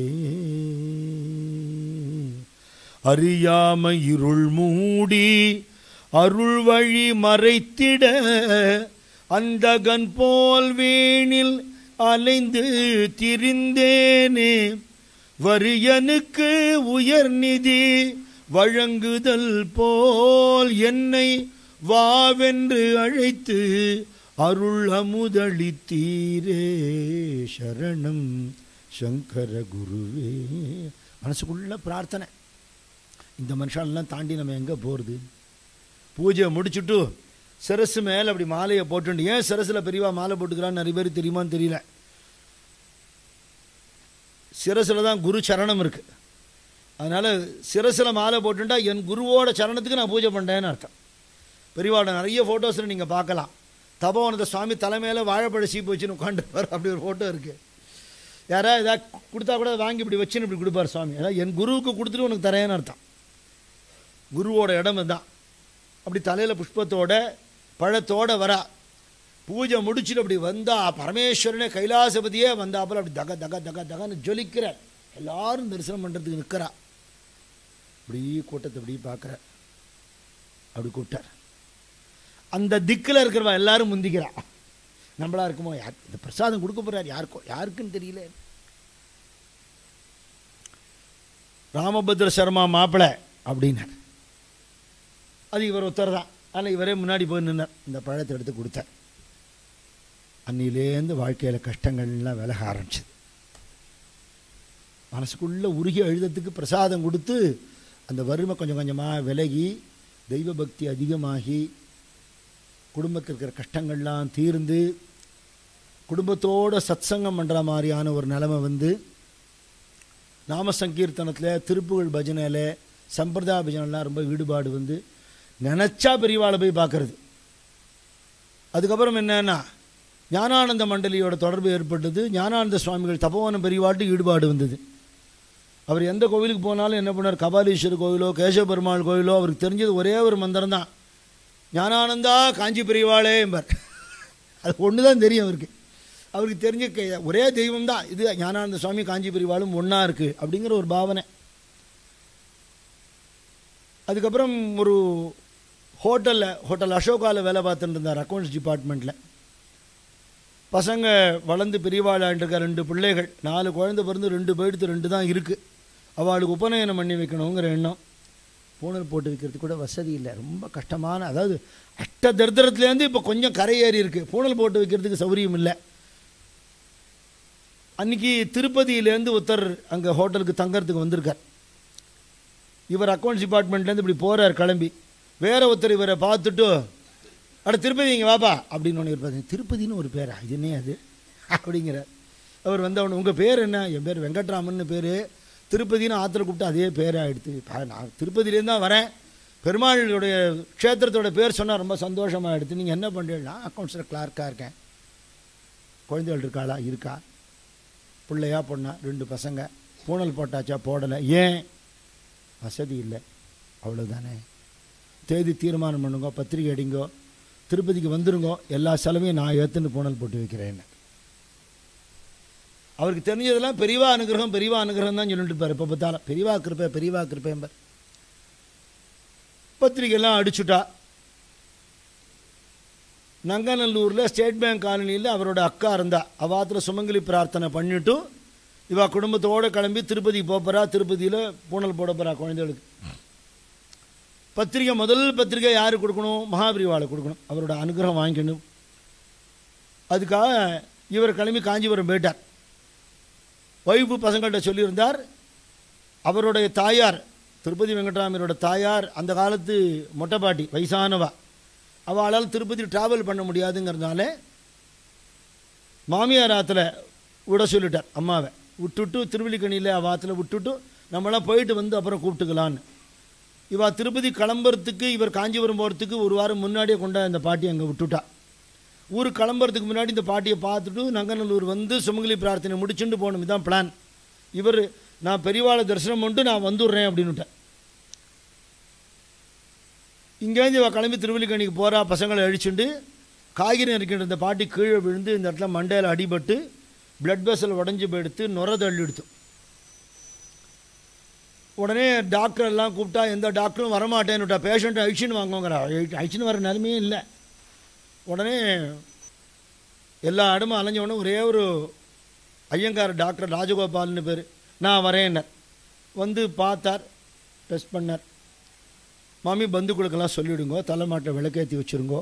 Speaker 4: அறியாம இருள் மூடி அருள் வழி மறைத்திட, அந்தகன் போல் வீணில் அலைந்து திரிந்தேனே, வரியனுக்கு உயர்நிதி வழங்குதல் போல் என்னை வாவென்று அழைத்து அருள் அமுதளித்தீரே, சரணம் சங்கர குருவே. மனசுக்குள்ள பிரார்த்தனை. இந்த மனுஷாலெல்லாம் தாண்டி நம்ம எங்கே போகிறது? பூஜை முடிச்சுட்டு சிரசு மேலே அப்படி மாலையை போட்டுண்டு, ஏன் சிரசில் பெரியவா மாலை போட்டுக்கிறான்னு நிறைய பேர் தெரியுமான்னு தெரியல. சிரசில் தான் குரு சரணம் இருக்குது. அதனால் சிரசில் மாலை போட்டுட்டா என் குருவோட சரணத்துக்கு நான் பூஜை பண்ணுறேன்னு அர்த்தம். பெரியவாவோட நிறைய ஃபோட்டோஸில் நீங்கள் பார்க்கலாம். தபோவனத்தை சுவாமி தலைமையில் வாழைப்பழ சீப்பு வச்சுன்னு உட்காந்துருப்பார். அப்படி ஒரு ஃபோட்டோ இருக்குது. யாராவது ஏதாவது கொடுத்தா கூட வாங்கி இப்படி வச்சுன்னு இப்படி கொடுப்பார் சுவாமி. ஏன்னா என் குருவுக்கு கொடுத்துட்டு உனக்கு தரேன்னு அர்த்தம். குருவோட இடம் தான். அப்படி தலையில் புஷ்பத்தோட பழத்தோடு வரா. பூஜை முடிச்சுட்டு அப்படி வந்தால் பரமேஸ்வரனே கைலாசபதியே வந்தாப்பில் அப்படி தக தக தக தகன்னு ஜொலிக்கிறார். எல்லாரும் தரிசனம் பண்ணுறதுக்கு நிற்கிறா. அப்படி கூட்டத்தை அப்படி பார்க்குற. அப்படி கூப்பிட்டார். அந்த திக்கில் இருக்கிறவா எல்லாரும் முந்திக்கிறா. நம்மளா இருக்குமோ, யார் இந்த பிரசாதம் கொடுக்க போகிறார், யாருக்குன்னு தெரியல. ராமபத்ர சர்மா மாப்பிள்ளை அப்படின்னார். அது இவர் ஒருத்தர் தான். ஆனால் இவரே முன்னாடி போய் நின்னார். இந்த பழத்தை எடுத்து கொடுத்தார். அன்னிலேருந்து வாழ்க்கையில் கஷ்டங்கள்லாம் விலக ஆரம்பிச்சது. மனசுக்குள்ளே உருகி எழுதத்துக்கு பிரசாதம் கொடுத்து அந்த வறுமை கொஞ்சம் கொஞ்சமாக விலகி தெய்வ பக்தி அதிகமாகி குடும்பத்தில் இருக்கிற கஷ்டங்கள்லாம் தீர்ந்து குடும்பத்தோடு சத்சங்கம் பண்ணுற மாதிரியான ஒரு நிலைமை வந்து நாம சங்கீர்த்தனத்தில் திருப்புகழ் பஜனையில் சம்பிரதாய பஜனைலாம் ரொம்ப ஈடுபாடு வந்து நினச்சா பெரியவாளை போய் பார்க்கறது. அதுக்கப்புறம் என்னன்னா ஞானானந்த மண்டலியோட தொடர்பு ஏற்பட்டது. ஞானானந்த சுவாமிகள் தபோவனம் பெரியவாட்டு ஈடுபாடு வந்தது. அவர் எந்த கோவிலுக்கு போனாலும் என்ன பண்ணார், கபாலீஸ்வரர் கோவிலோ கேசவ பெருமாள் கோவிலோ அவருக்கு தெரிஞ்சது ஒரே ஒரு மந்திரம் தான், ஞானானந்தா காஞ்சி பெரியவாளே என்பார். அது ஒன்று தான் தெரியும் அவருக்கு. அவருக்கு தெரிஞ்ச ஒரே தெய்வம் தான் இது, ஞானானந்த சுவாமி காஞ்சி பெரியவாளும் ஒன்றா இருக்குது அப்படிங்கிற ஒரு பாவனை. அதுக்கப்புறம் ஒரு ஹோட்டல் அசோகாவில் வேலை பார்த்துட்டு இருந்தார், அக்கௌண்ட்ஸ் டிபார்ட்மெண்ட்டில். பசங்க வளர்ந்து பெரியவாளாண்டிருக்க 2 பிள்ளைகள், 4 குழந்தை பிறந்து 2 போயிடுத்து, 2 தான் இருக்குது. அவளுக்கு உபநயனம் பண்ணி வைக்கணுங்கிற எண்ணம். பூணல் போட்டு வைக்கிறதுக்கு கூட வசதி இல்லை, ரொம்ப கஷ்டமான, அதாவது அஷ்ட தரித்திரத்துலேருந்து இப்போ கொஞ்சம் கரையேறி இருக்குது. பூணல் போட்டு வைக்கிறதுக்கு சௌகரியம் இல்லை. அன்றைக்கி திருப்பதியிலேருந்து ஒருத்தர் அங்கே ஹோட்டலுக்கு தங்கறதுக்கு வந்திருக்கார். இவர் அக்கௌண்ட்ஸ் டிபார்ட்மெண்ட்லேருந்து இப்படி போகிறார் கிளம்பி. வேற ஒருத்தர் இவரை பார்த்துட்டு, அட திருப்பதி இங்கே வாப்பா அப்படின்னு ஒன்று இருப்பாரு. திருப்பதின்னு ஒரு பேரா, இது என்ன அது அப்படிங்கிறார். அவர் வந்து அவனு, உங்கள் பேர் என்ன? என் பேர் வெங்கட்ராமன் பேர். திருப்பதின்னு ஆற்றுல கூப்பிட்டு அதே பேராக எடுத்து, நான் திருப்பதியிலேருந்து தான் வரேன், பெருமாளுடைய க்ஷேத்திரத்தோட பேர் சொன்னால் ரொம்ப சந்தோஷமாக எடுத்து. நீங்கள் என்ன பண்ணுறீங்கன்னா, அக்கௌண்ட்ஸில் கிளார்க்காக இருக்கேன். குழந்தைகள் இருக்காளா? இருக்கா. பிள்ளையா பொண்ணா? 2 பசங்க. பூணல் போட்டாச்சா? போடலை. ஏன்? வசதி இல்லை, அவ்வளோதானே. தேதி தீர்மானம் பண்ணுங்க, பத்திரிகை அடிங்கோ, திருப்பதிக்கு வந்துருங்கோ, எல்லா செலவையும் நான் ஏற்றுன்னு பூணல் போட்டு வைக்கிறேன். அவருக்கு தெரிஞ்சதெல்லாம் பெரியவா அனுகிரகம் தான் சொல்லிட்டு இருப்பார். இப்போ பார்த்தாலும் பெரியவா கிருப்பேம்பர். பத்திரிகைலாம் அடிச்சுட்டா. நங்கநல்லூரில் ஸ்டேட் பேங்க் காலனியில் அவரோட அக்கா இருந்தா. அவாத்தில் சுமங்கலி பிரார்த்தனை பண்ணிவிட்டு இவா குடும்பத்தோடு கிளம்பி திருப்பதிக்கு போகிறா. திருப்பதியில் பூணல் போட போகிறா குழந்தைகளுக்கு. பத்திரிகை, முதல் பத்திரிகை யாருக்கு கொடுக்கணும்? மகாபிரிவாளை கொடுக்கணும், அவரோட அனுகிரகம் வாங்கிக்கணும். அதுக்காக இவர் கிளம்பி காஞ்சிபுரம் போயிட்டார். வைப்பு பசங்கள்கிட்ட சொல்லியிருந்தார். அவருடைய தாயார், திருப்பதி வெங்கட்ராமரோட தாயார், அந்த காலத்து மொட்டைப்பாட்டி, வயசானவா. அவளால் திருப்பதி ட்ராவல் பண்ண முடியாதுங்கிறதுனால மாமியார் ஆற்றுல விட சொல்லிட்டார். அம்மாவை விட்டுட்டு திருவல்லிக்கணியில் ஆற்றுல விட்டுட்டு நம்மளாம் போயிட்டு வந்து அப்புறம் கூப்பிட்டுக்கலான்னு. இவா திருப்பதி கிளம்புறதுக்கு, இவர் காஞ்சிபுரம் போகிறதுக்கு ஒரு வாரம் முன்னாடியே கொண்டா இந்த பாட்டி அங்கே விட்டுட்டா. ஊருக்கு கிளம்புறதுக்கு முன்னாடி இந்த பாட்டியை பார்த்துட்டு நங்கநல்லூர் வந்து சுமங்கலி பிரார்த்தனை முடிச்சுட்டு போகணும், இதுதான் பிளான். இவர், நான் பெரியவாளை தரிசனம் பண்ணிட்டு நான் வந்துடுறேன் அப்படின்னுட்டேன். இங்கேருந்து இவள் கிளம்பி திருவல்லிக்கணிக்கு போகிறா. பசங்களை அழிச்சுட்டு காய்கறி இருக்கின்ற இந்த பாட்டி கீழே விழுந்து இந்த இடத்துல மண்டையில் அடிபட்டு பிளட் வெசல் உடஞ்சி போயிடுத்து, நுர தள்ளிடுத்து. உடனே டாக்டர் எல்லாம் கூப்பிட்டா எந்த டாக்டரும் வரமாட்டேன்னுட்டா. பேஷண்ட்டை அழிச்சுன்னு வாங்குங்கிறா. அழிச்சுன்னு வர நிலைமையே இல்லை. உடனே எல்லா இடமும் அலைஞ்ச ஒரே ஒரு ஐயங்கார் டாக்டர் ராஜகோபால்னு பேர், நான் வரேன்னார். வந்து பார்த்தார், டெஸ்ட் பண்ணார். மாமி பந்துக்களுக்கெல்லாம் சொல்லிவிடுங்கோ, தலைமாட்டை விளக்கேற்றி வச்சுருங்கோ,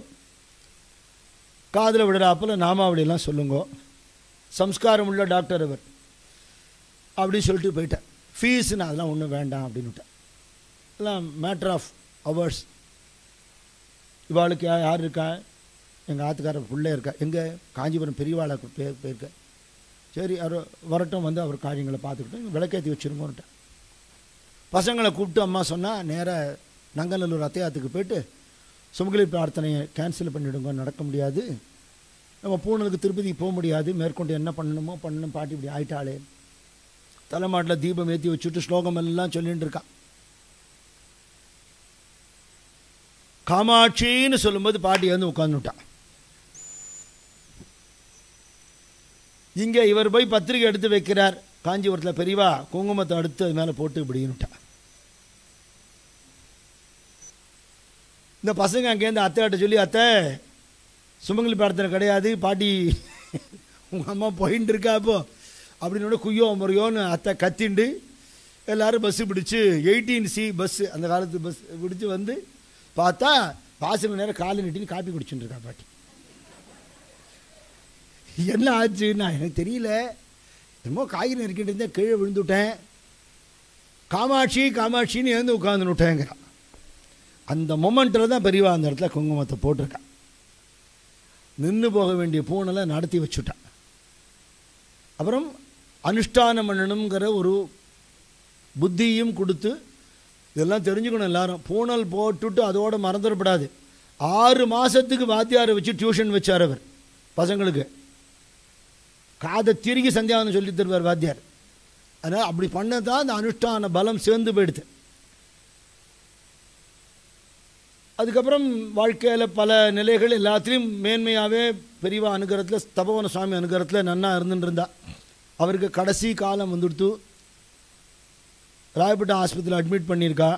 Speaker 4: காதில் விடுறாப்பில் நாமாவளியெல்லாம் சொல்லுங்கோ, சம்ஸ்காரம் உள்ள டாக்டர் அவர் அப்படின்னு சொல்லிட்டு போயிட்டேன். ஃபீஸுன்னு அதெல்லாம் ஒன்றும் வேண்டாம் அப்படின்னுட்டேன். எல்லாம் மேட்ரு ஆஃப் அவர்ஸ். இவாளுக்கு யார் இருக்கா? எங்கள் ஆத்துக்காரர் பிள்ளை இருக்கா. எங்கே? காஞ்சிபுரம் பெரியவாளை போயிருக்க. சரி, அவர் வரட்டும், வந்து அவர் காரியங்களை பார்த்துக்கிட்டு விளக்கேற்றி வச்சுருங்கோன்ட்டேன். பசங்களை கூப்பிட்டு அம்மா சொன்னால் நேராக நங்கநல்லூர் அத்தையாத்துக்கு போய்ட்டு சுமங்கலி பிரார்த்தனையை கேன்சல் பண்ணிவிடுங்க, நடக்க முடியாது, நம்ம பூனலுக்கு திருப்பதிக்கு போக முடியாது, மேற்கொண்டு என்ன பண்ணணுமோ பண்ணணும், பாட்டி இப்படி ஆயிட்டாளே. தலைமாட்டில் தீபம் ஏற்றி வச்சுட்டு ஸ்லோகம் எல்லாம் சொல்லிட்டு இருக்கான். காமாட்சின்னு சொல்லும்போது பாட்டி வந்து உட்காந்துட்டான். இங்கே இவர் போய் பத்திரிகை எடுத்து வைக்கிறார். காஞ்சிபுரத்தில் பெரியவா குங்குமத்தை அடுத்து அது மேலே போட்டு இப்படின்னுட்டான். இந்த பசங்க அங்கேருந்து அத்தையாட்ட சொல்லி, அத்தை சுமங்கலி பிரார்த்தனை கிடையாது, பாட்டி உங்கள் அம்மா போயின்னு இருக்கா இப்போ அப்படின்னோட குய்யோ முறையோன்னு அத்தை கத்திண்டு எல்லோரும் பஸ்ஸு பிடிச்சி 18C பஸ்ஸு, அந்த காலத்து பஸ் பிடிச்சி வந்து பார்த்தா வாசல் நேரம் காலை நீட்டின்னு காப்பி குடிச்சுட்டு இருக்கா பாட்டி. என்ன ஆச்சுன்னா எனக்கு தெரியல, என்னமோ காய்கறி நறுக்கிட்டு இருந்தேன், கீழே விழுந்துவிட்டேன், காமாட்சி காமாட்சின்னு எழுந்து உட்காந்துனுட்டேங்கிறான். அந்த மொமெண்ட்டில் தான் பெரியவா அந்த இடத்துல குங்குமத்தை போட்டிருக்கான். நின்று போக வேண்டிய பூனலை நடத்தி வச்சுட்டான். அப்புறம் அனுஷ்டானம் பண்ணணுங்கிற ஒரு புத்தியும் கொடுத்து, இதெல்லாம் தெரிஞ்சுக்கணும் எல்லாரும். பூனல் போட்டுட்டு அதோடு மறந்துடப்படாது. 6 மாதத்துக்கு வாத்தியாரை வச்சு டியூஷன் வச்சார் அவர் பசங்களுக்கு. காதை திருகி சந்தியாவனம் சொல்லி தருவார் வாத்தியார். அதனால் அப்படி பண்ணதான் அந்த அனுஷ்டான பலம் சேர்ந்து போயிடுது. அதுக்கப்புறம் வாழ்க்கையில் பல நிலைகள் எல்லாத்துலேயும் மேன்மையாகவே பெரியவா அனுகிரகத்தில், தபோவன சுவாமி அனுகிரகத்தில் நன்னா இருந்துட்டு இருந்தா. அவருக்கு கடைசி காலம் வந்துடுத்து. ராயப்பேட்டை ஆஸ்பத்திரியில் அட்மிட் பண்ணியிருக்கா.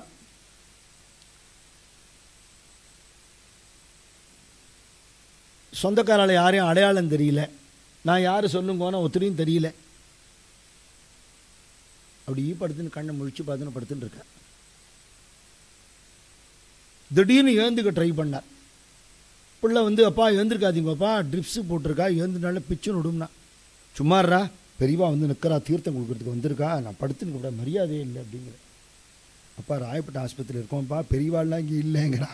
Speaker 4: சொந்தக்காரால் யாரையும் அடையாளம் தெரியல. நான் யார் சொல்லுங்கோன்னா ஒருத்தரையும் தெரியல. அப்படி படுத்துன்னு கண்ணை முழிச்சு பார்த்துன்னு படுத்துன்னு இருக்கேன். திடீர்னு ஏந்துக்க ட்ரை பண்ணார். பிள்ளை வந்து அப்பா ஏந்திருக்காதீங்கப்பா, ட்ரிப்ஸு போட்டிருக்கா, ஏந்துனால பிச்சுன்னு விடும்னா. சும்மாறா, பெரியவா வந்து நிற்கிறா, தீர்த்தம் கொடுக்குறதுக்கு வந்திருக்கா, நான் படுத்துன்னு கூட மரியாதையே இல்லை அப்படிங்கிற. அப்பா ராயப்பேட்டை ஆஸ்பத்திரியில் இருக்கோம்ப்பா, பெரியவாள்லாம் இங்கே இல்லைங்கிறா.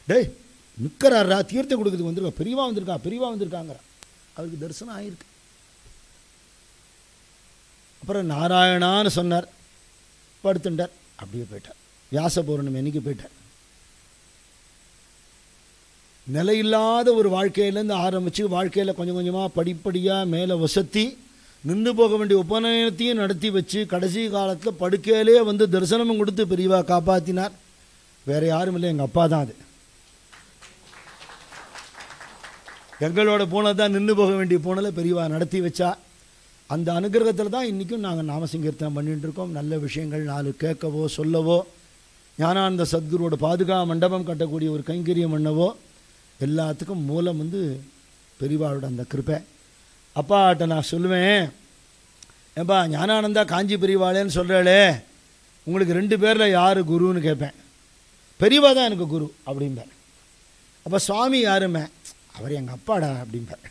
Speaker 4: டேய் நிற்கிறாரா, தீர்த்தம் கொடுக்குறதுக்கு வந்திருக்கா, பெரியவா வந்திருக்கா, பெரியவா வந்திருக்காங்கிறா. அவருக்கு தரிசனம் ஆகிருக்கு. அப்புறம் நாராயணான்னு சொன்னார், படுத்துட்டார், அப்படியே போயிட்டார். வியாச பௌர்ணமி அன்னைக்கு போயிட்டார். நிலையில்லாத ஒரு வாழ்க்கையிலேருந்து ஆரம்பித்து வாழ்க்கையில் கொஞ்சம் கொஞ்சமாக படிப்படியாக மேலே வசத்தி நின்று போக வேண்டிய உபநயனத்தையும் நடத்தி வச்சு கடைசி காலத்தில் படுக்கையிலே வந்து தரிசனமும் கொடுத்து பெரியவா காப்பாற்றினார். வேறு யாரும் இல்லை, எங்கள் அப்பா தான். அது எங்களோட பூனை தான் நின்று போக வேண்டிய பூனலை பெரியவா நடத்தி வச்சா. அந்த அனுகிரகத்தில் தான் இன்றைக்கும் நாங்கள் நாமசங்கீர்த்தனம் பண்ணிட்டு இருக்கோம். நல்ல விஷயங்கள் 4 கேட்கவோ சொல்லவோ, ஞானானந்த சத்குருவோட பாதுகா மண்டபம் கட்டக்கூடிய ஒரு கைங்கரியம் பண்ணவோ, எல்லாத்துக்கும் மூலம் வந்து பெரியவாளோட அந்த கிருப்பை. அப்பாட்ட நான் சொல்லுவேன், ஏப்பா ஞானானந்தா காஞ்சி பெரியவாளேன்னு சொல்கிறாளே, உங்களுக்கு 2 பேரில் யார் குருன்னு கேட்பேன். பெரியவா தான் எனக்கு குரு அப்படிம்பார். அப்போ சுவாமி யாருமே, அவர் எங்கள் அப்பாடா அப்படிம்பார்.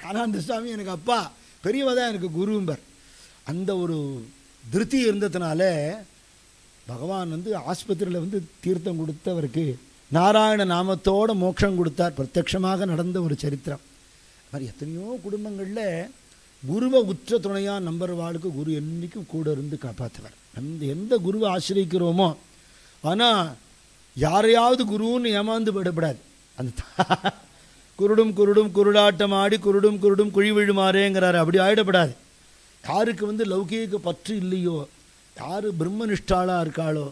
Speaker 4: ஞானானந்த சுவாமி எனக்கு அப்பா, பெரியவா தான் எனக்கு குரும்பார். அந்த ஒரு திருப்தி இருந்ததுனால பகவான் வந்து ஆஸ்பத்திரியில் வந்து தீர்த்தம் கொடுத்தவருக்கு நாராயண நாமத்தோட மோட்சம் கொடுத்தார். பிரத்யட்சமாக நடந்த ஒரு சரித்திரம். அது மாதிரி எத்தனையோ குடும்பங்களில் குருவை உற்ற துணையாக நம்புறவாளுக்கு குரு என்றைக்கும் கூட இருந்து காப்பாற்றுவார். எந்த குருவை ஆசிரியிக்கிறோமோ, ஆனால் யாரையாவது குருன்னு ஏமாந்து விடப்படாது. அந்த குருடும் குருடும் குருடாட்டம் ஆடி குருடும் குருடும் குழி விழுமாறேங்கிறாரு, அப்படி ஆகிடப்படாது. யாருக்கு வந்து லௌகீக பற்று இல்லையோ, யார் பிரம்மனிஷ்டாளாக இருக்காளோ,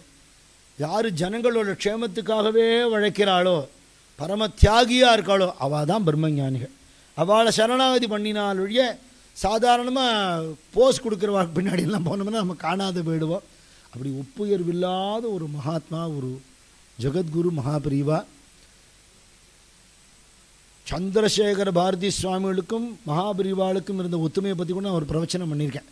Speaker 4: யார் ஜனங்களோட க்ஷேமத்துக்காகவே உழைக்கிறாளோ, பரம தியாகியாக இருக்காளோ, அவள் தான் பிரம்மஞானிகள். அவளை சரணாகதி பண்ணினால் ஒழிய சாதாரணமாக போஸ் கொடுக்குறவா பின்னாடியெல்லாம் போனோம்னா நம்ம காணாத போயிடுவோம். அப்படி ஒப்புயர்வில்லாத ஒரு மகாத்மா, ஒரு ஜெகத்குரு மகாபிரிவா. சந்திரசேகர பாரதி சுவாமிகளுக்கும் மகாபிரிவாளுக்கும் இருந்த ஒத்துமையை பற்றி கூட நான் ஒரு பிரவச்சனம் பண்ணியிருக்கேன்.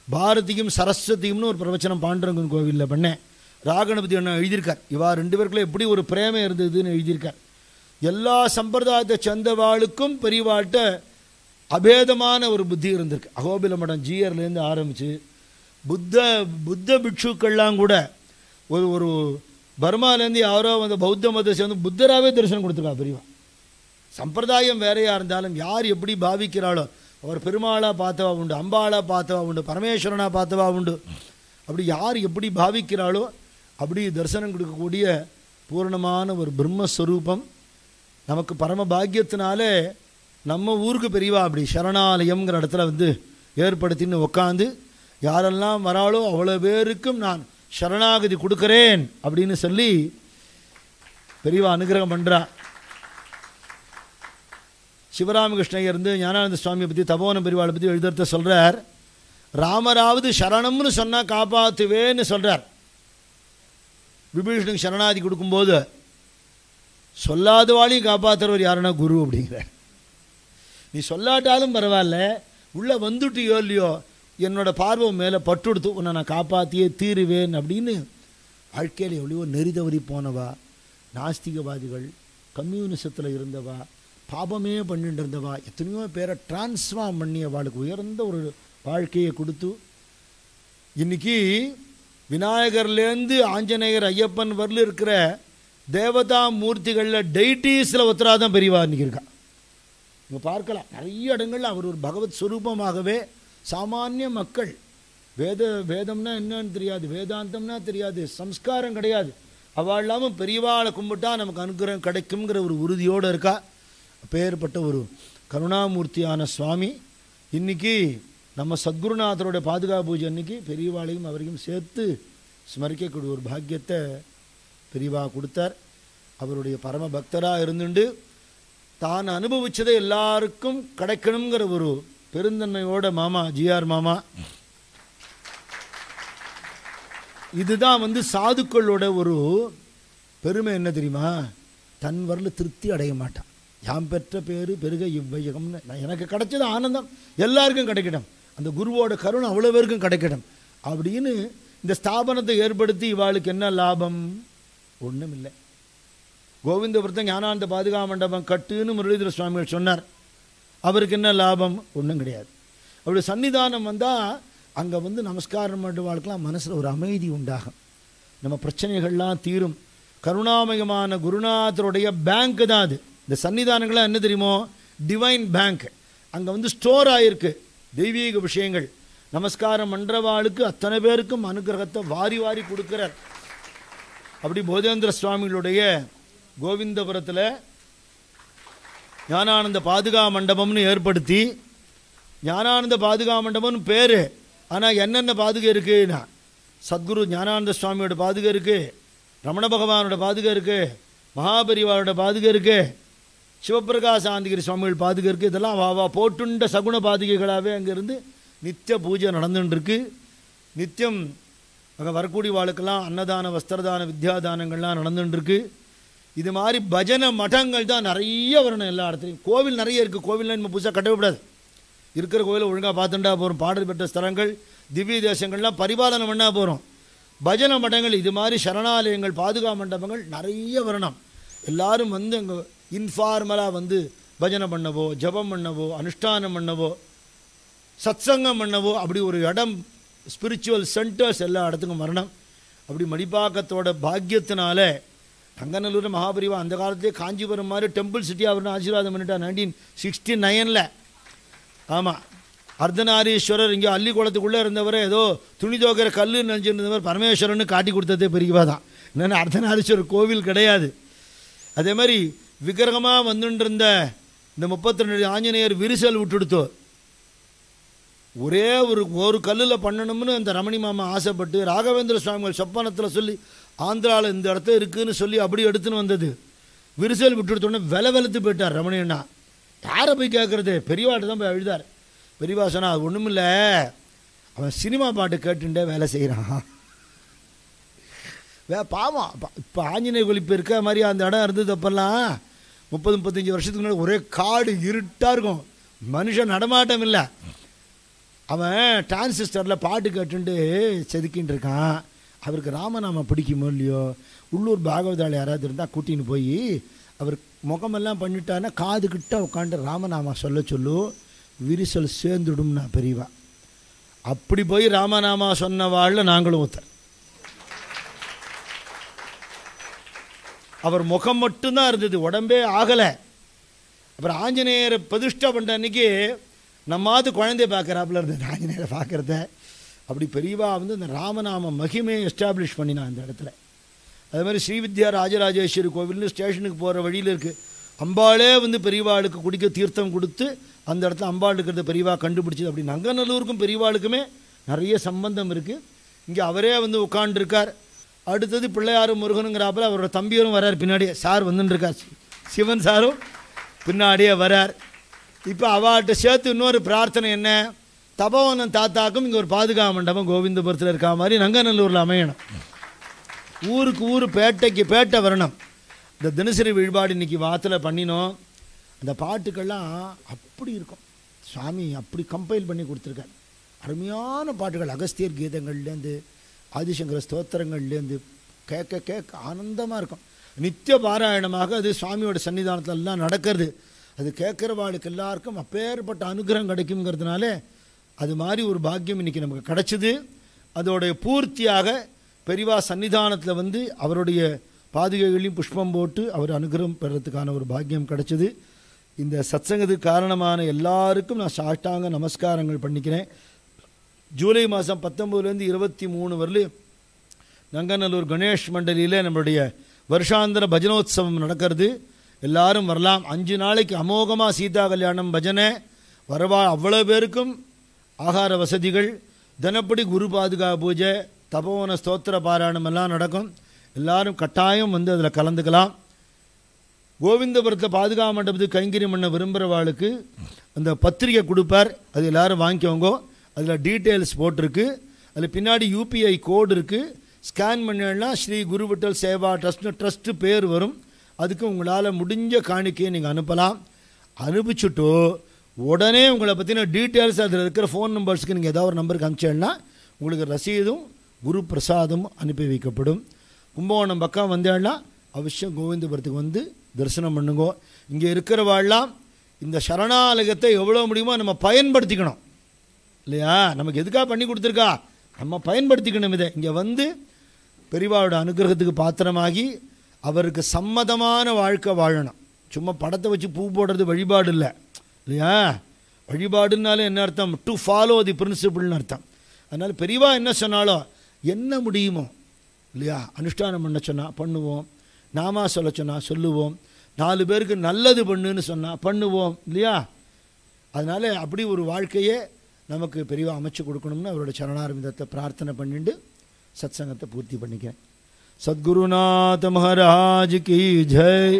Speaker 4: பாரதியும் சரஸ்வதியும்னு ஒரு பிரவச்சனம் பாண்டரங்கன் கோவிலில் பண்ணேன். ராகணபதி அண்ணா எழுதியிருக்கார். இவா 2 பேருக்குள்ள எப்படி ஒரு பிரேமை இருந்ததுன்னு எழுதியிருக்கார். எல்லா சம்பிரதாயத்தை சேர்ந்தவாளுக்கும் பெரியவாள்கிட்ட அபேதமான ஒரு புத்தி இருந்திருக்கு. அகோபில மடம் ஜீயர்லேருந்து ஆரம்பித்து புத்த பிக்ஷுக்கள்லாம் கூட ஒரு பர்மாலேருந்து யாரோ வந்து பௌத்த மதத்தை சேர்ந்து புத்தராகவே தரிசனம் கொடுத்துருக்கா பெரியவா. சம்பிரதாயம் வேறையாக இருந்தாலும் யார் எப்படி பாவிக்கிறாளோ, அவர் பெருமாளாக பார்த்தவா உண்டு, அம்பாளாக பார்த்தவா உண்டு, பரமேஸ்வரனாக பார்த்தவா உண்டு. அப்படி யார் எப்படி பாவிக்கிறாளோ அப்படி தரிசனம் கொடுக்கக்கூடிய பூர்ணமான ஒரு பிரம்மஸ்வரூபம். நமக்கு பரம பாக்கியத்தினாலே நம்ம ஊருக்கு பெரியவா அப்படி சரணாலயம்ங்கிற இடத்துல வந்து ஏற்படுத்தின்னு உட்காந்து யாரெல்லாம் வராளோ அவ்வளோ பேருக்கும் நான் சரணாகதி கொடுக்குறேன் அப்படின்னு சொல்லி பெரியவா அனுகிரகம் பண்ணுறா. சிவராமகிருஷ்ணன் இருந்து ஞானானந்த சுவாமியை பற்றி தபோவன பெரியவாளை பற்றி எழுதுறத சொல்கிறார். ராமராவது சரணம்னு சொன்னால் காப்பாற்றுவேன்னு சொல்கிறார். விபீஷனுக்கு சரணாதி கொடுக்கும்போது சொல்லாதவாளையும் காப்பாற்றுறவர் யாருன்னா குரு அப்படிங்கிறார். நீ சொல்லாட்டாலும் பரவாயில்ல, உள்ளே வந்துட்டியோ இல்லையோ, என்னோட பார்வை மேலே பட்டுடுத்து உன்னை நான் காப்பாற்றியே தீருவேன் அப்படின்னு வாழ்க்கையில் எவ்வளோ நெறி தவறி போனவா நாஸ்திகவாதிகள், கம்யூனிசத்தில் இருந்தவா, பாபமே பண்ணிட்டு இருந்தவா, எத்தனையோ பேரை டிரான்ஸ்ஃபார்ம் பண்ணி அவளுக்கு உயர்ந்த ஒரு வாழ்க்கையை கொடுத்து இன்னைக்கு விநாயகர்லேருந்து ஆஞ்சநேயர், ஐயப்பன் வரல இருக்கிற தேவதா மூர்த்திகளில் டெய்டீஸில் ஒத்தராதான் பெரியவா இன்னைக்கு இருக்கா. நீங்கள் பார்க்கலாம் நிறைய இடங்கள்ல அவர் ஒரு பகவத் ஸ்வரூபமாகவே சாமானிய மக்கள் வேதம்னா என்னன்னு தெரியாது, வேதாந்தம்னா தெரியாது, சம்ஸ்காரம் கிடையாது, அவள் இல்லாமல் பெரியவாளை கும்பிட்டா நமக்கு அனுகிரகம் கிடைக்குங்கிற ஒரு உறுதியோடு இருக்கா. அப்பேற்பட்ட ஒரு கருணாமூர்த்தியான சுவாமி இன்னைக்கு நம்ம சத்குருநாதரோட பாதுகாப்பு பூஜை அன்னைக்கு பெரியவாளையும் அவரையும் சேர்த்து ஸ்மரிக்கக்கூடிய ஒரு பாக்கியத்தை பெரியவா கொடுத்தார். அவருடைய பரம பக்தராக இருந்துண்டு தான் அனுபவிச்சதை எல்லாருக்கும் கிடைக்கணுங்கிற ஒரு பெருந்தன்மையோட மாமா ஜிஆர் மாமா. இதுதான் சாதுக்களோட ஒரு பெருமை. என்ன தெரியுமா? தன் வரல திருப்தி அடைய மாட்டான். யாம் பெற்ற பேரு பெருக இவ்வையகம்னு, எனக்கு கிடைச்சது ஆனந்தம் எல்லாருக்கும் கிடைக்கட்டும், அந்த குருவோட கருணை அவ்வளோ பேருக்கும் கிடைக்கட்டும் அப்படின்னு இந்த ஸ்தாபனத்தை ஏற்படுத்தி இவாளுக்கு என்ன லாபம்? ஒன்றும் இல்லை. கோவிந்தபுரத்தை ஞானானந்த பாதுகா மண்டபம் கட்டுன்னு முரளிதர சுவாமிகள் சொன்னார். அவருக்கு என்ன லாபம்? ஒன்றும் கிடையாது. அவருடைய சன்னிதானம் வந்தால் அங்கே நமஸ்காரம் பண்ணுவாளுக்கெல்லாம் மனசில் ஒரு அமைதி உண்டாகும், நம்ம பிரச்சனைகள்லாம் தீரும். கருணாமயமான குருநாதருடைய பேங்க் தான் அது. இந்த சன்னிதானங்கள்லாம் என்ன தெரியுமோ? Divine bank. அங்கே ஸ்டோர் ஆகிருக்கு தெய்வீக விஷயங்கள். நமஸ்காரம் பண்ணுறவாளுக்கு அத்தனை பேருக்கும் அனுகிரகத்தை வாரி வாரி கொடுக்குறார். அப்படி போதேந்திர சுவாமிகளுடைய கோவிந்தபுரத்தில் ஞானானந்த பாதுகா மண்டபம்னு ஏற்படுத்தி, ஞானானந்த பாதுகா மண்டபம்னு பேர், ஆனால் என்னென்ன பாதுகை இருக்குன்னா சத்குரு ஞானானந்த சுவாமியோட பாதுகை இருக்குது, ரமண பகவானோட பாதுகை இருக்குது, மகாபரிவாரோட பாதுகை இருக்குது, சிவபிரகாச ஆந்திகிரி சுவாமிகள் பாதுகை இருக்குது. இதெல்லாம் வாவா போட்டுண்ட சகுன பாதுகைகளாகவே அங்கேருந்து நித்திய பூஜை நடந்துட்டுருக்கு. நித்தியம் அங்கே வரக்கூடிய வாழ்க்கெல்லாம் அன்னதான, வஸ்திரதான, வித்யாதானங்கள்லாம் நடந்துட்டுருக்கு. இது மாதிரி பஜனை மடங்கள் தான் நிறைய வரணும் எல்லா இடத்துலையும். கோவில் நிறைய இருக்குது. கோவிலில் நம்ம புதுசாக கட்டக்கூடாது. இருக்கிற கோவிலை ஒழுங்காக பார்த்துட்டா போகிறோம். பாடல் பெற்ற ஸ்தலங்கள், திவ்ய தேசங்கள்லாம் பரிபாலனை பண்ணால் போகிறோம். பஜனை மடங்கள், இது மாதிரி சரணாலயங்கள், பாதுகா மண்டபங்கள் நிறைய வரணும். எல்லாரும் அங்கே இன்ஃபார்மலாக பஜனை பண்ணவோ, ஜபம் பண்ணவோ, அனுஷ்டானம் பண்ணவோ, சத்சங்கம் பண்ணவோ, அப்படி ஒரு இடம், ஸ்பிரிச்சுவல் சென்டர்ஸ் எல்லா இடத்துக்கும் வரணும். அப்படி மடிப்பாக்கத்தோட பாக்கியத்தினால தங்கநல்லூர் மகாபரிவா அந்த காலத்திலே காஞ்சிபுரம் மாதிரி டெம்பிள் சிட்டியாக வரணும் ஆசீர்வாதம் பண்ணிட்டா 1969. ஆமாம், அர்த்தநாரீஸ்வரர் இங்கே அள்ளிக்குளத்துக்குள்ளே இருந்தவரை ஏதோ துணி தோக்கிற கல் நினச்சிருந்தவர் பரமேஸ்வரன்னு காட்டி கொடுத்ததே பெரியவா தான். என்னென்ன அர்த்தநாரீஸ்வரர் கோவில் கிடையாது. அதே மாதிரி விக்கிரகமாக வந்துருந்த இந்த 32 ஆஞ்சநேயர் விரிசல் விட்டுடுத்தோ. ஒரே ஒரு கல்லில் பண்ணணும்னு அந்த ரமணி மாமா ஆசைப்பட்டு ராகவேந்திர சுவாமிகள் சொப்பனத்தில் சொல்லி ஆந்திராவில் இந்த இடத்துல இருக்குதுன்னு சொல்லி அப்படி எடுத்துன்னு வந்தது. விரிசல் விட்டுடுத்தோடனே வெளுத்து போயிட்டார் ரமணி அண்ணா. யாரை போய் கேட்குறது? பெரியவாட்டு தான் போய் அழுதார். பெரியவா சொன்னால் அது ஒன்றும் இல்லை, அவன் சினிமா பாட்டு கேட்டுட்டே வேலை செய்கிறான். பாவம். இப்போ ஆஞ்சநேய குளிப்பு இருக்க மாதிரி அந்த இடம் இருந்தது. அப்பெல்லாம் 30-35 வருஷத்துக்கு முன்னாடி ஒரே காடு இருட்டாக இருக்கும், மனுஷன் நடமாட்டம் இல்லை. அவன் டிரான்சிஸ்டரில் பாட்டு கேட்டுட்டு செதுக்கின்னு இருக்கான். அவருக்கு ராமநாமம் பிடிக்குமோ இல்லையோ, உள்ளூர் பாகவதாள் யாராவது இருந்தால் கூட்டின்னு போய் அவர் முகமெல்லாம் பண்ணிட்டான்னா காது கிட்ட உட்காந்து ராமநாமா சொல்ல சொல்லு, விரிசல் சேர்ந்துடும்னா பெரியவா. அப்படி போய் ராமநாமா சொன்னவாழ்ல நாங்களும் ஒருத்தர். அவர் முகம் மட்டும்தான் இருந்தது, உடம்பே ஆகலை. அப்புறம் ஆஞ்சநேயரை பிரதிஷ்டை பண்ணுற அன்றைக்கி நம்மாவது குழந்தைய பார்க்குறாப்புல இருந்தது ஆஞ்சநேயரை பார்க்குறத. அப்படி பெரியவா இந்த ராமநாம மகிமையை எஸ்டாப்ளிஷ் பண்ணினான் அந்த இடத்துல. அதே மாதிரி ஸ்ரீவித்யா ராஜராஜேஸ்வரி கோவில்னு ஸ்டேஷனுக்கு போகிற வழியில் இருக்குது. அம்பாளே பெரியவாளுக்கு குடிக்க தீர்த்தம் கொடுத்து அந்த இடத்துல அம்பாள் இருக்கிறத பெரியவா கண்டுபிடிச்சது. அப்படி நங்கநல்லூருக்கும் பெரியவாளுக்குமே நிறைய சம்பந்தம் இருக்குது. இங்கே அவரே உட்காண்டிருக்கார். அடுத்தது பிள்ளையாரும் முருகனுங்கிறாப்பில் அவரோட தம்பியரும் வரார் பின்னாடியே. சார் வந்துட்டுருக்கார், சிவன் சாரும் பின்னாடியே வரார். இப்போ அவர்கிட்ட சேர்த்து இன்னொரு பிரார்த்தனை என்ன? தபோவனம் தாத்தாக்கும் இங்கே ஒரு பாதுகா மண்டபம் கோவிந்தபுரத்தில் இருக்கா மாதிரி நங்கநல்லூரில் அமையணும். ஊருக்கு ஊர், பேட்டைக்கு பேட்டை வரணும். இந்த தினசரி வழிபாடு இன்றைக்கி வாத்தில் பண்ணினோம். அந்த பாட்டுக்கள்லாம் அப்படி இருக்கும். சுவாமி அப்படி கம்பைல் பண்ணி கொடுத்துருக்கார். அருமையான பாட்டுகள். அகஸ்தியர் கீதங்கள்லேருந்து ஆதிசங்கர ஸ்தோத்திரங்கள்லேருந்து கேட்க ஆனந்தமாக இருக்கும். நித்திய பாராயணமாக அது சுவாமியோட சன்னிதானத்தில் எல்லாம் நடக்கிறது. அது கேட்குறவாளுக்கு எல்லாருக்கும் அப்பேற்பட்ட அனுகிரகம் கிடைக்குங்கிறதுனால அது மாதிரி ஒரு பாக்கியம் இன்றைக்கி நமக்கு கிடச்சிது. அதோடைய பூர்த்தியாக பெரியவா சன்னிதானத்தில் வந்து அவருடைய பாதுகைகளையும் புஷ்பம் போட்டு அவர் அனுகிரகம் பெறத்துக்கான ஒரு பாக்கியம் கிடச்சிது. இந்த சத்சங்கத்துக்கு காரணமான எல்லாருக்கும் நான் சாஷ்டாங்க நமஸ்காரங்கள் பண்ணிக்கிறேன். ஜூலை மாதம் 19 23 வரலையும் நங்கநல்லூர் கணேஷ் மண்டலியில் நம்மளுடைய வருஷாந்திர பஜனோத்சவம் நடக்கிறது. எல்லாரும் வரலாம். 5 நாளைக்கு அமோகமாக சீதா கல்யாணம் பஜனை வரவா அவ்வளோ பேருக்கும் ஆகார வசதிகள், தினப்படி குரு பாதுகா பூஜை, தபோவன ஸ்தோத்திர பாராயணம் எல்லாம் நடக்கும். எல்லாரும் கட்டாயம் வந்து அதில் கலந்துக்கலாம். கோவிந்தபுரத்தில் பாதுகா மண்டபத்துக்கு கைங்கரியம் பண்ண விரும்புகிறவாளுக்கு அந்த பத்திரிகை கொடுப்பார், அது எல்லோரும் வாங்கிக்கோங்க. அதில் டீட்டெயில்ஸ் போட்டிருக்கு. அதில் பின்னாடி UPI கோடு இருக்குது. ஸ்கேன் பண்ணினா ஸ்ரீ குருவிட்டல் சேவா ட்ரஸ்ட்டு பேர் வரும். அதுக்கு உங்களால் முடிஞ்ச காணிக்கையை நீங்கள் அனுப்பலாம். அனுப்பிச்சுட்டு உடனே உங்களை பற்றின டீட்டெயில்ஸ் அதில் இருக்கிற ஃபோன் நம்பர்ஸுக்கு நீங்கள் ஏதாவது ஒரு நம்பருக்கு அனுப்பிச்சேன்னா உங்களுக்கு ரசீதும் குரு பிரசாதமும் அனுப்பி வைக்கப்படும். கும்பகோணம் பக்கம் வந்தேன்னா அவசியம் கோவிந்தபுரத்துக்கு வந்து தரிசனம் பண்ணுங்கோ. இங்கே இருக்கிறவாள்லாம் இந்த சரணாலயத்தை எவ்வளோ முடியுமோ நம்ம பயன்படுத்திக்கணும் இல்லையா? நமக்கு எதுக்காக பண்ணி கொடுத்துருக்கா, நம்ம பயன்படுத்திக்கணும். இதை இங்கே வந்து பெரியவாவோட அனுகிரகத்துக்கு பாத்திரமாகி அவருக்கு சம்மதமான வாழ்க்கை வாழணும். சும்மா படத்தை வச்சு பூ போடுறது வழிபாடு இல்லை இல்லையா? வழிபாடுனாலே என்ன அர்த்தம்? டு ஃபாலோ தி பிரின்சிபிள்னு அர்த்தம். அதனால் பெரியவா என்ன சொன்னாலோ என்ன முடியுமோ இல்லையா, அனுஷ்டானம் பண்ண சொன்னால் பண்ணுவோம், நாமா சொல்ல சொன்னால் சொல்லுவோம், 4 பேருக்கு நல்லது பண்ணுன்னு சொன்னால் பண்ணுவோம் இல்லையா? அதனால் அப்படி ஒரு வாழ்க்கையே நமக்கு பெரியவா அமைச்சு கொடுக்கணும்னு அவரோட சரணாரவிந்தத்தை பிரார்த்தனை பண்ணிட்டு சத்சங்கத்தை பூர்த்தி பண்ணிக்கிறேன். சத்குருநாத மகாராஜ் கி ஜெய்.